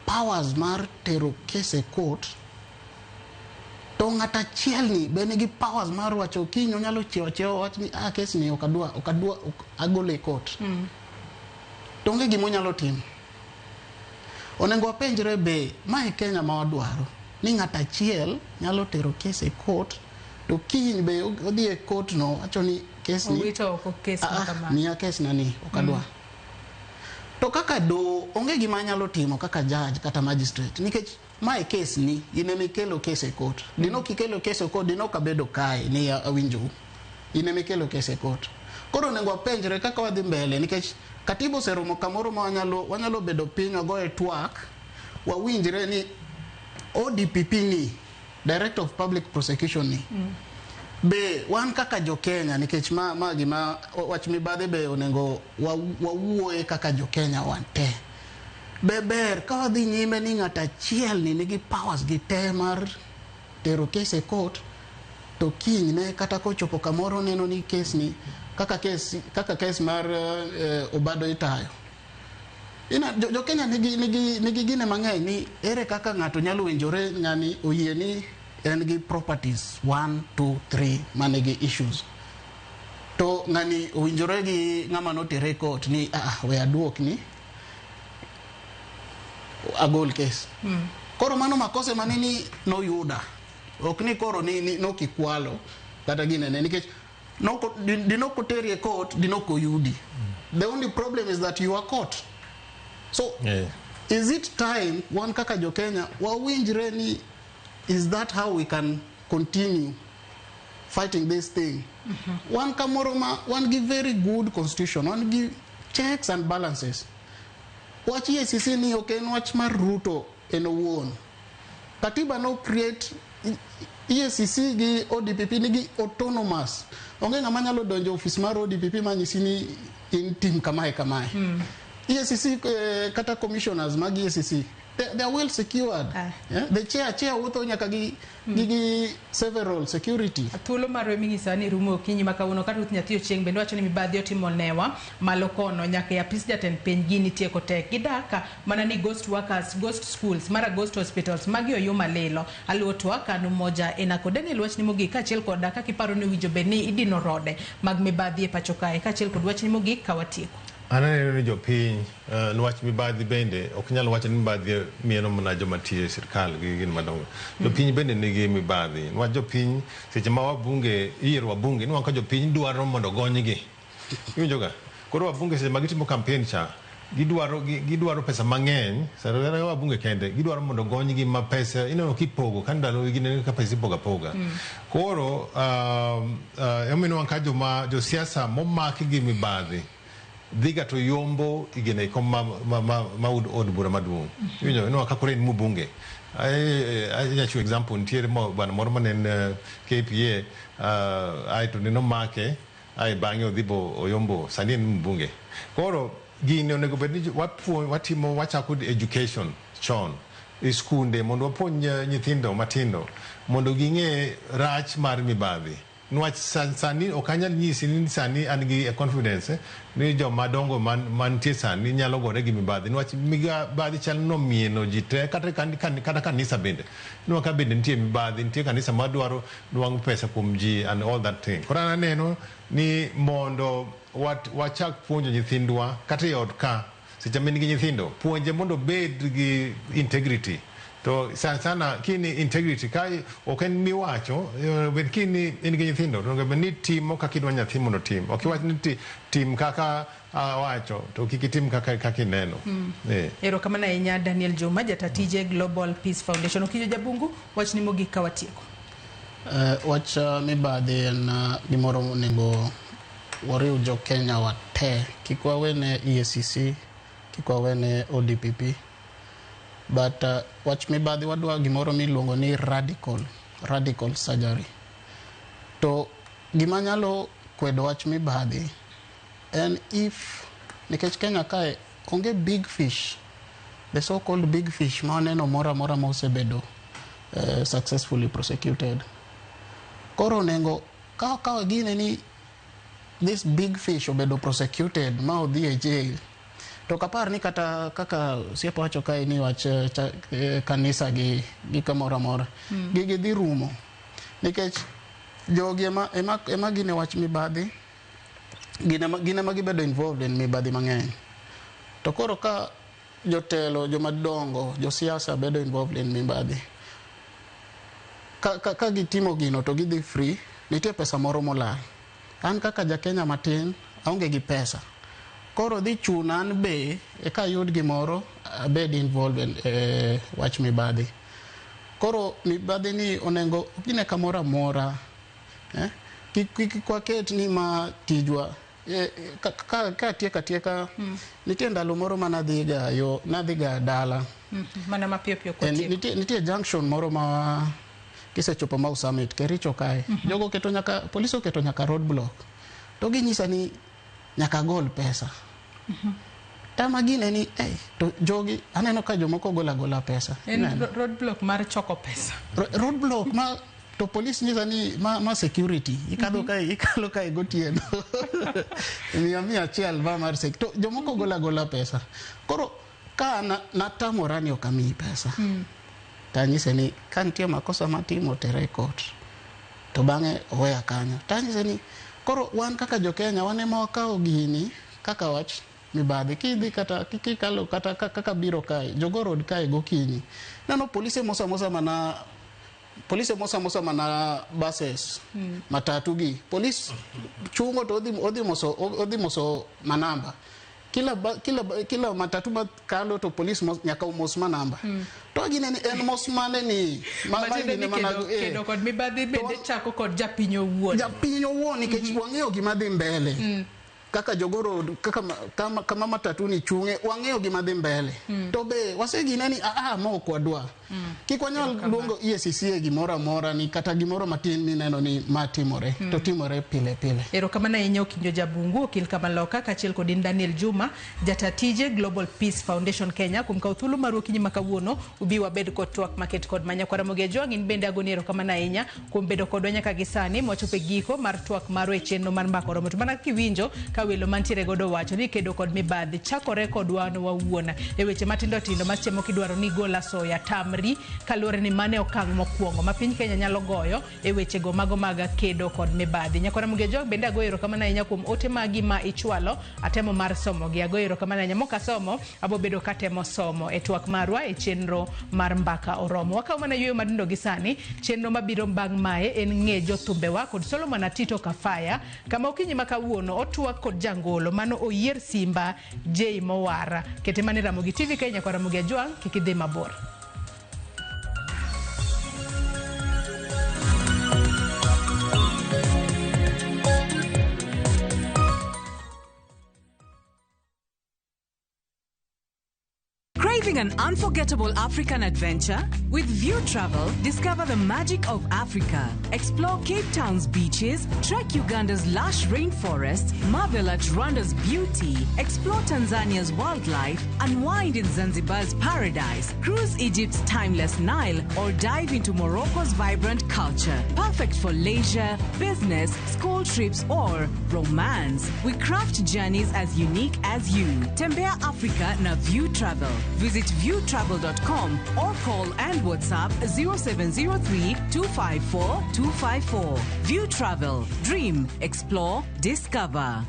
powers mar tero case e court to ng'at achiel ni be nigi powers mar wacho kiny onyalo chiewo wach ni case ni okadwa agole court to onge gimo nyalo timo. Onego wapenjre be mae Kenya ma wadwaro ni ng'at achiel nyalo tero case e court to kiny be odhi e court no wacho ni case ni owito oko case kama miya case nani okadwa to kaka do onge gima nyalo timo kaka judge kata magistrate nikech mae case ni ineme kelo case e court dino kikelo case e court dino kabedo kae ni awinjo ineme kelo case e court. Koro onego wapenjre kaka wadhi mbele nikech katiba oseromo kamoro ma wanyalo bedo piny wagoye twak wawinjre ni ODPP ni Director of Public Prosecution ni be wan kaka jo Kenya nikech ma gima wach mibadhi be onego wawuoye kaka jo Kenya wan te be ber ka wadhi nyime ni ng'at achiel ni nigi powers gi te mar tero case e court to kiny ne kata kochopo kamoro neno ni case ni kaka case mar Obado itayo jo Kenya nigi gine mang'eny ni ere kaka ng'ato nyalo winjore ng'ani oyie ni en gi properties 1 2 3 manigi issues to ng'ani owinjore gi ng'ama notere court ni we aduok ni agol case koro mano makose manini no yuda ok ni koro ni no kikwalo kata gine ne nikech dino koteri e court dino koyudi the only problem is that you are caught so is it time one kaka jo Kenya wawinjre ni is that how we can continue fighting this thing one kamoro ma one give very good constitution one give checks and balances wach EACC ni oken wach mar Ruto en owuon katiba no create EACC gi ODPP nigi autonomous onge ng'ama nyalo donjo office mar ODPP manyisi ni in team kamae EACC kata commissioners mag EACC they are well secured the chair wuotho nyaka gi several security thuolo marwe mingisa ni rumo kinyi makawuono kata nyathi ochieng bende wacho ni mibadhi otimo newa malo kono nyaka apis jatend piny gini tieko tek gidaka mana ni ghost workers ghost schools mara ghost hospitals magi oyuma lelo aluotwa kanu moja enako Daniel wach ni mogik kachiel kod daka kiparo ni wijo beni idino rode mag mibadhi e pacho kae kachiel kod wach ni mogik kawatieko ananeno ni jopiny nwach mibadhi bende ok nyalo wacho ni mibadhi mieno mana joma tiyo e sirkal gi gin madongo jopiny bende nigi mibadhi nwach jopiny seche ma wabunge yiero wabunge ni wanka jopiny dwaro mondo gonygi iwinjoga koro wabunge seche ma gitimo campaign cha gidwaro pesa mang'eny sara wabunge kende gidwaro mondo gonygi ma pesa ineno kipogo kan ndalo gine ka pesa ipoga poga koro emeno wanka jo siasa momaki gi mibadhi dhiga to yombo igene kom ma od bura maduong no kakore ni mbunge I show example ntiere bana moro manen KPA ai to no make ai bange odhibo oyombo sani ni mbunge koro gini onego bedni watimo wachako education chon iskunde mondo wapuonj nyithindo matindo mondo ging'e rach mar mibadhi nwach sani okanyal nyisi ni sani an gi confidence ni joma dongo mantie sani nyalo gore gi mibadhi nwach mibadhi chal no mieno ji te kata kanisa bende nwaka bende nitie mibadhi nitie kanisa madwaro nwang' pesa kuom ji and all that thing koro aneno ni mondo wachak puonjo nyithindwa kata e od ka seche ma nigi nyithindo puonje mondo bed gi integrity to sana kini integrity kai ok en miwacho ben kini in gi nyithindo to ben ni timo kaka idwa nyathi mondo tim ok iwach ni tim kaka wacho to kikitim kaka ineno ero kama na inya Daniel Juma jatatije Global Peace Foundation okijo jabungu wach ni mogik kawatieko wach mibadhi en gimoro nego wariw jo Kenya wate kikwawene EACC kikwawene ODPP but wach mibadhi wadwa gimoro miluongo ni radical surgery to gima nyalo kwedo wach mibadhi and if nikech Kenya kae onge big fish the so called big fish maneno mora mosebedo successfully prosecuted koro nengo ka gine ni this big fish obedo prosecuted ma odhi e jail to kapar ni kata kaka siepo wacho kae ni wach kanisa gi kamoro amora gi dhi rumo nikech jogi ema gine wach mibadhi gine ma gibedo involved in mibadhi mang'eny to koro ka jotelo jomadongo josiasa bedo involved in mibadhi ka gitimo gino to gidhi free nitie pesa moro molal an kaka jakenya matin aonge gi pesa koro dhi chunan be ka yud gimoro abed involved in wach mibadhi koro mibadhi ni onengo gine kamoro amora kwaket ni ma tijwa ka tieka nitie ndalo moro nadhiga dala mana mapiyo kwa nitie junction moro ma kisechopo Mau Summit Kericho kae jogo keto nyaka polisi keto nyaka road block to ginyisa ni nyaka gol pesa tama gine ni to jogi aneno ka jomoko gola pesa road block mar choko pesa road block ma to police nyisa ni ma security ikalo kai gotieno ni achiel ba mar to jomoko gola pesa koro ka natamora ni okami pesa tanyise ni kantie makosa matimo tere court to bange oweya kanyo tanyise ni koro wan kaka jokenya wan ema wakao gini kaka wach mibadhi kidhi kata kikalo kata kaka biro kae jogo road kae gokinyi nano polisi mosa mana buses matatu gi police chungo to odhi moso manamba kila matatu makalo to police nyaka mos manamba to gine ni en mos mane ni gine mana kedo kod mibadhi bende chako kod japinyo wuon nikech wang'eyo gima dhi mbele kaka jogoro kama matatu ni chunge wang'eyo gima dhi mbele to be wasegine ni mo kwadwa kikwanyal luongo EACC gimoro amora ni kata gimoro matin ni neno ni matimore to timore pile ero kama na yenyo kinjo jabungu okil kama loka kachiel kod Daniel Juma jatatije Global Peace Foundation Kenya kum kauthulu maru kinyi makawuono ubi wabed kod twak market kod manya kwara moge jwang in bende agonero kama na yenya kum bedo kod nyaka gisani mochope giko mar twak maru e chenno mar mbakoro moto mana kiwinjo welo mantiere godo wacho ni kedo kod mibadhi chakore kod wano wawuona e weche matindo machemo kidwaro ni gola soya tamri kalore ni mane okang' mokwongo ma piny Kenya nyalo goyo e weche go mago maga kedo kod mibadhi nyakora mugejo bende agoyero kama na nya kuom ote magi ma ichwalo atemo mar somo gi agoyero kama na nya moka somo abo bedo katemo somo e twak marwa e chenro mar mbaka oromo waka mana yuyo madindo gisani chenro mabiro bang' mae en ng'ejo thumbewa kod Solomon Atito Kafaya kama okinyi makawuono otwak kod jangolo mano oyier Simba J Mowara kete mane Ramogi TV Kenya kwa Ramogi Ajwang kikidhi mabor. Craving an unforgettable African adventure? With View Travel, discover the magic of Africa. Explore Cape Town's beaches, trek Uganda's lush rainforests, marvel at Rwanda's beauty, explore Tanzania's wildlife, unwind in Zanzibar's paradise, cruise Egypt's timeless Nile, or dive into Morocco's vibrant culture. Perfect for leisure, business, school trips, or romance. We craft journeys as unique as you. Tembea Africa na View Travel. Visit viewtravel.com or call and WhatsApp 0703 254 254. View Travel. Dream, explore, discover.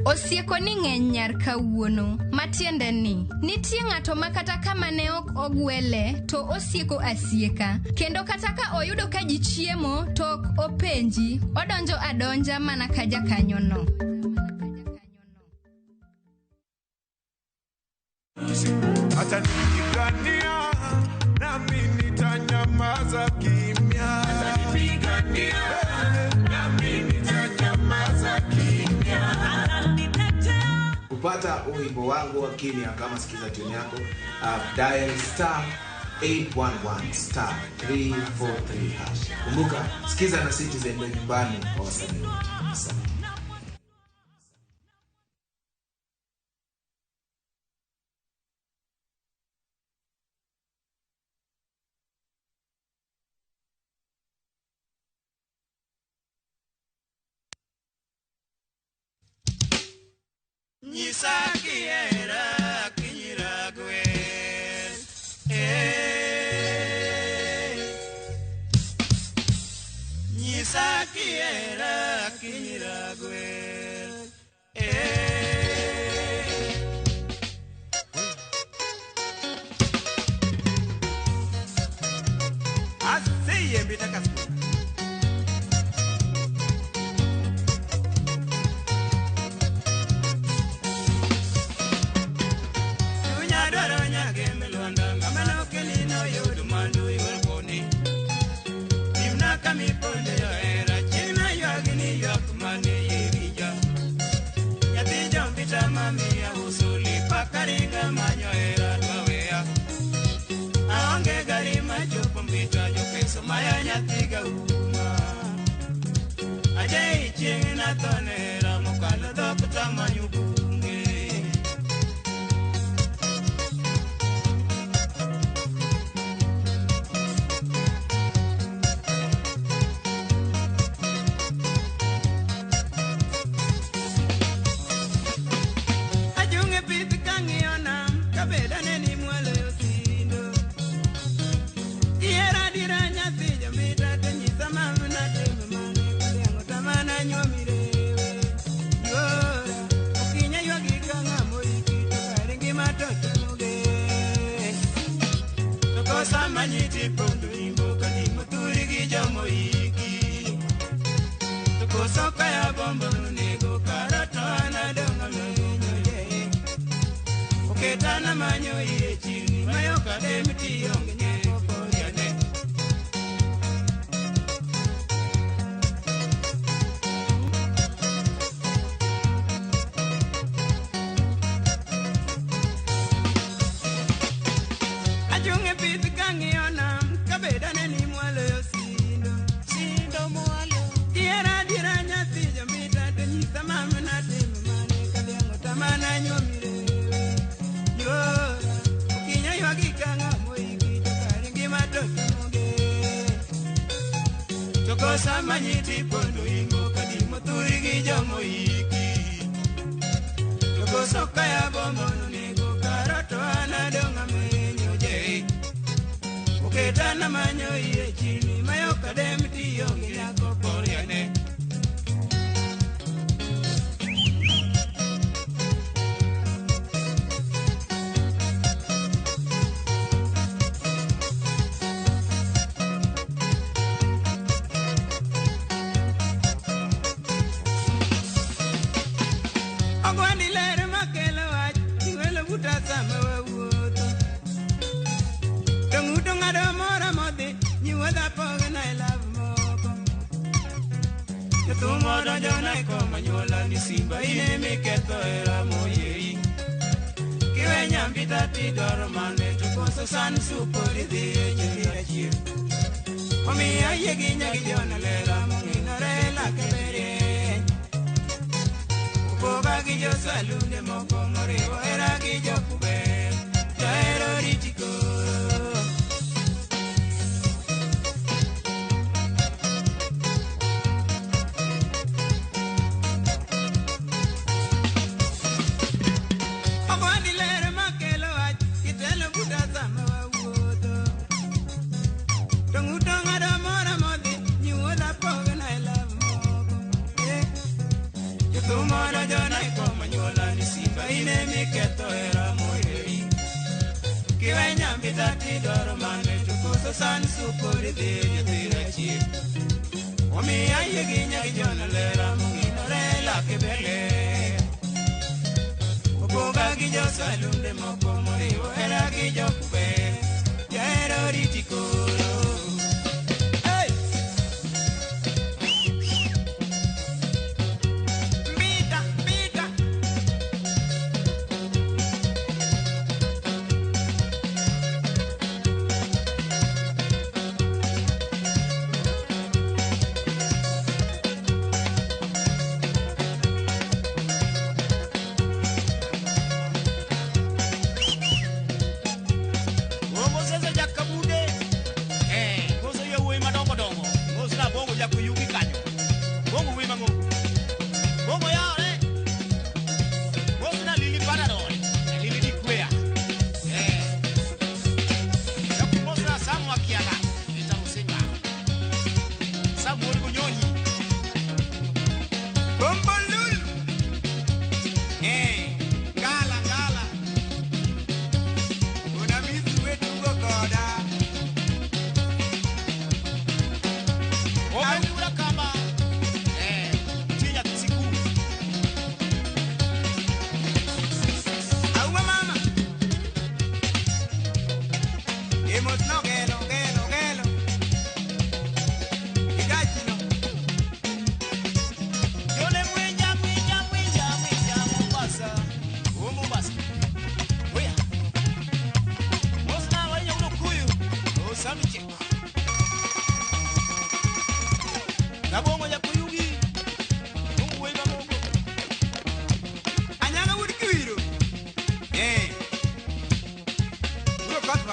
Osieko ni ng'eny nyar kawuono matiende ni nitie ng'ato makata kama ne ok ogwele to osieko asieka kendo kata ka oyudo ka ji chiemo to ok openji odonjo adonja mana ka jakanyono. Hata nikipigania nami nitanyamaza kimya. Hata nikipigania nami nitanyamaza kimya. Kupata wimbo wangu wa kimya kama sikiza tune yako dial *811 *343#. Kumbuka sikiza na Citizen ndio nyumbani kwa wasanii wote.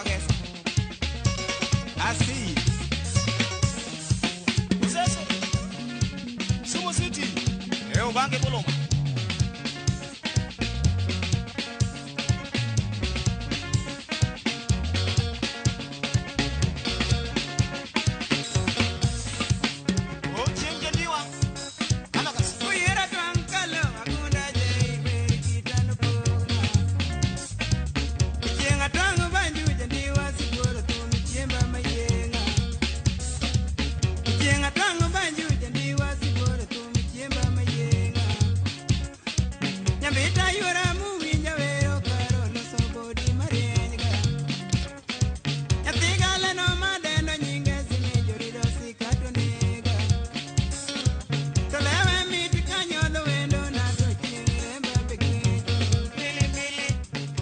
guess. I see you. Sasa. Sumo City. Ubange Bolomba.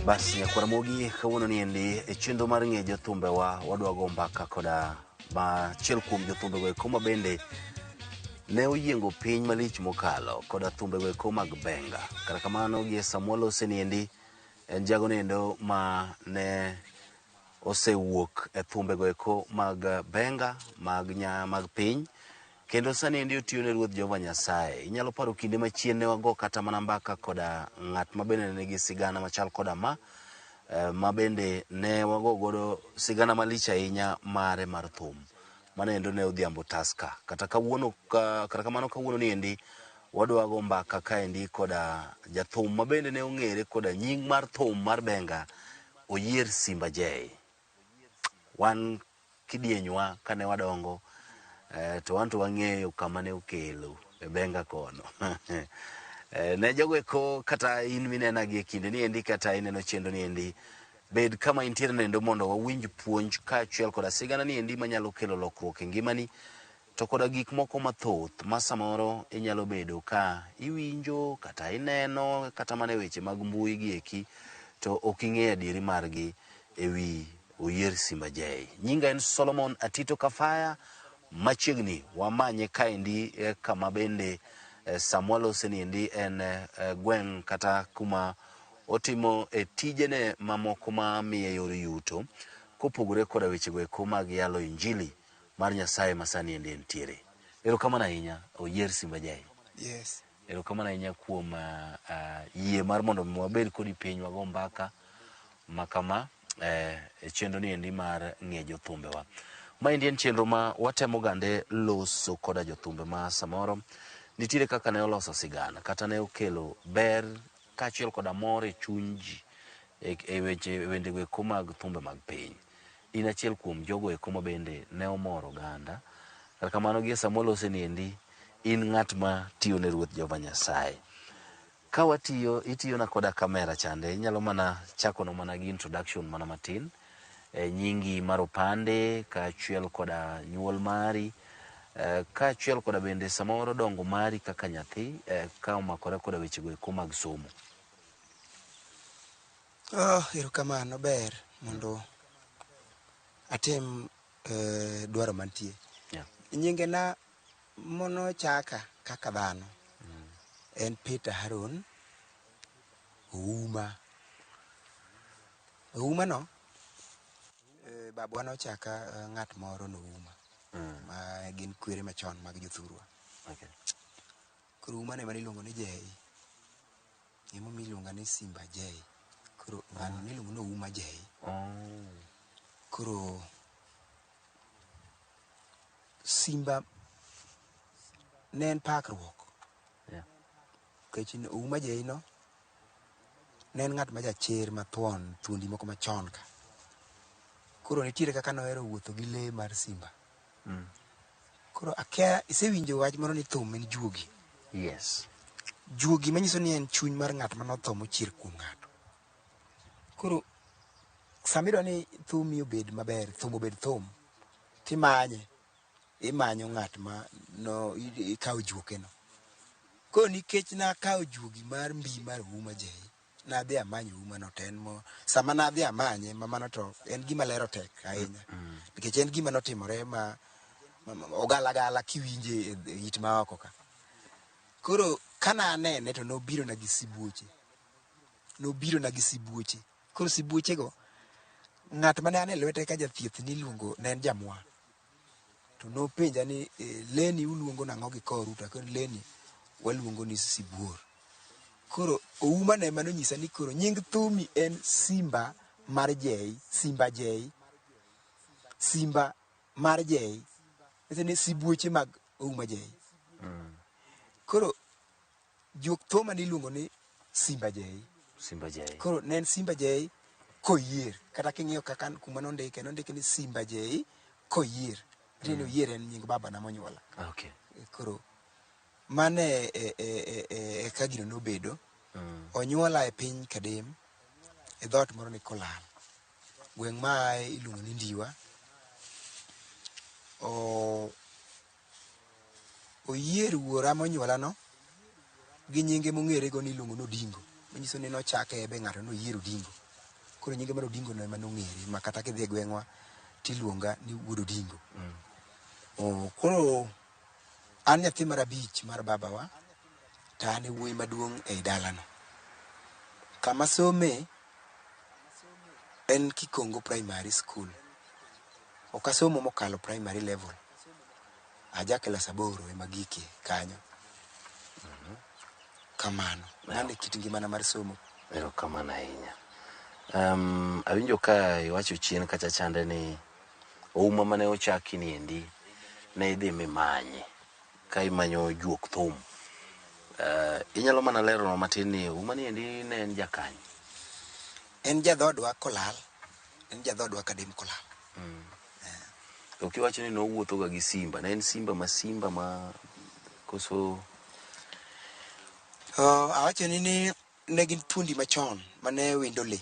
Basi ya kwaramogi kawuono ni endi e chenro mar ng'e jothumbe wa wadwa go mbaka koda ma chiel kuom jothumbe go eko ma bende ne oyiengo piny malich mokalo koda thumbe go eko mag benga. Kata kamano gi Samuel Oseniendi en jago nendo ma ne osewuok e thumbe go eko mag benga mag piny kendo sani endi otiyo ne Ruoth Jehova Nyasaye. Inyalo paro kinde machien ne wago kata mana mbaka koda ng'at ma bende nigi sigana machal koda ma bende ne wago godo sigana malich ahinya mare mar thum mane endo ne Odhiambo Taska. Kata kamano kawuono ni endi wadwa go mbaka kaendi koda jathum ma bende ne ong'ere koda nying mar thum mar benga Oyier Simba J. Wan kidienywa kane wadongo to wanto wang'eyo kama ne okelo e benga kono. Ne jogo eko kata in minena gi kinde ni endi kata ineno chendo ni endi bed kama intiere nendo mondo wawinj puonj kaachiel koda sigana ni endi manyalo kelo lokruok e ngimani to koda gik moko mathoth ma samoro inyalo bedo ka iwinjo kata ineno kata mana weche mag mbui gi eki to ok ing'eyo adieri margi ewi Oyier Simba J. Nyinga en Solomon Atito Kafaya. Machiegni wamanye kaendi kama bende Samuel Oseniendi en gweng' kata kuma otimo tijene mamoko ma miye yor yuto kopogore koda wechego eko mag yalo injili mar Nyasaye masani endi entiere. Erokamano ahinya Oyier Simba J. Yes. Erokamano ahinya kuom yie mar mondo wabed kodi piny wago mbaka makama e chenro ni endi mar ng'e jothumbewa. Maendi en chenro ma watemo gande loso koda jothumbe ma samoro nitiere kaka ne oloso sigana kata ne okelo ber kaachiel koda mor e chuny ji e wendego eko mag thumbe mag piny. In achiel kuom jogo eko ma bende ne omoro oganda. Kata kamano gi Samuel Oseniendi in ng'at ma tiyo ne Ruoth Jehova Nyasaye. Ka itiyo na koda kamera chande, inyalo mana chakono mana gi introduction mana matin. Nyingi mar opande kaachiel koda nyuol mari kaachiel koda bende samoro dongo mari kaka nyathi ka omakore koda wechego eko mag somo. Erokamano ber mondo atem dwaro mantie. Nyinge na mono chaka kaka dhano en Peter Haron Ouma no babwa nochaka ng'at moro Nouma ma gin kwere machon mag jothurwa. Koro Ouma ne maniluongo ni Jay emomiyo iluonga ni Simba Jay. Koro ng'ano niluongo ni Ouma Jay. Koro Simba ne en pakruok. Nikech Ouma Jay no ne en ng'at ma jacher mathuon thuondi moko machon ka. Koro nitiere kaka nohero wuotho gi lee mar simba. Koro akia isewinjo wach moro ni thum en juogi. Yes. Juogi manyiso ni en chuny mar ng'at manotho mochier kuom ng'ato. Koro samidwa ni thum obed maber, thum obed thum, imanyo ng'at ma ikawo juokeno. Koro nikech nakawo juogi mar mbi mar Ouma Jay, nadhi amanyo Ouma no to en sama nadhi amanye mamano to en gima lero tek ahinya. Nikech en gima notimore ma ogalagala kiwinje e it ma oko ka. Koro kana anene to nobiro na gi sibuoche. Koro sibuoche go ng'at mane ane lwete ka jathieth niluongo ne en jamwa to nopenja ni leni uluongo nang'o gi koruta koro leni waluongo ni sibuor koro ouma ne manonyisa ni koro nying thumi en simba mar jei simba mar jei ni sibuoche mag ouma jei koro juok thoma niluongo ni simba jei koro ne en simba jei koyier kata king'iyo kaka kuma nondike ni simba jei koyier tieni oyier en nying baba na monyuola koro mane ka gino nobedo onyuola e piny Kadem e dhot moro ni Kolal gweng' ma iluongo ni Ndiwa oyier wuora monyuola no gi nyinge mong'ere go niluongo ni Odingo manyiso ni nochake be ng'ato noyiero Odingo koro nyinge mar Odingo no ema nong'ere ma kata kidhi e gweng'wa tiluonga ni wuod Odingo koro an nyathi mar abich mar babawa to an e wuoyi maduong' e dalano kama some en Kikongo Primary School ok asomo mokalo primary level aja class 8 ema gike kanyo kamano nane kit ngimana mar somo kamano ahinya awinjo ka iwacho chien kacha chande ni ouma mane ochaki ni endi ne idhi mimanye ka imanyo juok thum inyalo mana lero no matin ni ouma ni endi ne en jakany en jadhodwa Kolal en jadhodwa Kadem Kolal ok iwacho ni nowuotho ga gi simba ne en simba ma koso awacho ni ne gin thuondi machon mane wendo le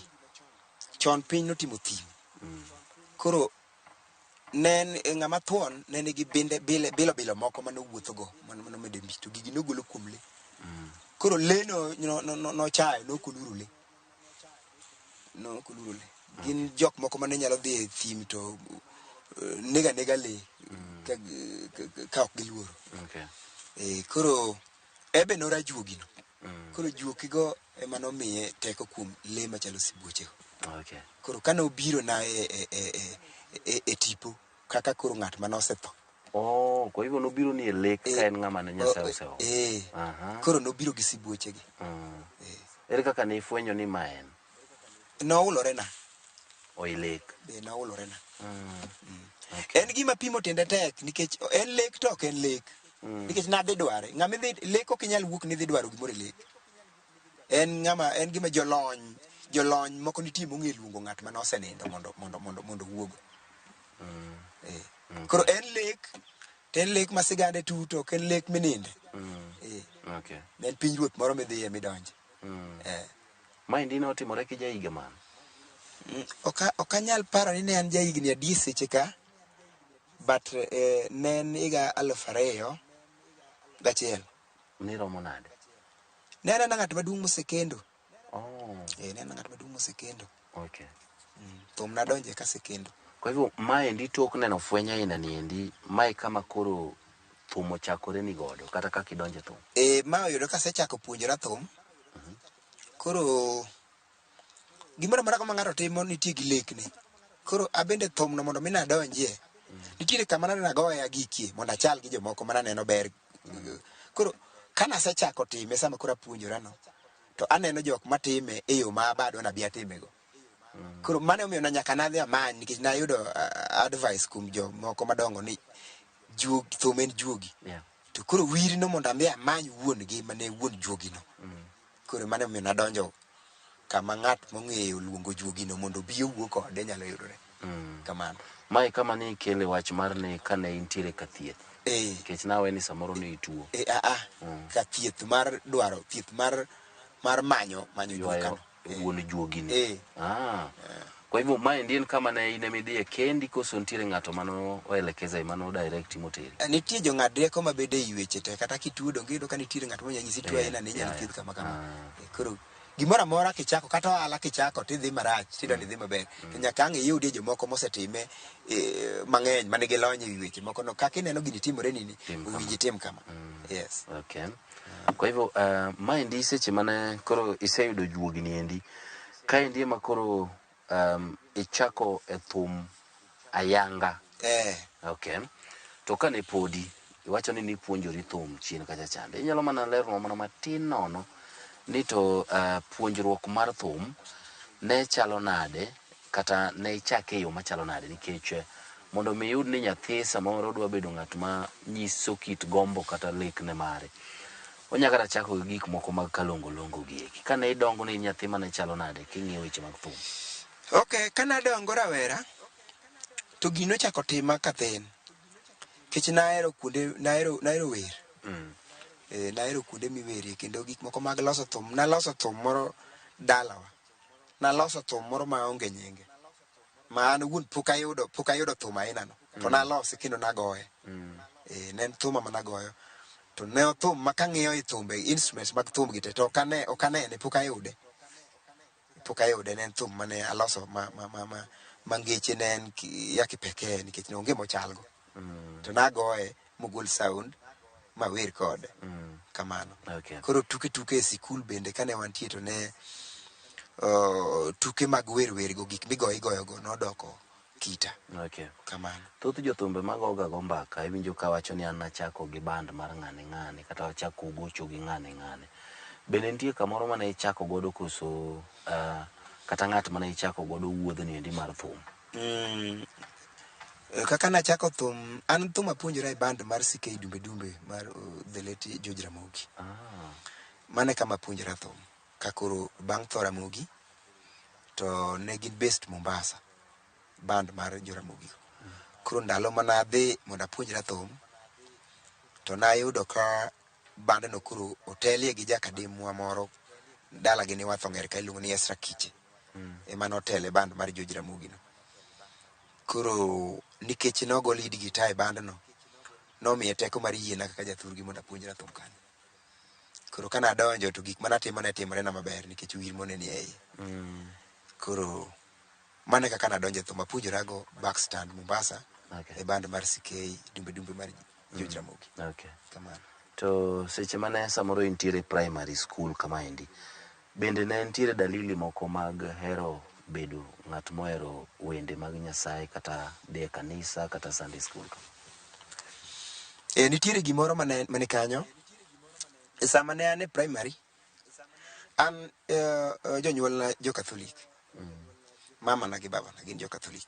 chon piny notimo thim koro nen ng'ama thuon ne nigi bilo moko manowuotho go manomede mbi to gigi nogolo kuom le koro le nochayo nokoluro le gin jok moko mane nyalo dhi e thim to nega le ka ok giluoro koro ebe nora juogino koro juokigo ema nomiye teko kuom le machalo sibuoche koro kane obiro na e tipo kaka koro ng'at manosetho kwa hivyo nobiro ni e lek ka en ng'ama ne Nyasaye oseho koro nobiro gi sibuoche gi ere kaka ne ifwenyo ni ma en noulorena oilek noulorena en gima pimo tiende tek nikech en lek to ok en lek nikech nadhi dware ng'ama lek ok inyal wuok ni dhi dwaro gimoro e lek en gima jolony moko nitie mong'e luongo ng'at mane osenindo mondo wuogo koro en lek ma sigande tuto ok en lek mininde ne en piny ruoth moro midhiye midonje maendi ne otimore ki jahiga man ok anyal paro ni ne an jahigni adi seche ka but ne en higa 2001 niromo nade ne en ng'at maduong' mosekendo ne en ng'at maduong' mosekendo thum nadonje kasekendo kwa hivyo maendi tok neno fwenya aina ni endi mae kama koro thum ochakore ni godo kata kaka idonje thum ma oyudo kasechako puonjora thum koro gimoro amora ma ng'ato timo nitie gi lekne koro abende thum no mondo mi nadonjie nitiere kama nagoye agikie mondo achal gi jomoko mananeno ber koro kana asechako time sama koro apuonjora no to aneno jok matime e yo ma badwa nabi atimego koro mane omiyo na nyaka nadhi amany nikech nayudo advice kuom jomoko madongo ni thum en juogi to koro wirno mondo adhi amany wuon gi mane wuon juogino koro mane omiyo nadonjo kama ng'at mong'eyo luongo juogino mondo obi owuo kode nyalo yudore kamano mae kama ne ikele wach mar ni kane intiere ka thieth nikech nawe ni samoro ne ituo ka thieth mar dwaro thieth mar manyo juokano wuon juogini kwa hivyo maendi en kama ne ine midhiye kendi koso nitiere ng'ato mano oelekeza mano direct moteri nitie jong'ad rieko mabede e yweche te kata kituo donge iyudo ka nitiere ng'at monyanyisi tuo aina ni nyalo thieth kama koro gimoro amora kichako kata ohala kichako tidhi marach tidoni dhi maber to nyaka ang' iyudie jomoko mosetime mang'eny manigi lony e weche moko no kaka ineno gini timore nini owinji tim kama kwa hivyo maendi seche mane koro iseyudo juogni endi kaendi ema koro ichako e thum ayanga. Okay. To kane podi iwacho ni nipuonjori thum chien kacha chande. Inyalo mana lerno mana matin nono ni to puonjruok mar thum ne chalo nade kata ne ichake yo machalo nade, nikech mondo mi yud ni nyathi samoro dwa bedo ng'at ma nyiso kit gombo kata lekne mare, onyaka kata chako gi gik moko mag kalongolongo gieki. Kane idongo ni nyathi mane chalo nade king'iyo weche mag thum? Okay, kana dongo rawera to gino chako tima kathin. Kech nahero kuonde, nahero wer. Nahero kuonde miwerie kendo gik moko mag loso thum. Naloso thum moro dalawa. Naloso thum moro maonge nyinge. Ma an wuon pok ayudo thum aina no. To nalose kendo nagoye. Ne en thum ma nagoyo. To ne thum ma kang'iyo i thumbe, instruments mag thum gite to ok ane pok ayude. Pok ayude, ne en thum mane aloso ma ngeche ne en ya kipekee nikech ne onge mochalgo. To nagoye mogol sound ma wer kode. Kamano. Koro tuke e sikul bende kane wantie to ne tuke mag wer go gik migoyo go nodoko kita. Kamano. Thoth jothumbe magoga go mbaka iwinjo ka wacho ni an nachako gi band mar ng'ane ng'ane kata wachako gocho gi ng'ane ng'ane. Bende nitie kamoro mane ichako godo koso kata ng'at mane ichako godo wuodhni endi mar thum? Kaka nachako thum, an thum apuonjora e band mar CK Dumbe Dumbe mar the late George Ramogi. Mane kama apuonjora thum. Kakoro bang' tho Ramogi to ne gin based Mombasa, band mar Joramogi. Koro ndalo mana adhi mondo apuonjra thum to nayudo ka band no koro otelie gi jakademwa moro dala gi ni Wathong'er ka iluongo ni Esra Kiche. Ema notele band mar George Ramogi no. Koro nikech nogo lead guitar e band no, nomiye teko mar yiena kaka jathurgi mondo apuonjra thum kanyo. Koro kana adonjo to gik manatimo ne timore na maber nikech wir mone ni e iye. Koro mane kaka nadonjo thum apuonjora go backstand Mombasa e band mar CK Dumbe Dumbe mar George Ramogi. Kamano. To seche mane samoro intiere primary school kama endi, bende ne ntiere dalili moko mag hero bedo ng'at mohero wende mag Nyasaye kata de kanisa kata Sunday school? Nitiere gimoro mane kanyo. Sama ne an e primary, an jonyuol na jo-Catholic. Mama na gi baba na gin jo-Catholic.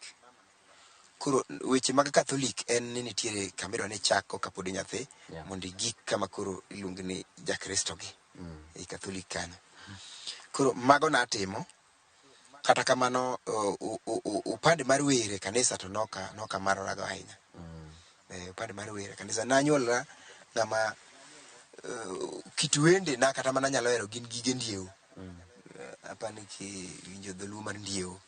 Koro weche mag Catholic en ni nitiere kamero ne chako kapod nyathi mondo igik kama koro iluongo ni jakristo gi e Catholic kanyo. Koro mago natimo. Kata kamano upande mar were kanisa to noka marora go ahinya. Upande mar were kanisa nanyuolra ng'ama kit wende na kata mana nyalo hero gin gige ndieo. Apani ki winjo dholuo mar ndieo.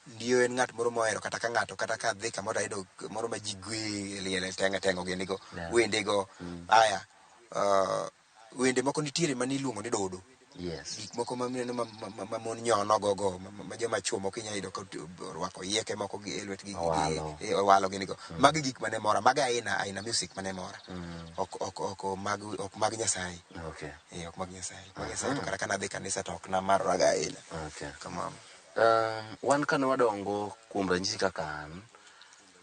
Ndieo en ng'at moro mohero kata ka ng'ato kata ka dhi kamoro ayudo moro ma ji gwe liele tengo gini go wende go. Aya wende moko nitiere maniluongo ni dodo. Gik moko ma mon nyono go ma joma chuo moko inyalo yudo ka orwako yieke moko gi elwetgi owalo gini go. Magi gik mane mora, magi aina music mane mora. Ok mag Nyasaye. Ok mag Nyasaye. Mag Nyasaye to kata kana dhi kanisa to ok namarora ga ahinya. Kamano. Wan kane wadongo kuom ranyisi kaka an,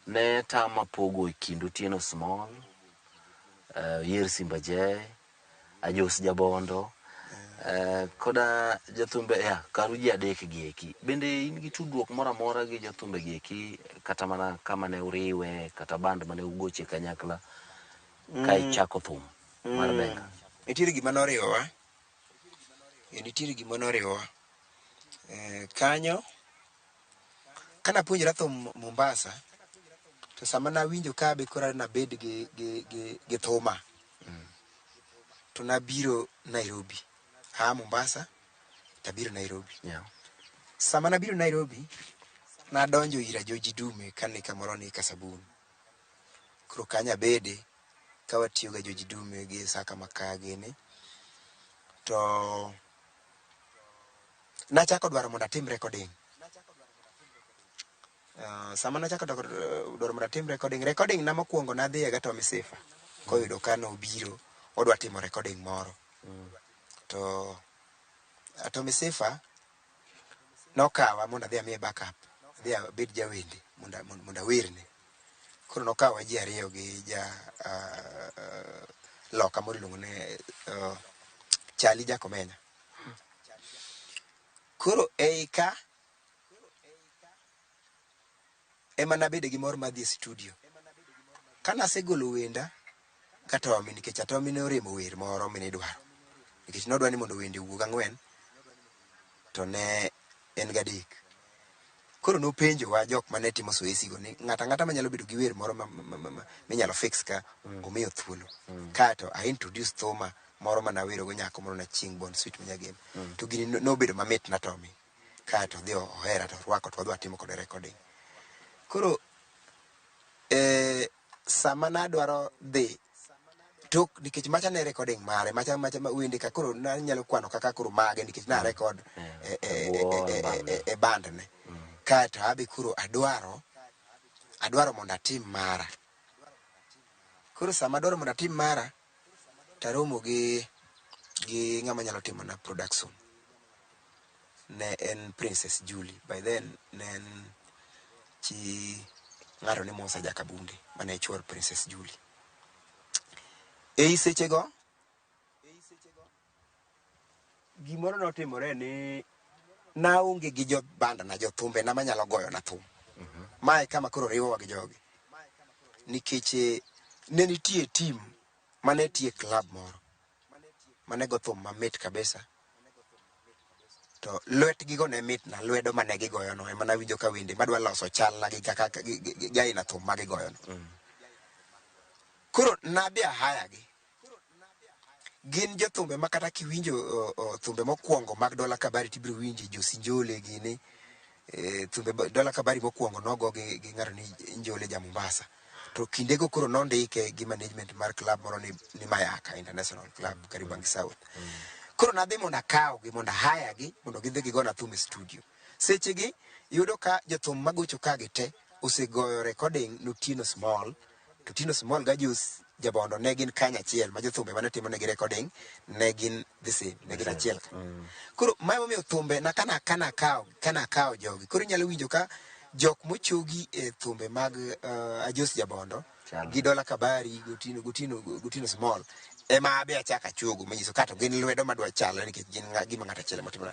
ne tama pogo e kind Otieno Small, Yer Simba Jay, Ajos Jabondo, koda jathumbe karu ji adek gieki. Bende in gi tudruok moro amora gi jathumbe gieki kata mana kama ne uriwe kata band mane ugoche kanyakla ka ichako thum mar benga? Nitiere gima noriwowa. Kanyo kana apuonjra thum Mombasa to sama nawinjo ka be kora nabed gi thuma to nabiro Nairobi. Mombasa tabiro Nairobi. Sama nabiro Nairobi nadonjo ira George Dume kane kamoro ni Kasabun. Koro kanya bede ka watiyo ga George Dume gi Saka Makage ni to nachako dwaro mondo atim recording. Sama nachako dwaro mondo atim recording na mokwongo nadhi ga Tommy Sifa koyudo kano obiro odwa timo recording moro. To Tommy Sifa nokawa mondo adhi amiye backup, adhi abed jawende mondo awerne. Koro nokawa ji ariyo gi loka moro iluongo ne Chali Jakomenya. Koro ei ka ema nabede gi mor madhi e studio. Kana asegolo wenda ka Tommy, nikech Tommy ne oremo wer moro mane dwaro, nikech nodwa ni mondo wende owuog 4 to ne en gadek. Koro nopenjowa jok mane timo soesi go ni ng'ata manyalo bedo gi wer moro minyalo fix ka omiyo thuolo. Kato I introduce Thoma moro manawero go nyako moro na Chieng Bon Sweet Manyagem. To gini nobedo mamit na Tommy. Kato dhi ohera to rwako to wadwa timo kod recording. Koro sama nadwaro dhi tok, nikech macha ne recording mare, macha wende ka koro nanyalo kwano kaka koro mage, nikech na record e band ne. Kato abi kuro adwaro mondo atim mara. Koro sama adwaro mondo atim mara, taromo gi ng'ama nyalo timo na production. Ne en Princess Julie. By then ne en ng'ato ni Musa Jakabunde mane chuor Princess Julie. Ei sechego gimoro notimore ni naonge gi jo band na jo thumbe na manyalo goyo na thum. Mae kama koro riwowa gi jogi, nikech ne nitie team mane tie club moro mane go thum mamit kabisa, to lwetgi go ne mit na, lwedo mane gigoyo no ema nawinjo ka wende madwa loso chal na gi kaka gaina thum ma gigoyo no. Koro nabi ahaya gi gin jo thumbe makata kiwinjo thumbe mokwongo mag Dola Kabari tibiro winji Josinjole gini. Thumbe Dola Kabari mokwongo nogo gi ng'ato ni Njole ja Mombasa. To kindego koro nondike gi management mar club moro ni Mayaka International Club Kariobangi South. Koro nadhi mondo akaw gi mondo ahaya gi mondo gidhi gigona thum e studio. Seche gi yudo ka jothum magocho ka gite osegoyo recording no Tino Small. To Tino Small ga Jabondo ne gin kanya achiel ma jothumbe mane timo negi recording ne gin the same, ne gin achiel. Koro mae momiyo thumbe na kana akaw jogi. Koro inyalo winjo ka jok mochogi e thumbe mag Ajos Jabondo gi Dola Kabari Gotino Small ema abe achaka chogo manyiso kato gin lwedo madwa chalre, nikech gin gima ng'ata achiel matimo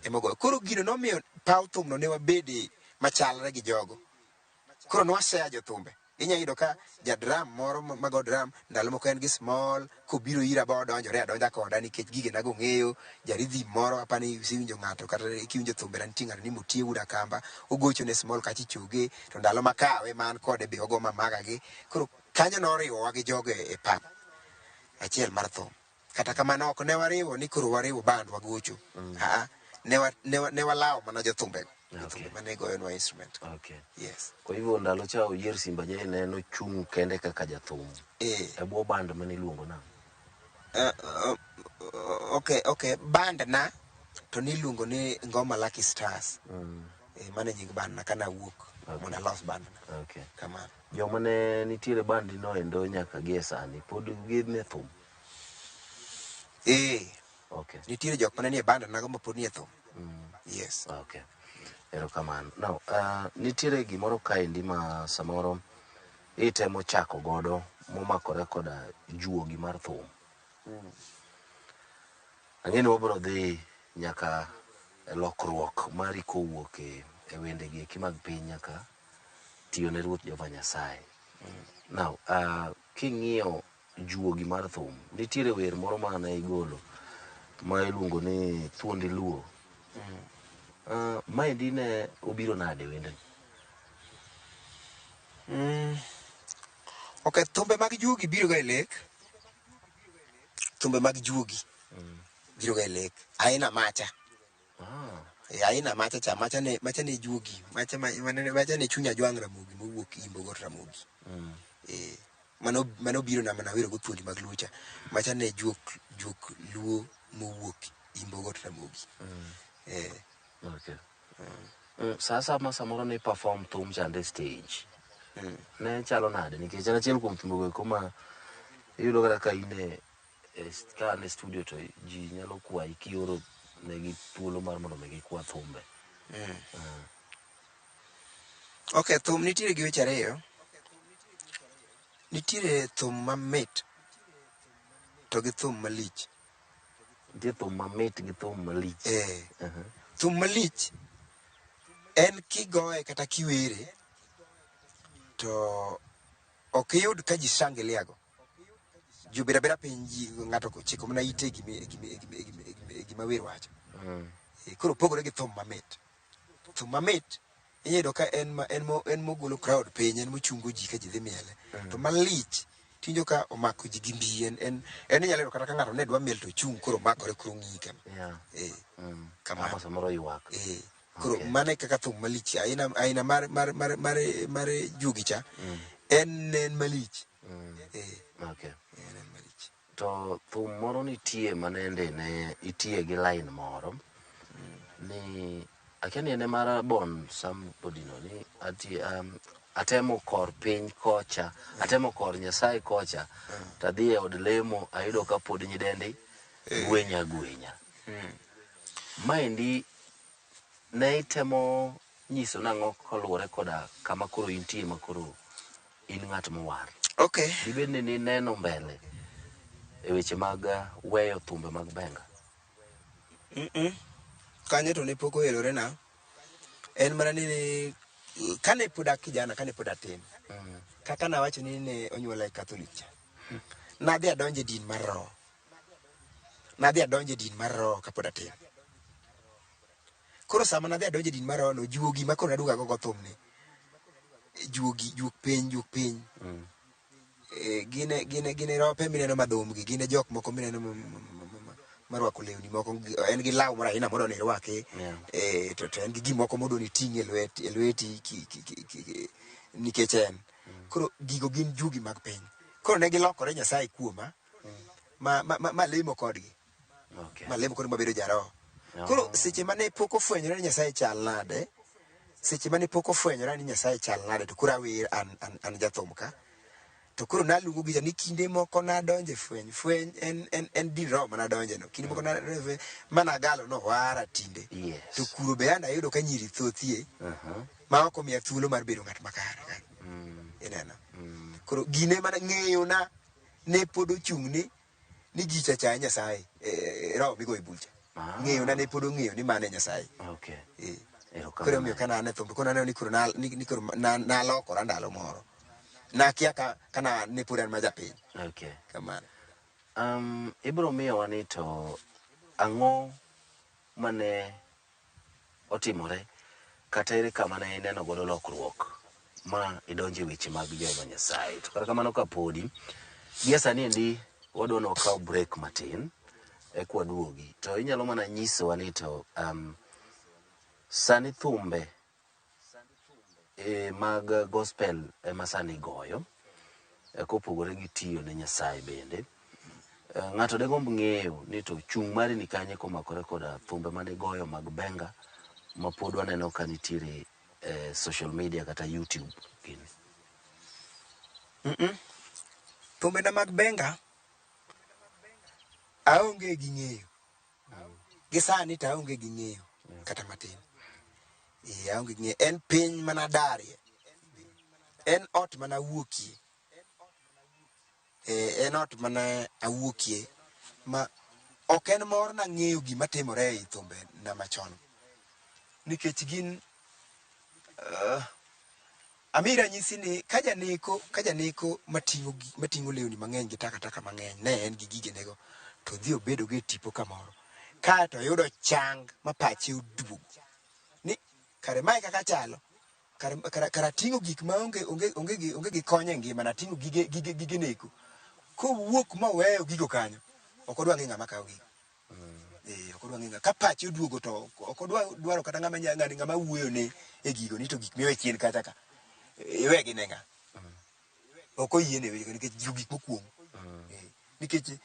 emogo. Koro gino nomiyo paw thum no ne wabede machalre gi jogo. Koro nwasea jothumbe. Inya yudo ka drum moro mago drum ndalo moko en gi Small, kobiro ira ba donja koda nikech gige nago ng'eyo. Jaridhi moro apani usiwinjo ng'ato kata kiwinjo thumbe ran ting'ato ni Mutie Uda Kamba ogocho ne Small kachi choge, to ndalo makawe man kode be ogo mamaga gi. Koro kanyo noriwowa gi jogo e pap achiel mar thum. Kata kamano ok ne wariwo ni koro wariwo band wagocho. Ne walao mana jothumbe. Okay. Mane goyo instrument. Okay. Yes. Kwa hivyo ndalo cha Oyier Simba je ne no chung kende kaka jathum. E bwo band mane iluongo na. Okay, band na to niluongo ni Ngoma Lucky Stars. Mane nying band na kana wuok. Mona lost band na. Okay. Kamano. Joma ne nitiere band no endo nyaka gie sani pod gidne thum. Okay. Nitiere jok mane nie band na go pod nie thum. Yes. Okay. Erokamano. Now, nitiere gimoro kaendi ma samoro itemo chako godo momakore koda juogi mar thum. Ang'eni wabiro dhi nyaka lokruok mari kowuok e wende gi eki mag piny nyaka tiyo ne Ruoth Jehova Nyasaye. Now, king'iyo juogi mar thum, nitiere wer moro mane igolo ma iluongo ni Thuondi Luo. Maendi ne obiro nade wende? Okay, thumbe mag juogi biro ga e lek. Thumbe mag juogi biro ga e lek. Aina macha. Aina macha cha macha ne juogi. Macha ne chunya jwang' Ramogi mowuok Imbo Got Ramogi. Mano biro na mana wero go thuondi mag lucha. Macha ne juok luo mowuok Imbo Got Ramogi. Okay. Sasa ma samoro ne perform thum chande stage. Ne chalo nade nikech en achiel kuom thumbe kuma iyudo kata ka ine ka ne studio to ji nyalo kwayi kioro ne gi thuolo mar mondo gi kwa thumbe. Okay, thum nitiere gi weche ariyo. Nitiere thum mamit to gi thum malich. Nitie thum mamit gi thum malich. Thum malich en kigoye kata kiwere to ok iyud ka ji shangiliago. Ji obedo abeda piny, ji ng'ato chiko mana ite gima wer wacho. Koro pogore gi thum mamit. Thum mamit iyudo ka en mogolo crowd piny, en mochungo ji ka ji dhi miele. To malich tinjo ka omako ji gi mbi, en inyalo yudo kata ka ng'ato ne dwa miel to chung koro makore koro ng'i kama. Ama samoro ywak. Koro mane kaka thum malich, aina mar jugi cha en malich. Okay. To thum moro nitie manende ne itie gi line moro ni akia ni ene mar Bon somebody no ni atemo kor piny kocha, atemo kor Nyasaye kocha, tadhi e od lemo ayudo ka pod nyidendi gwenya. Maendi ne itemo nyiso nang'o koluwore koda kama koro intie ma koro in ng'at mowar. Okay. Dibed ni neno mbele e weche mag weyo thumbe mag benga. Kanyo to ne pok oherore na. En mana ni kane pod kijana, kane pod atin, kaka nawacho ni ne onyuola e Catholic cha, nadhi adonje din mar roho. Nadhi adonje din mar roho kapod atin. Koro sama nadhi adonje din mar roho no, juogi ma koro naduga go thum ni, juog piny. Gine rope mineno madhom gi, gine jok moko mineno marwako lewni moko, en gi law moro aina modoni rwake, to en gi gimoko modoni ting' e lweti nikech en. Koro gigo gin jugi mag piny. Koro ne gilokore Nyasaye kuoma ma lemo kodgi. Ma lemo kodgi mabedo jaroho. Koro seche mane pok ofwenyore ni Nyasaye chal nade, to koro awer an jathum ka. To koro naluongo gicha ni kinde moko nadonje fweny en din roho manadonje no. Kinde moko nadonje managalo no wara tinde. To kuro be an ayudo ka nyiri thothie ma ok omiya thuolo mar bedo ng'at makare. Ineno. Koro gine mana ng'eyo na ne pod ochung' ni gicha cha Nyasaye, roho migoye bucha. Ng'eyo na ne pod ong'eyo ni mane Nyasaye. Koro omiyo kana ne thumbe, koro naneno ni koro nalokora ndalo moro. Nakia kana ne pod an ma japiny. Kamano. Ibiro miyowa ni to ang'o mane otimore kata ere kama ne ineno godo lokruok ma idonje weche mag Jehova Nyasaye. To kata kamano kapodi gi sani endi wadwa ni wakaw break matin kwa duogi. To inyalo mana nyisowa ni to sani thumbe mag gospel ema sani goyo kopogore gi tiyo ne Nyasaye bende. Ng'ato de gomb ng'eyo ni to chung' mari ni kanye komakore koda thumbe mane goyo mag benga ma pod waneno ka nitiere social media kata YouTube gini. Thumbe na mag benga aonge gi ng'eyo. Gi sani to aonge gi ng'eyo kata matin. Aonge gi ng'eyo. En piny manadarie. En ot mana awuokie. En ot mana awuokie ma ok en mor na ng'eyo gima timore e thumbe na machon. Nikech gin amira nyisi ni kajaneko mating'o lewni mang'eny gi takataka mang'eny, ne en gi gige nego, to dhi obedo gi tipo kamoro. Ka to yudo chang ma pache oduogo. Ni kare mae kaka chalo. Kara ting'o gik ma onge gi konyo e ngima na, ting'o gige neko. Kowuok ma weyo gigo kanyo, ok odwa ng'i ng'ama kawo gigo. Ok odwa ng'i ng'ama. Ka pache oduogo to ok odwaro kata ng'ama wuoyo ne e gigo ni to gik miwe chien kacha ka. Iwegi ne ng'a. Ok oyiene wego nikech gik mokwongo. Nikech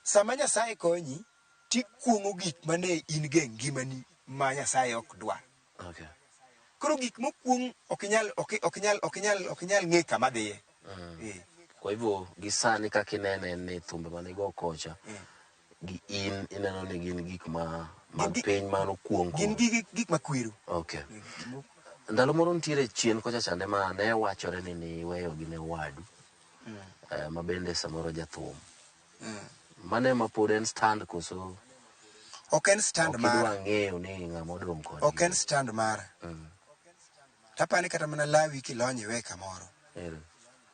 sama Nyasaye konyi, tikuong'o gik mane in ge ngimani ma Nyasaye ok dwar. Koro gik mokwong ok inyal ng'e kama dhiye. Kwa hivyo gisani kaka inene ni thumbe manigo kocha gi in ineno ni gin gik ma mag piny mano kuongo. Gin gik makwiro. Okay. Ndalo moro nitiere chien kocha chande ma ne wachore ni weyo gi ne wadu. Ma bende samoro jathum. Mane ma pod en stand koso. Ok en stand mara. Okidwa ng'eyo ni ng'ama odong' kod. Ok en stand mara. Tapani kata mana lawi kilonye we kamoro.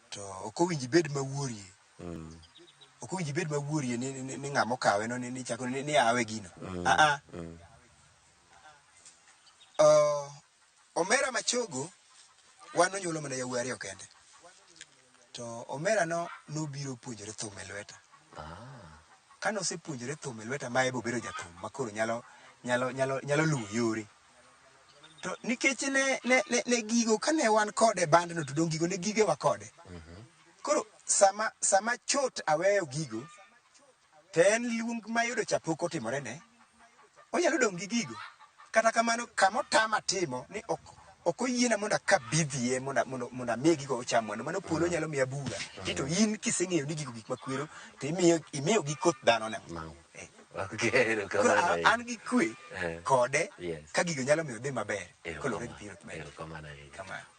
To ok owinji bed mawuorie. Ok owinji bed mawuorie ni ng'ama okawe no ni chako ni awe gino. Omera Machogo wan onyuolo mana yawuoyi ariyo kende. To Omera no nobiro puonjore thum e lweta. Kano osepuonjore thum e lweta ma ebo bedo jathum makoro nyalo luwo yore. To nikech ne gigo kane wan kode band no to dong gigo ne gige wa kode. Koro sama chot aweyo gigo to en luong mayudo chapoko otimore ne. Onyalo dong gi gigo. Kata kamano kamotama timo ni ok oyiena mondo akabidhie mondo amiye gigo ocham mondo mano polo nyalo miya bura. To in kiseng'eyo ni gigo gik makwero to imiyo gi koth dhano ne. An gi kwe kode ka gigo nyalo miyo dhi maber. Kolore gi biro.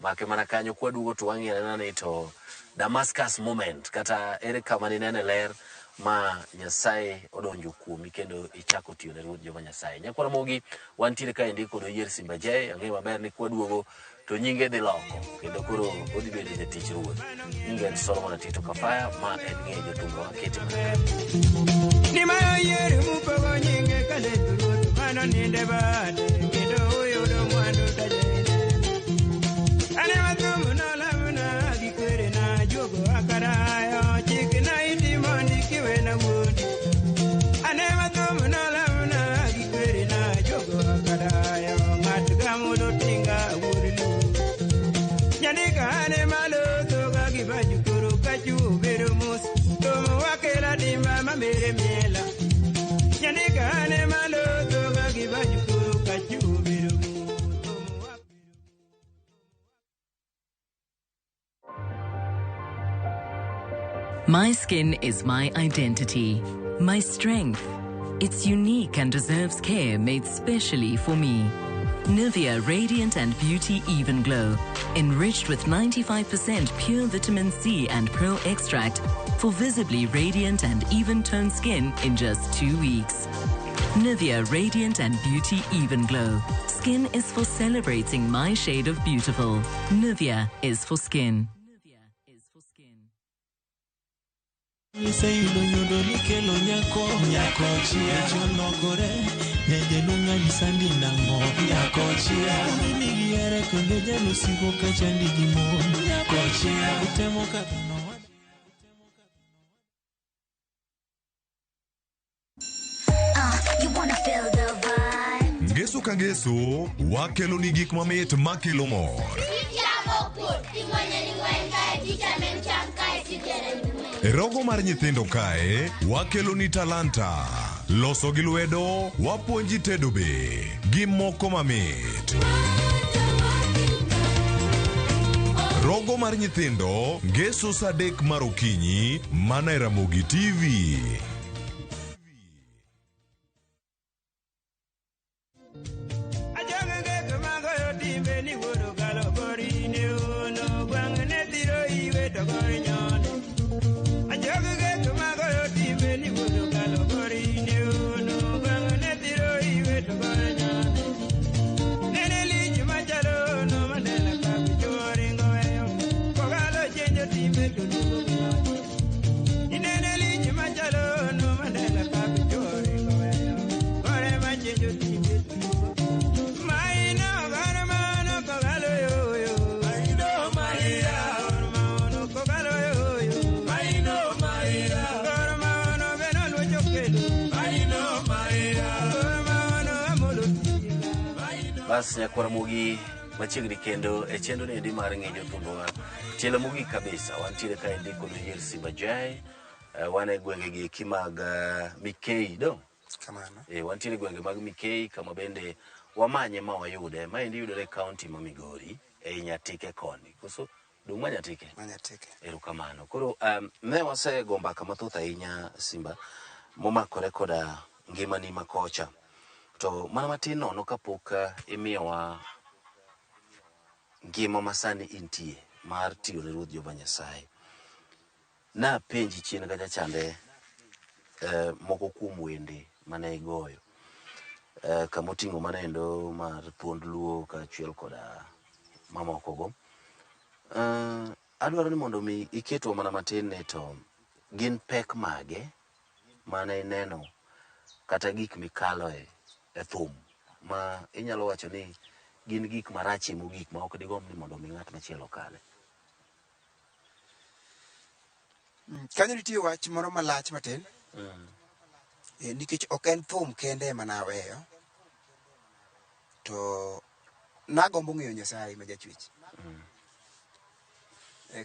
Make mana kanyo kwaduogo to wang'eyo ni to Damascus moment kata ere kama ni nene ler ma Nyasaye odonjo kuomi kendo ichako tiyo ne Ruoth Jehova Nyasaye. Nyakwara mogi wantiere ka indi kod Oyier Simba Jay, ang'eyo maber ni kwaduogo to nyinge dhi loko kendo koro odhi bedo jatich Ruoth. Nyinge en Solomon Atito Kafaya ma en ng'eyo jotumbo wa kete mana. Ni ma Oyier mupogo nyinge kale Ruoth mano ninde bade kendo oyudo mwandu tajende. Ane mathumu nolamna gikwere na jogo akarayo chik na itimo ndikiwe na wundi. Ane mathumu nolamna gikwere na jogo akarayo ng'at gamulo tinga wurilu. Nyandika ane malo toga gibaju kuro kachu bedo mus tomo wakela dimba mamere miela. Nyandika ane malo toga gibaju kuro kachu bedo mus. My skin is my identity, my strength. It's unique and deserves care made specially for me. Nivea Radiant and Beauty Even Glow, enriched with 95% pure vitamin C and pearl extract for visibly radiant and even-toned skin in just 2 weeks. Nivea Radiant and Beauty Even Glow. Skin is for celebrating my shade of beautiful. Nivea is for skin. Iseyudo nyundo nikelo nyako chia jologore nede lunga lisandi nango nyako chia nigi ere kendo jalo siko kachandi gi mon nyako chia utemo kadhano. You wanna feel the vibe. Ngeso ka ngeso wakelo ni gik mamit makelo mor. E rogo mar nyithindo kae, wakelo ni talanta. Loso gi lwedo, wapuonji tedo be. Gi moko mamit. Rogo mar nyithindo, ngeso sa 3 mar okinyi, mana e Ramogi TV. Bas Nyakwara mogi machiegni kendo e chendo ni ndi mar ng'eyo thumbo wa tielo mogi kabisa wantiere ka ndi kod Oyier Simba Jay wane gwenge gi kimag Mikei do kamano wantiere gwenge mag Mikei kama bende wamanye ma wayude ma ndi yudore county ma Migori e Nyatike koni koso duma Nyatike erokamano koro ne wase gomba kama thoth ahinya Simba momakore koda ngimani makocha To mana matin nono kapok imiyowa ngima masani intie mar tiyo ne Ruoth Jehova Nyasaye. Napenji chien kacha chande moko kuom wende mane igoyo. Kamoting'o manendo mar thuond luo kaachiel koda mamokogo. Adwaro ni mondo mi iketwa mana matin ne to gin pek mage mane ineno kata gik mikaloe e thum ma inyalo wacho ni gin gik marache mogik ma ok digomb ni mondo mi ng'at machielo kale. Kanyo nitie wach moro malach matin. Nikech ok en thum kende mana weyo. To nagombo ng'eyo Nyasaye ma jachwech.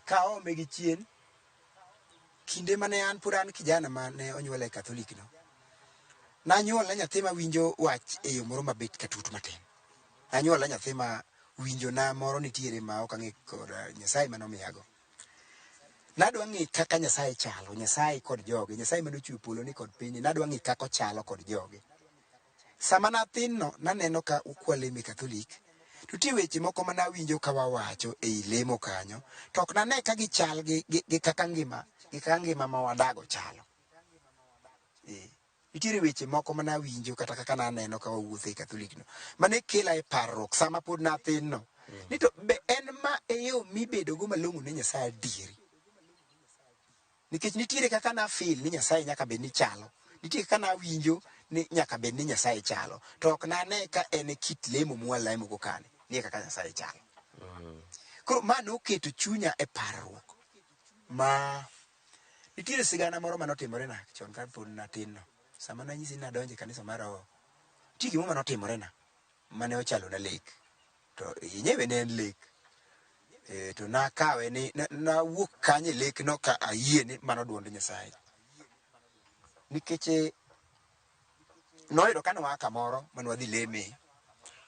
Ka ome gi chien, kinde mane an pur an kijana mane onyuole Katholik no, nanyuol na nyathi ma winjo wach e yo moro mabet katut matin. Nanyuol na nyathi ma winjo na moro nitiere ma ok ang'e koda Nyasaye manomiyago. Nadwa ng'e kaka Nyasaye chalo, Nyasaye kod joge, Nyasaye manochweyo polo ni kod piny, nadwa ng'e kaka ochalo kod joge. Sama nathin no, naneno ka ukwaleme Katholik, to tie weche moko mana winjo ka wawacho ei lemo kanyo, to ok nane ka gichal gi kaka ngima ma wadago chalo. Nitiere weche moko mana winjo kata kaka naneno ka wawuotho ei Katholik no, mane kela e parruok sama pod nathin no. Ni to be en ma e yo mibedo go malong'o ne Nyasaye adieri. Nikech nitiere kaka na feel ni Nyasaye nyaka bed ni chalo. Nitiere kaka na winjo ni nyaka bed ni Nyasaye chalo. To ok nane ka en kit lemo mwalemo go kane. Ni kaka Nyasaye chalo. Koro ma noketo chunya e parruok. Ma nitiere sigana moro manotimore na chon ka pod natin no. Sama nanyisi nadonje kanisa maro. Nitiere gimo manotimore na mane ochalo na lek. To inyewe ne en lek. To nakawe ni nawuok kanye lek no ka ayie ni mano duond Nyasaye. Nikech noyudo ka nwa kamoro manwadhi leme.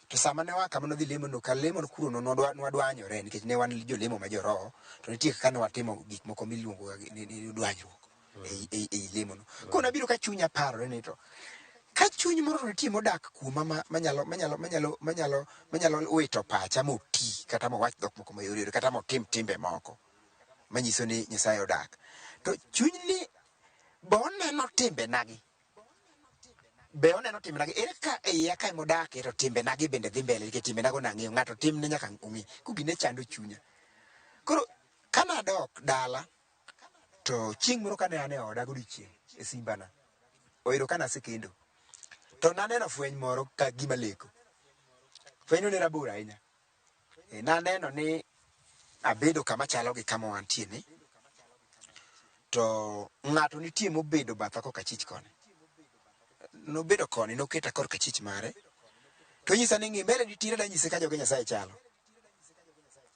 To sama ne wa kama nodhi lemo no ka lemo no kuro no nwadwanyore nikech ne wan jolemo ma joroho. To nitie kaka ne watimo gik moko miluongo ni dwanyruok ei lemo no. Koro nabiro ka chunya parore ni to ka chuny moro nitie modak kuoma manyalo wito pacha moti kata mowach dhok moko mayore kata motim timbe moko manyiso ni Nyasaye odak. To chuny ni be oneno timbe nagi. Ere ka iya ka modake to timbe nagi bende dhi mbele nikech timbe nago nang'eyo ng'ato tim ne nyaka ong'i. Kugine chando chunya. Koro kana dok dala to chieng' moro kane ane oda godiochieng' e Simbana. Oyudo kana sekendo. To naneno fweny moro ka gima leko. Fweny ne rabora ahinya. Naneno ni abedo kama chalo gi kama wantie ni. To ng'ato nitie mobedo batha koka chich koni. Nobedo koni noketa kor kachich mare. To nyisa ni ng'i mbele nitiere da nyise ka joge Nyasaye chalo.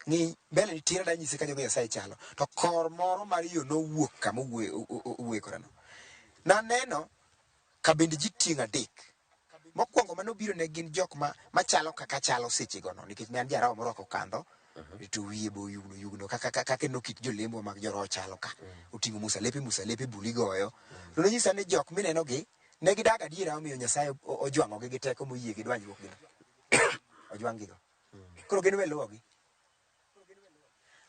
Ng'i mbele nitiere da nyise ka joge Nyasaye chalo. To kor moro mar yo nowuok kama owuok korano. Naneno ka bende ji tieng' adek. Mokwongo manobiro ne gin jok machalo kaka chalo seche gono nikech ne an jaraho morwako kandho to wiye bo yugno kaka no kit jolembo mag joroho chalo ka oting'o musalepe buli goyo. To nonyisa ni jok mineno gi ne gidag adiera omiyo Nyasaye ojwang'o gi teko moyie gi dwanyruok gi. Ojwang' gigo. Koro gin weluwogi.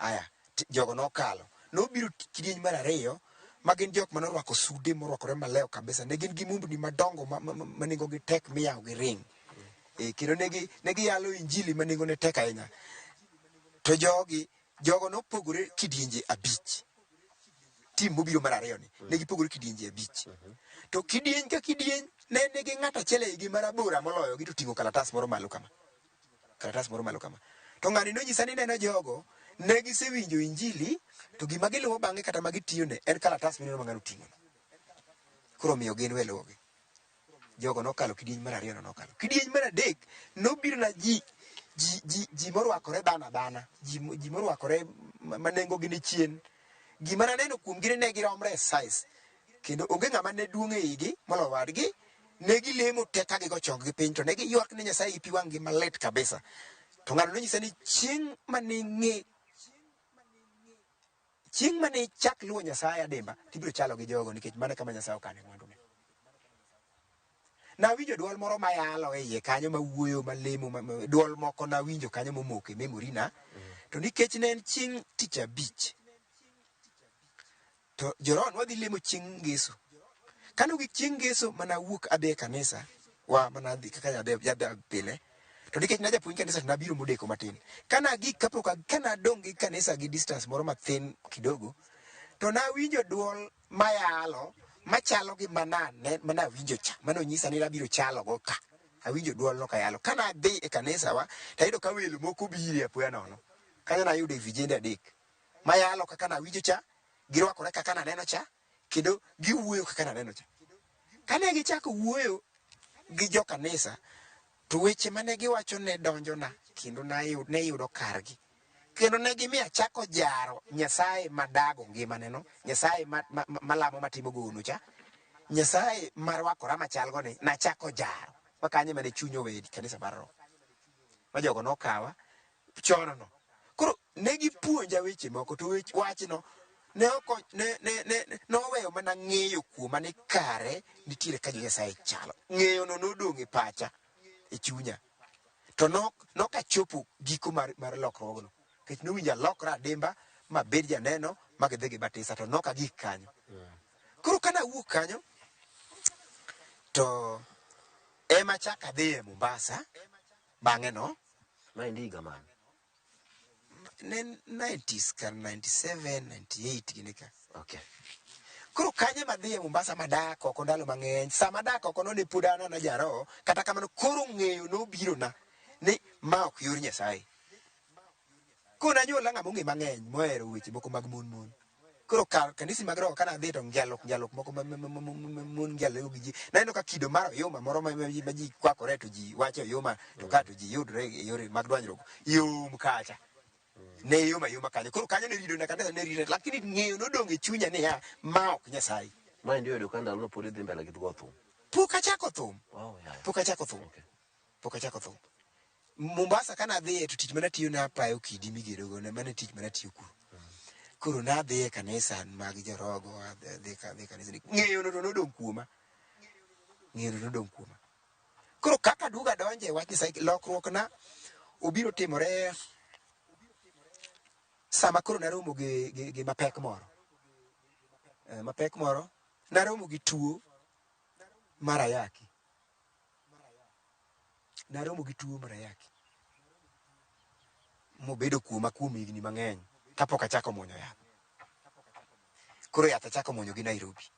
Aya, jogo nokalo. Nobiro kidieny mar ariyo ma gin jok manorwako sude morwakore maleo kabisa. Ne gin gi mumbni madongo ma nengo gi tek miyawo gi ring. Kendo ne giyalo injili ma nengo ne tek ahinya. To jogo nopogore kidienje 5. Tim mobiro mar ariyo ni ne gipogore kidienje 5. To kidieny ka kidieny ne nigi ng'at achiel eigi marabora moloyo gi to ting'o kalatas moro malo kama. To ng'ani nonyisa ni neno jogo ne gisewinjo injili to gima giluwo bang'e kata ma gitiyone en kalatas mineno ma ng'ano ting'o. Koro miyo gin weluwogi. Jogo nokalo kidieny mar ariyo nokalo. Kidieny mar adek nobiro na ji morwakore dhana. Ji morwakore manengo gi ni chien. Gima naneno kuom gi ne giromre size. Kendo onge ng'ama ne duong' e igi molo wadgi. Ne gilemo tek ka gigo chong gi piny to ne giywak ne Nyasaye gi pi wang' gi malit kabisa. To ng'ano nonyisa ni chieng' mane chak luwo Nyasaye adimba tibiro chalo gi jogo nikech mane kama Nyasaye okane mwandune. nawinjo duol moro mayalo e iye kanyo mawuoyo malemo duol moko nawinjo kanyo momoko e memory na to nikech ne en chieng' tich abich to joron wadhi lemo chieng' ngeso kano gi chieng' ngeso mana wuok adhi e kanisa wa mana dhi kaka yadhi pile to nikech na japuonj kanisa to nabiro modeko matin kana gik kapok kana dong gi kanisa gi distance moro mathin kidogo to nawinjo duol mayalo machalo gi mana winjo cha mano nyisa ni nabiro chalo go ka awinjo duol no kayalo kana dhi e kanisa wa tayudo ka welo moko bire apoya nono kanyo na yudo vijende adek mayalo kaka na winjo cha girwakore kaka na neno cha kendo giwuoyo kaka na neno cha kane gichako wuoyo gi jo kanisa to weche mane giwacho ne donjona kendo ne yudo kargi kendo ne gimiya chako jaro Nyasaye madago ngimane no Nyasaye malamo matimo gono cha Nyasaye marwakora machalgo ni nachako jaro makanye mane chunyo wedi kanisa mar roho ma jogo nokawa chono no koro ne gipuonja weche moko to wachno ne noweyo mana ng'eyo kuoma ni kare nitiere ka Nyasaye chalo ng'eyo no nodong' e pacha e chunya to nokachopo giko mar lokruogno kech nowinja lokra dimba mabed janeno magidhi gi batisa to nokagik kanyo koro kana wuok kanyo to ema chaka adhi e Mombasa bang'e no maendi higa mane ne 90s kan 97 98 gini ka okay koro kanye madhi e Mombasa madak oko ndalo mang'eny sama dak oko no ne pod an na jaro kata kamano koro ng'eyo nobiro na ni ma ok yor Nyasaye kuna nyola ng'ama ong'e mang'eny mohero weche moko mag mon koro kanisi mag roho kana dhi to ngialok moko mon ngialo gi ji naneno ka kido mar oyuma moro ma ji kwakore to ji wacho oyuma to ka to ji yudre e yore mag dwanyruok yom kacha ne yoma kanyo koro kanyo ne rido na kanisa ne rido lakini ng'eyo nodong' e chunya ni ma ok Nyasaye maendi oyudo ka ndalo no pod idhi mbele gi go thum pok achako thum Mombasa kana dhi to tich mana tiyo na payo kidi migero go ne mana tich mana tiyo kuro na dhi e kanisa mag jorogo dhi kanisa ng'eyo no nodong' kuoma koro kaka duga donje wach Nyasaye lokruok na obiro timore sama koro naromo gi mapek moro naromo gi tuo mar ayaki mobedo kuoma kuom higni mang'eny kapok achako muonyo yath koro yath achako muonyo gi Nairobi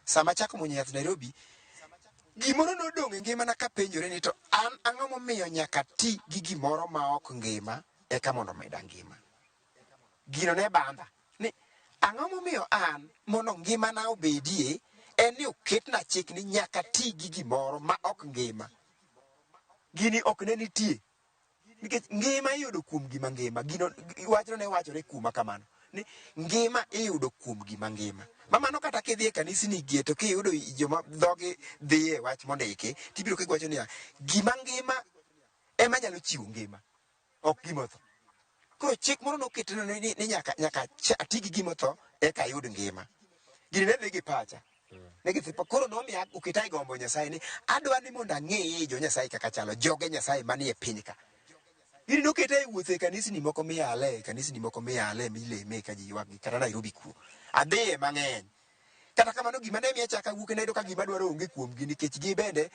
sama achako muonyo yath Nairobi gimoro nodong' e ngimana kapenjore ni to an ang'o momiyo nyaka ti gi gimoro ma ok ngima eka mondo meda ngima gino ne banda ni ang'o momiyo an mondo ngimana obedie en ni oketna chik ni nyaka ti gi gimoro ma ok ngima gini ok ne nitie nikech ngima iyudo kuom gima ngima gino wachno ne wachore kuoma kamano ni ngima iyudo kuom gima ngima mamano kata kidhi e kanisni gie to kiyudo joma dhogi dhi e wach mondiki tibiro kiwacho ni gima ngima ema nyalo chiwo ngima ok gima tho koro chik moro noketno ni nyaka ati gi gima tho eka ayud ngima gini ne dhi gi pacha koro nomiya oketa e gombo Nyasaye ni adwa ni mondo ang'e jo Nyasaye kaka chalo joge Nyasaye manie piny ka gini noketa e wuotho e kanisni moko miyale mileme ka ji ywak kata Nairobi kuo adhiye mang'eny kata kamano gima ne miya chaka wuok ne ka gima dwaro onge kuom gi nikech gi bende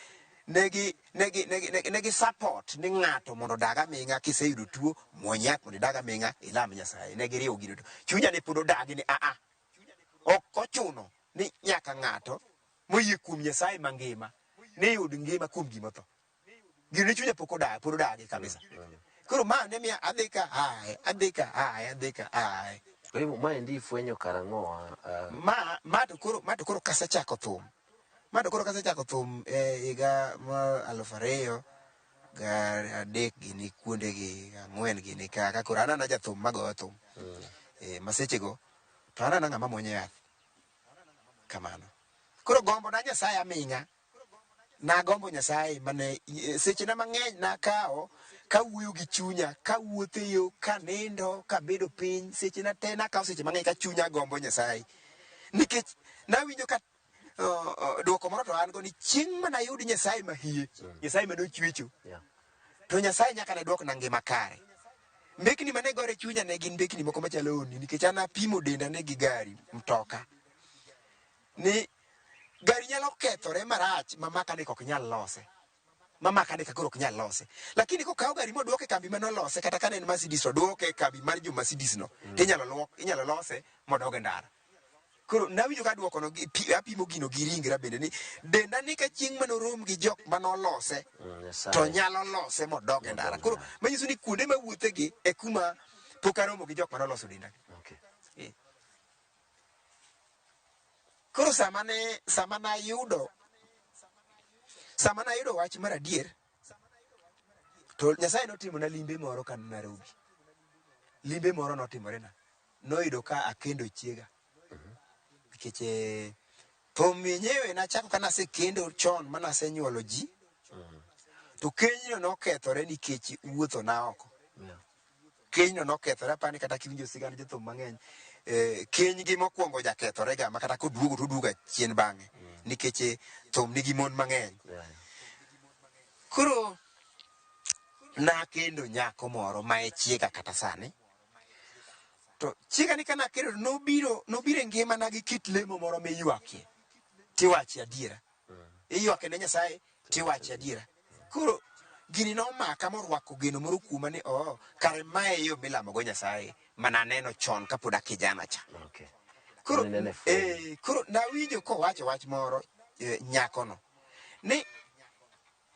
negi support ni ng'ato mondo dag aming'a kiseyudo tuo muony yath mondo idag aming'a ilam Nyasaye ne giriwo gino to chunya ne pod odagi ni ok ochuno ni nyaka ng'ato moyie kuom Nyasaye mangima ne yud ngima kuom gima tho gino ne chunya pod odagi kabisa koro ma ne miya adhi ka Kwa hivyo maendi ifwenyo karang'o ma to koro kasechako thum higa ma 2003 gini kuonde gi 4 gini kaka koro anana jathum magoyo thum masechego to anana ng'ama muonyo yath kamano koro gombo na Nyasaye aming'a nagombo Nyasaye mane seche na mang'eny nakawo kawuoyo gi chunya kawuotho e yo kanindo kabedo piny seche na te nakawo seche mang'eny ka chunya gombo Nyasaye nikech nawinjo ka dwoko moro to an go ni chieng' mana yud Nyasaye mahie, Nyasaye mane ochwecho. To Nyasaye nyaka ne dwok na ngima kare. Mbekni mane gore chunya ne gin mbekni moko machalo oni nikech an apimo denda ne gi gari mtoka. Ni gari nyalo kethore marach mamaka ne ok nyal lose. Mamaka ne kakoro ok nyal lose. Lakini kokaw gari modwoke kambi mano lose kata ka en Mercedes to dwoke kambi mar jo Mercedes no. Inyalo lose modoge ndara. Koro nawinjo ka dwoko no apimo gino gi ringra bende ni denda ni ka chieng' manorom gi jok manolose to nyalo lose modoge ndara. Koro manyiso ni kuonde mawuothe gi e kuma pok aromo gi jok manoloso denda. Koro sama na yudo wach mar adier to Nyasaye notimo na limbe moro kan Nairobi. Limbe moro notimore na. Noyudo ka akendo chiega. Nikech to mwenyewe nachako kana sekendo chon mana senyuolo ji. To kenyno nokethore nikech wuotho na oko. Kenyno nokethore apani kata kiwinjo sigand jothum mang'eny. Keny gi mokwongo jakethore ga makata koduogo to duoga chien bang'e nikech thum nigi mon mang'eny. Koro nakendo nyako moro ma e chiega kata sani. To chiega ni kana kendo nobiro ngima na gi kit lemo moro miywakie. Tiwachi adiera. Iywake ne Nyasaye tiwachi adiera. Koro gini nomaka morwako geno moro kuma ni kare mae yo milamo go Nyasaye mana neno chon kapod akijana cha. Koro nawinjo kowacho wach moro nyako no. Ni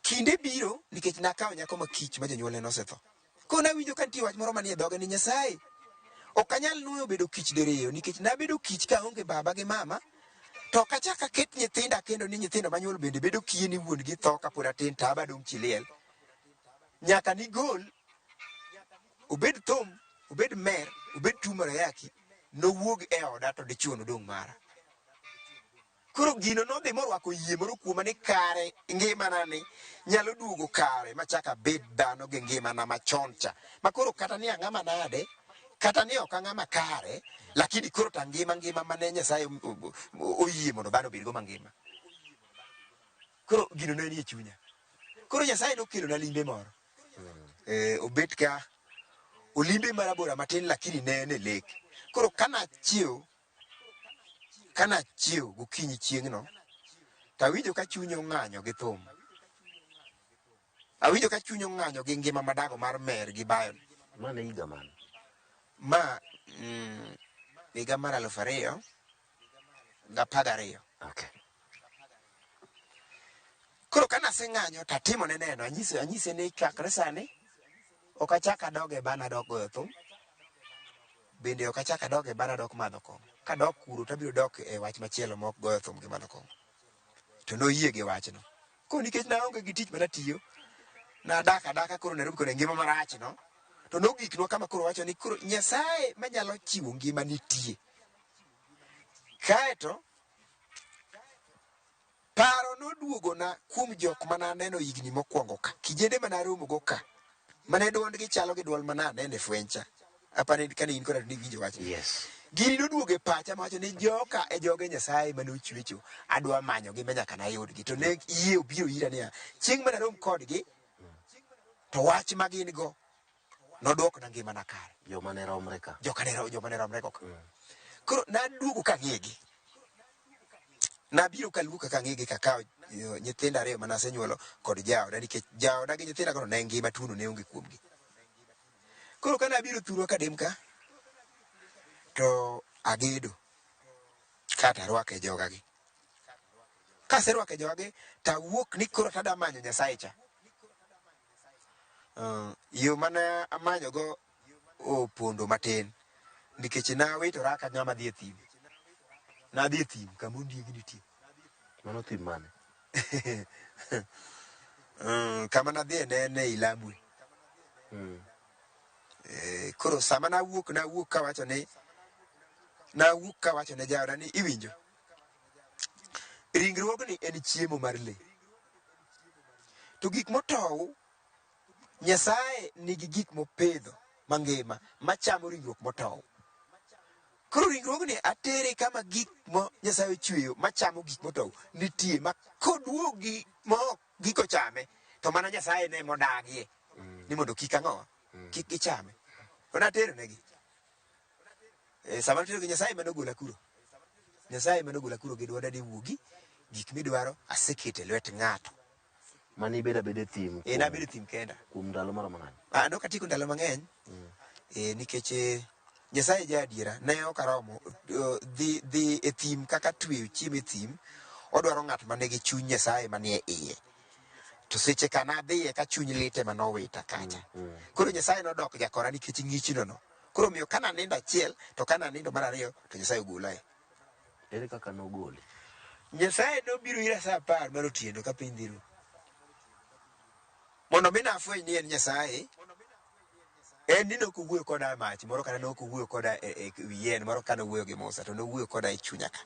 kinde biro nikech nakawo nyako makich ma jonyuolne nosetho. Koro nawinjo ka nitie wach moro manie dhoge ni Nyasaye ok anyal nuoyo bedo kich diriyo nikech nabedo kich ka onge baba gi mama to kachaka ket nyithinda kendo ni nyithindo manyuol bende bedo kiye ni wuon gi tho kapod atin taba dong chiliel. Nyaka ni gol obed thum, obed mer, obed tumor ayaki nowuog e oda to dichuo nodong mara. Koro gino nodhi morwako yie moro kuoma ni kare ngimana ni nyalo duogo kare machaka bed dhano gi ngimana machon cha. Makoro kata ni ang'ama nade kata ni ok ang'ama kare lakini koro ta ngima mane Nyasaye oyie mondo dhano obedgo mangima. Koro gino ne nie chunya. Koro Nyasaye nokelo na limbe moro. Obet ka olimbe marabora matin lakini ne en e lek. Koro kana chiew gokinyi chieng' no tawinjo ka chuny ong'anyo gi thum. Awinjo ka chuny ong'anyo gi ngima madago mar mer gi bayo. Mane higa man? Ma higa mar 2012. Okay. Koro kana aseng'anyo tatimo ne neno anyise ni chakre sani ok achaka doge bana dok goyo thum. Bende ok achaka doge bana dok madho kong'o. Kadok kuro tabiro dok e wach machielo mok goyo thum gi madho kong'o. To noyie gi wachno. Koro nikech naonge gi tich manatiyo nadaka koro Nairobi koro ngima marach no. To nogiknwa kama koro wacho ni koro Nyasaye manyalo chiwo ngima nitie. Kaeto paro noduogo na kuom jok mana neno higni mokwongo ka. Kijende mana romo go ka. Mane duondgi chalo gi duol mana nene fwencha. Apani kane in kora ni winjo wacho. Yes. Gini noduogo pacha mawacho ni joka e joge Nyasaye mane ochwecho adwa manyo gi manyaka nayudgi. To ne yie obiro ira niya chieng' mana rom kodgi to wach ma gin go nodwok na ngima na kare. Joma ne romre ka. Joma ne romre ka. Koro naduogo ka ng'egi. Nabiro kaluwo ka ng'egi kaka nyithinda ariyo mana asenyuolo kod jaoda nikech jaoda gi nyithinda koro ne ngima tuno ne onge kuomgi. Koro kana abiro thurwa kadem ka to agedo kata arwake joga gi. Kaserwake joga gi tawuok ni koro tada manyo Nyasaye cha. Yo mana amanyo go opondo matin nikech nawitora ka ng'ama dhi e thim. Nadhi e thim kama ondiegi nitie. Mano thim mane? Kama nadhi ne Ilambwe. Koro sama nawuok kawacho ne jaoda ni iwinjo. Ringruogni en chiemo mar le. To gik motow Nyasaye nigi gik mopedho mangima machamo ringruok motow. Koro ringruogni atere kama gik mo Nyasaye ochweyo machamo gik motow nitie ma koduogi mo giko chame to mana Nyasaye ne modagie ni mondo kik ang'o kik gichame. To natero negi. Sama natero gi Nyasaye manogola kuro. Nyasaye manogola kuro gi dwanda ni wuogi gik midwaro asekete lwet ng'ato. Mani beda bede thim. Nabedo thim kenda. Kuom ndalo moro mang'eny. Nok atiko ndalo mang'eny. Nikech Nyasaye ja adiera ne ok aromo dhi e thim kaka tweyo chiemo e thim odwaro ng'at mane gi chuny Nyasaye manie iye. To seche kana dhiye ka chuny lite manowita kacha. Koro Nyasaye nodok jakora nikech ng'ichno no. Koro miyo kana nindo achiel to kana nindo mar ariyo to Nyasaye ogolae. Ere kaka nogoli? Nyasaye nobiro ira sa 10 mar otieno ka piny dhiru. Mondo mi nafweny ni en Nyasaye. En ni nokowuoyo koda mach moro kana nokowuoyo koda e yien moro kana wuoyo gi Musa to nowuoyo koda e chunya ka.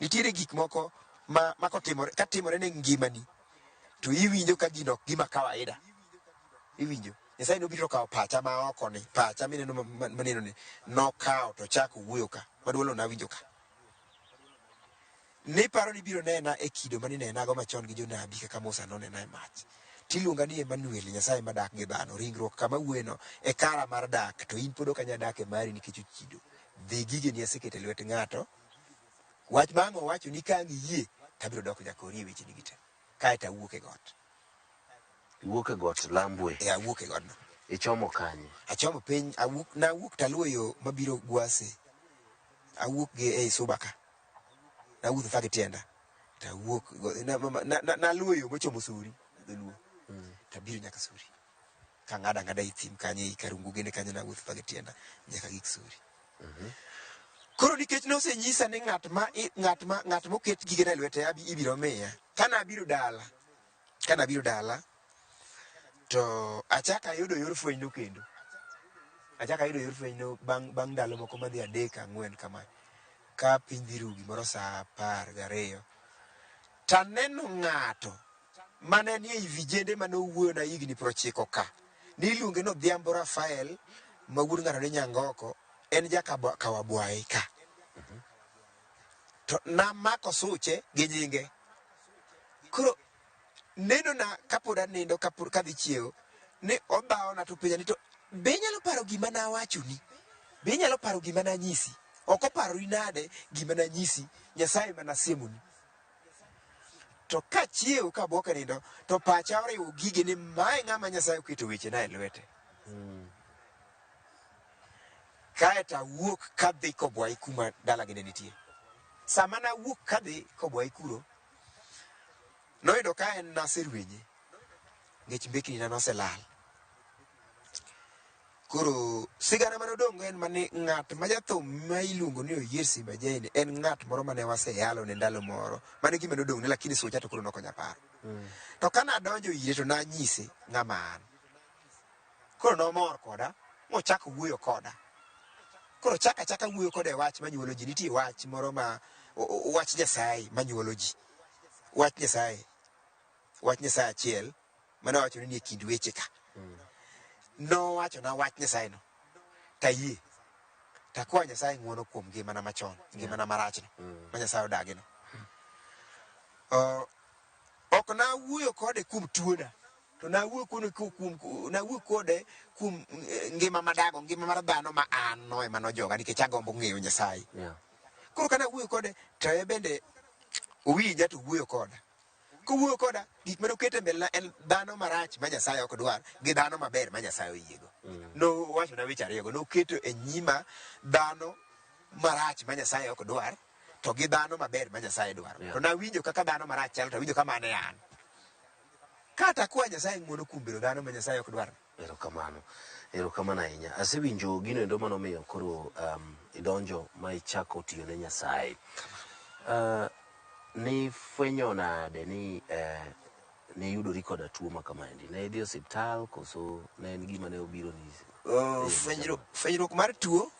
Nitiere gik moko ma kotimore ka timore ne ngimani to iwinjo ka gino gima kawaida. Iwinjo Nyasaye nobiro kawo pacha ma oko ni pacha mineno maneno ni nokawo to chako wuoyo ka maduolo na winjo ka. Ne paro ni biro nena e kido mani nena go machon gi jonabi kaka Musa nonena e mach. Tiluonga ni Emmanuel Nyasaye madak gi dhano ringruok kama wueno e kara mar dak to in podo kanya dak e mari nikech chido dhi gige ni asekete lwet ng'ato wach mango wacho ni ka ngiyie tabiro dok jakori e weche ni gite kae ta wuok e got. Wuok e got Lambwe. Wuok e got no. Ichomo kanye? Achomo piny nawuok taluoyo mabiro Gwase. Awuok gi e Subaka. Nawuotho thage tienda. Tawuok naluoyo mochomo Suri. Dholuo. Tabiro nyaka Suri. Ka ng'ada ithim kanye i Karungu gene kanye na wuotho thage tienda nyaka gik Suri. Koro nikech nosenyisa ni ng'at moket gige na lwete ibiro miya. Kana abiro dala to achaka yudo yor fweny no kendo. Achaka yudo yor fweny no bang' ndalo moko madhi 3-4 kama. Ka piny dhiru gimoro sa 12. Taneno ng'ato mane ni ei vijende manowuoyo na higni 90 ka. Niluonge no Dhiambo Rafael ma wuod ng'ato ni Nyangoko en Kawabwayi ka. To namako suche gi nyinge. Koro neno na kapod anindo kadhi chiewo ne odhawo na to penja ni to be nyalo paro gima na wachoni? Be nyalo paro gima na nyisi? Ok oparori nade gima na nyisi Nyasaye mana siemoni. To ka chiewo ka boke nindo to pacha oriwo gige ni mae ng'ama Nyasaye oketo weche na e lwete. Kae ta wuok kadhi Kobwayi kuma dala gine nitie. Sama na wuok kadhi Kobwayi kuro noyudo ka en naserwenye ngech mbekni na noselal. Koro sigana manodong' en mani ng'at ma jathum ma iluongo ni Oyier Simbachawene en ng'at moro mane waseyalo ne ndalo moro mane gima nodong' ne lakini socha to koro nokonya paro. To kana donjo ire to nanyise ng'ama an. Koro nomor koda mochako wuoyo koda. Koro chaka wuoyo koda e wach manyuolo ji. Nitie wach moro ma wach Nyasaye manyuolo ji. Wach Nyasaye achiel mane wacho ni e kind weche ka. No wacho na wach Nyasaye no. Tayie. Takwa Nyasaye ng'uono kuom ngimana machon, ngimana marachno. Ma Nyasaye odagi no. Ok na wuoyo kode kuom tuona. To na wuoyo kode kuom ngima madago, ngima mar dhano ma an no ema nojoga nikech agombo ng'eyo Nyasaye. Koro kana wuoyo kode to e bende owinja to wuoyo koda. Kowuoyo koda gik mane okete mbele en dhano marach ma Nyasaye ok dwar gi dhano maber ma Nyasaye oyiego. No wacho na weche ariyo go noketo e nyima dhano marach ma Nyasaye ok dwar to gi dhano maber ma Nyasaye dwaro. To nawinjo kaka dhano marach chalo to winjo kama ne an. Kata kwa Nyasaye ng'uono kuom bedo dhano ma Nyasaye ok dwar. Erokamano ahinya. Asewinjo gino endo manomiyo koro idonjo ma ichako tiyo ne Nyasaye. Ni fwenyo nade ni ne yudori koda tuo ma kamaendi? Ne idhi osiptal koso ne en gima ne obiro ni? Fwenyruok mar tuo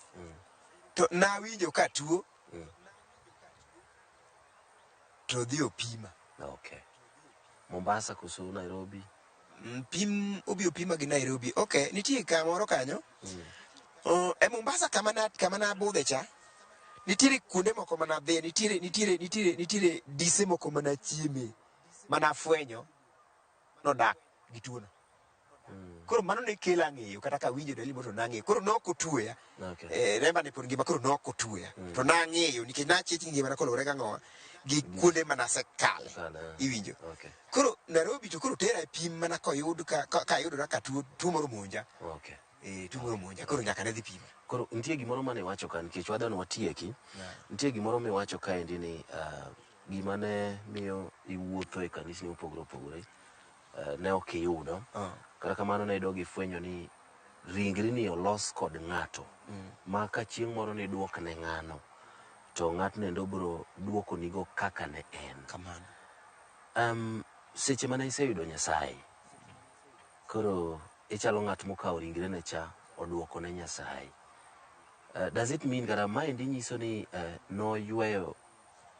to nawinjo ka tuo to dhi opima. Okay. Mombasa koso Nairobi? Obi opima gi Nairobi. Okay, nitie kamoro kanyo. E Mombasa kama na budhe cha nitiere kuonde moko mana dhe nitiere dise moko mana chieme mana fwenyo nodak gi tuono. Koro mano ne kela ng'eyo kata ka winjo dalimo to nang'eyo. Koro nokotuoya. Remba ne pod ngima koro nokotuoya. To nang'eyo nikech nachich ngima na kolore gang'owa gi kuonde mana sekale. Iwinjo. Koro Nairobi to koro tera e pim mana koyud ka yudora ka tuo moro monja. Tuo moro monja koro nyaka ne dhi pim. Koro nitie gimoro mane wacho ka nikech wadhano watieki. Nitie gimoro miwacho kaendi ni gima ne miyo iwuotho e kanisni opogore opogore ne ok iyudo. Kata kamano ne idog ifwenyo ni ringri ni olos kod ng'ato ma ka chieng' moro ni duok ne ng'ano to ng'atno endo biro duoko nigo kaka ne en. Seche mane iseyudo Nyasaye koro ichalo ng'at mokawo ringre ne cha oduoko ne Nyasaye. Does it mean kata maendi nyiso ni noyweyo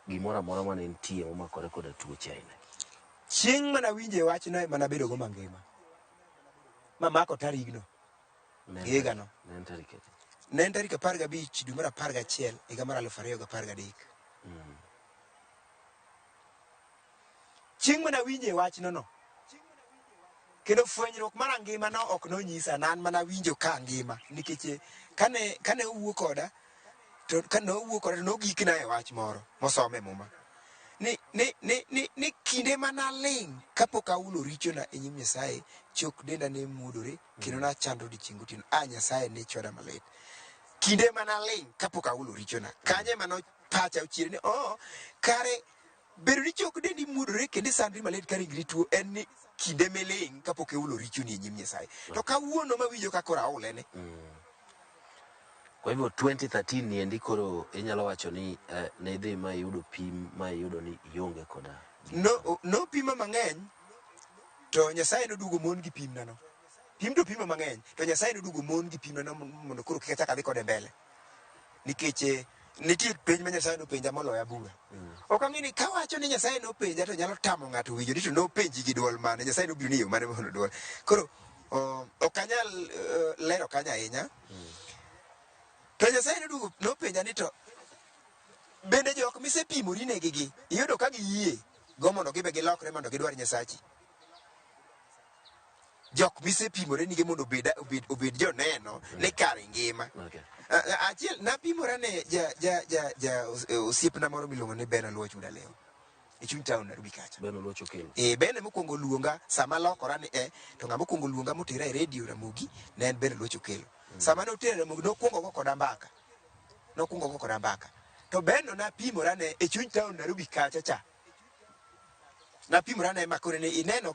gimoro amora mane nitie momakore koda tuoche aina? Chieng' mana winje wachno mana bedo go mangima. Mamako tarigno. Higano. Ne en tarik 15 dwe mar 11 higa mar 2013. Chieng' mana winje wachno no. Kendo fwenyruok mar ngima no ok nonyisa nan mana winjo ka ngima nikech kane owuok koda to nogikna e wach moro mosome muma. Ni kinde mana ling kapok aulo richona e nyim Nyasaye chok denda ne mudore kendo na chando odiochieng' otieno Nyasaye ne chwada malit. Kinde mana ling kapok aulo richona kanye mano pacha ochiere ni kare bedo ni chok dendi mudore kendo sandri malit ka ringri tuo en ni kinde meling kapok aulo richoni e nyim Nyasaye. To kawuono mawinjo ka koro aulene. Kwa hivyo 2013 niendi koro inyalo wacho ni ne idhi ma iyudo pim ma iyudo ni ionge koda. No pima mang'eny to Nyasaye nodugo mon gi pim nano. Pim to pima mang'eny to Nyasaye nodugo mon gi pim nano mondo koro kik achak adhi kode mbele. Nikech nitie penj ma Nyasaye nopenja moloya bura. Ok ang'eni ka wacho ni Nyasaye nopenja to nyalo tamo ng'ato winjo ni to nopenji gi duol mane Nyasaye nobiro ni yo mane mondo duol. Koro ok anyal lero kanya ahinya. To Nyasaye nopenja ni to bende jok misepimori negigi iyudo ka giyie go mondo gibe gilokre mondo gidwar Nyasachi. Jok misepimore nige mondo obed joneno ne kare ngima. Achiel napimora ne osiepna moro miluongo ni Ben Oluoch Udaleo e chuny town Nairobi kacha. Ben Oluoch okelo. Ben mokwongo luonga sama lokora ni to ng'ama mokwongo luonga motera e redio Ramogi ne en Ben Oluoch okelo. Sama notera Ramogi nokwongo go koda mbaka. To Ben no napimora ne e chuny town Nairobi kacha cha. Napimora ne makore ne ineno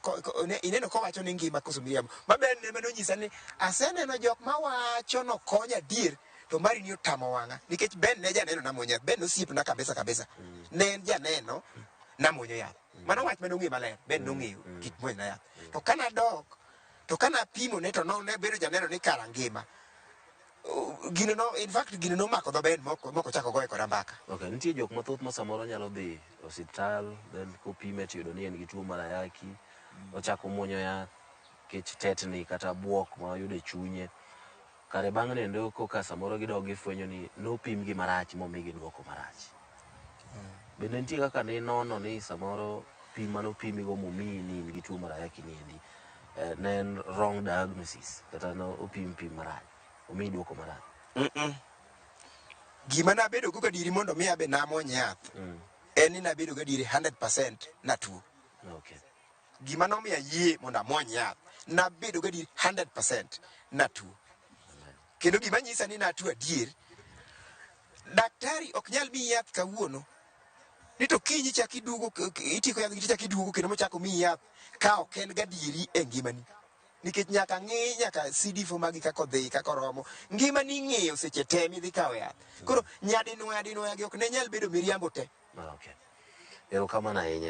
kowacho ni ngima koso miriambo. Ma Ben ne manonyisa ni aseneno jok mawacho no konya dier to mari ni otamo wang'a nikech Ben ne janeno namuonyo yath. Ben osiepna kabisa. Ne en janeno namuonyo yath. Mano wach mane ong'e maler. Ben nong'eyo kik muony na yath. To kana dok to kana pimo ne to ne bedo janeno ni kara ngima. Gino nomako dho Ben moko chako goye koda mbaka. Okay, nitie jok mathoth ma samoro nyalo dhi osiptal then kopime tiyudo ni en gi tuo mar ayaki ochako muonyo yath kech tetni kata buok ma yudo e chunye kare bang' nendo koka samoro gidog gifwenyo ni nopim gi marach momigi duoko marach. Bende nitie kaka ne nono ni samoro pim manopimi go momiyi ni in gi tuo mar ayaki niendi ne en wrong diagnosis kata no opim marach omiyi duoko marach. Gima nabedo go gadiri mondo mi abe namuony yath en ni nabedo gadiri 100% natuo. Gima nomiya yie mondo amuony yath nabedo gadiri 100% natuo. Kendo gima nyisa ni natuo adier daktari ok nyal miyi yath kawuono ni to kinyi chak iduogo itiko yath chak iduogo kendo mochako miyi yath ka ok en gadieri e ngimani. Nikech nyaka ng'i nyaka CD4 magi kako dhi kako romo ngimani ng'eyo seche te midhi kawo yath. Koro nyadinwoya gi ok ne nyal bedo miriambo te. Erokamano ahinya.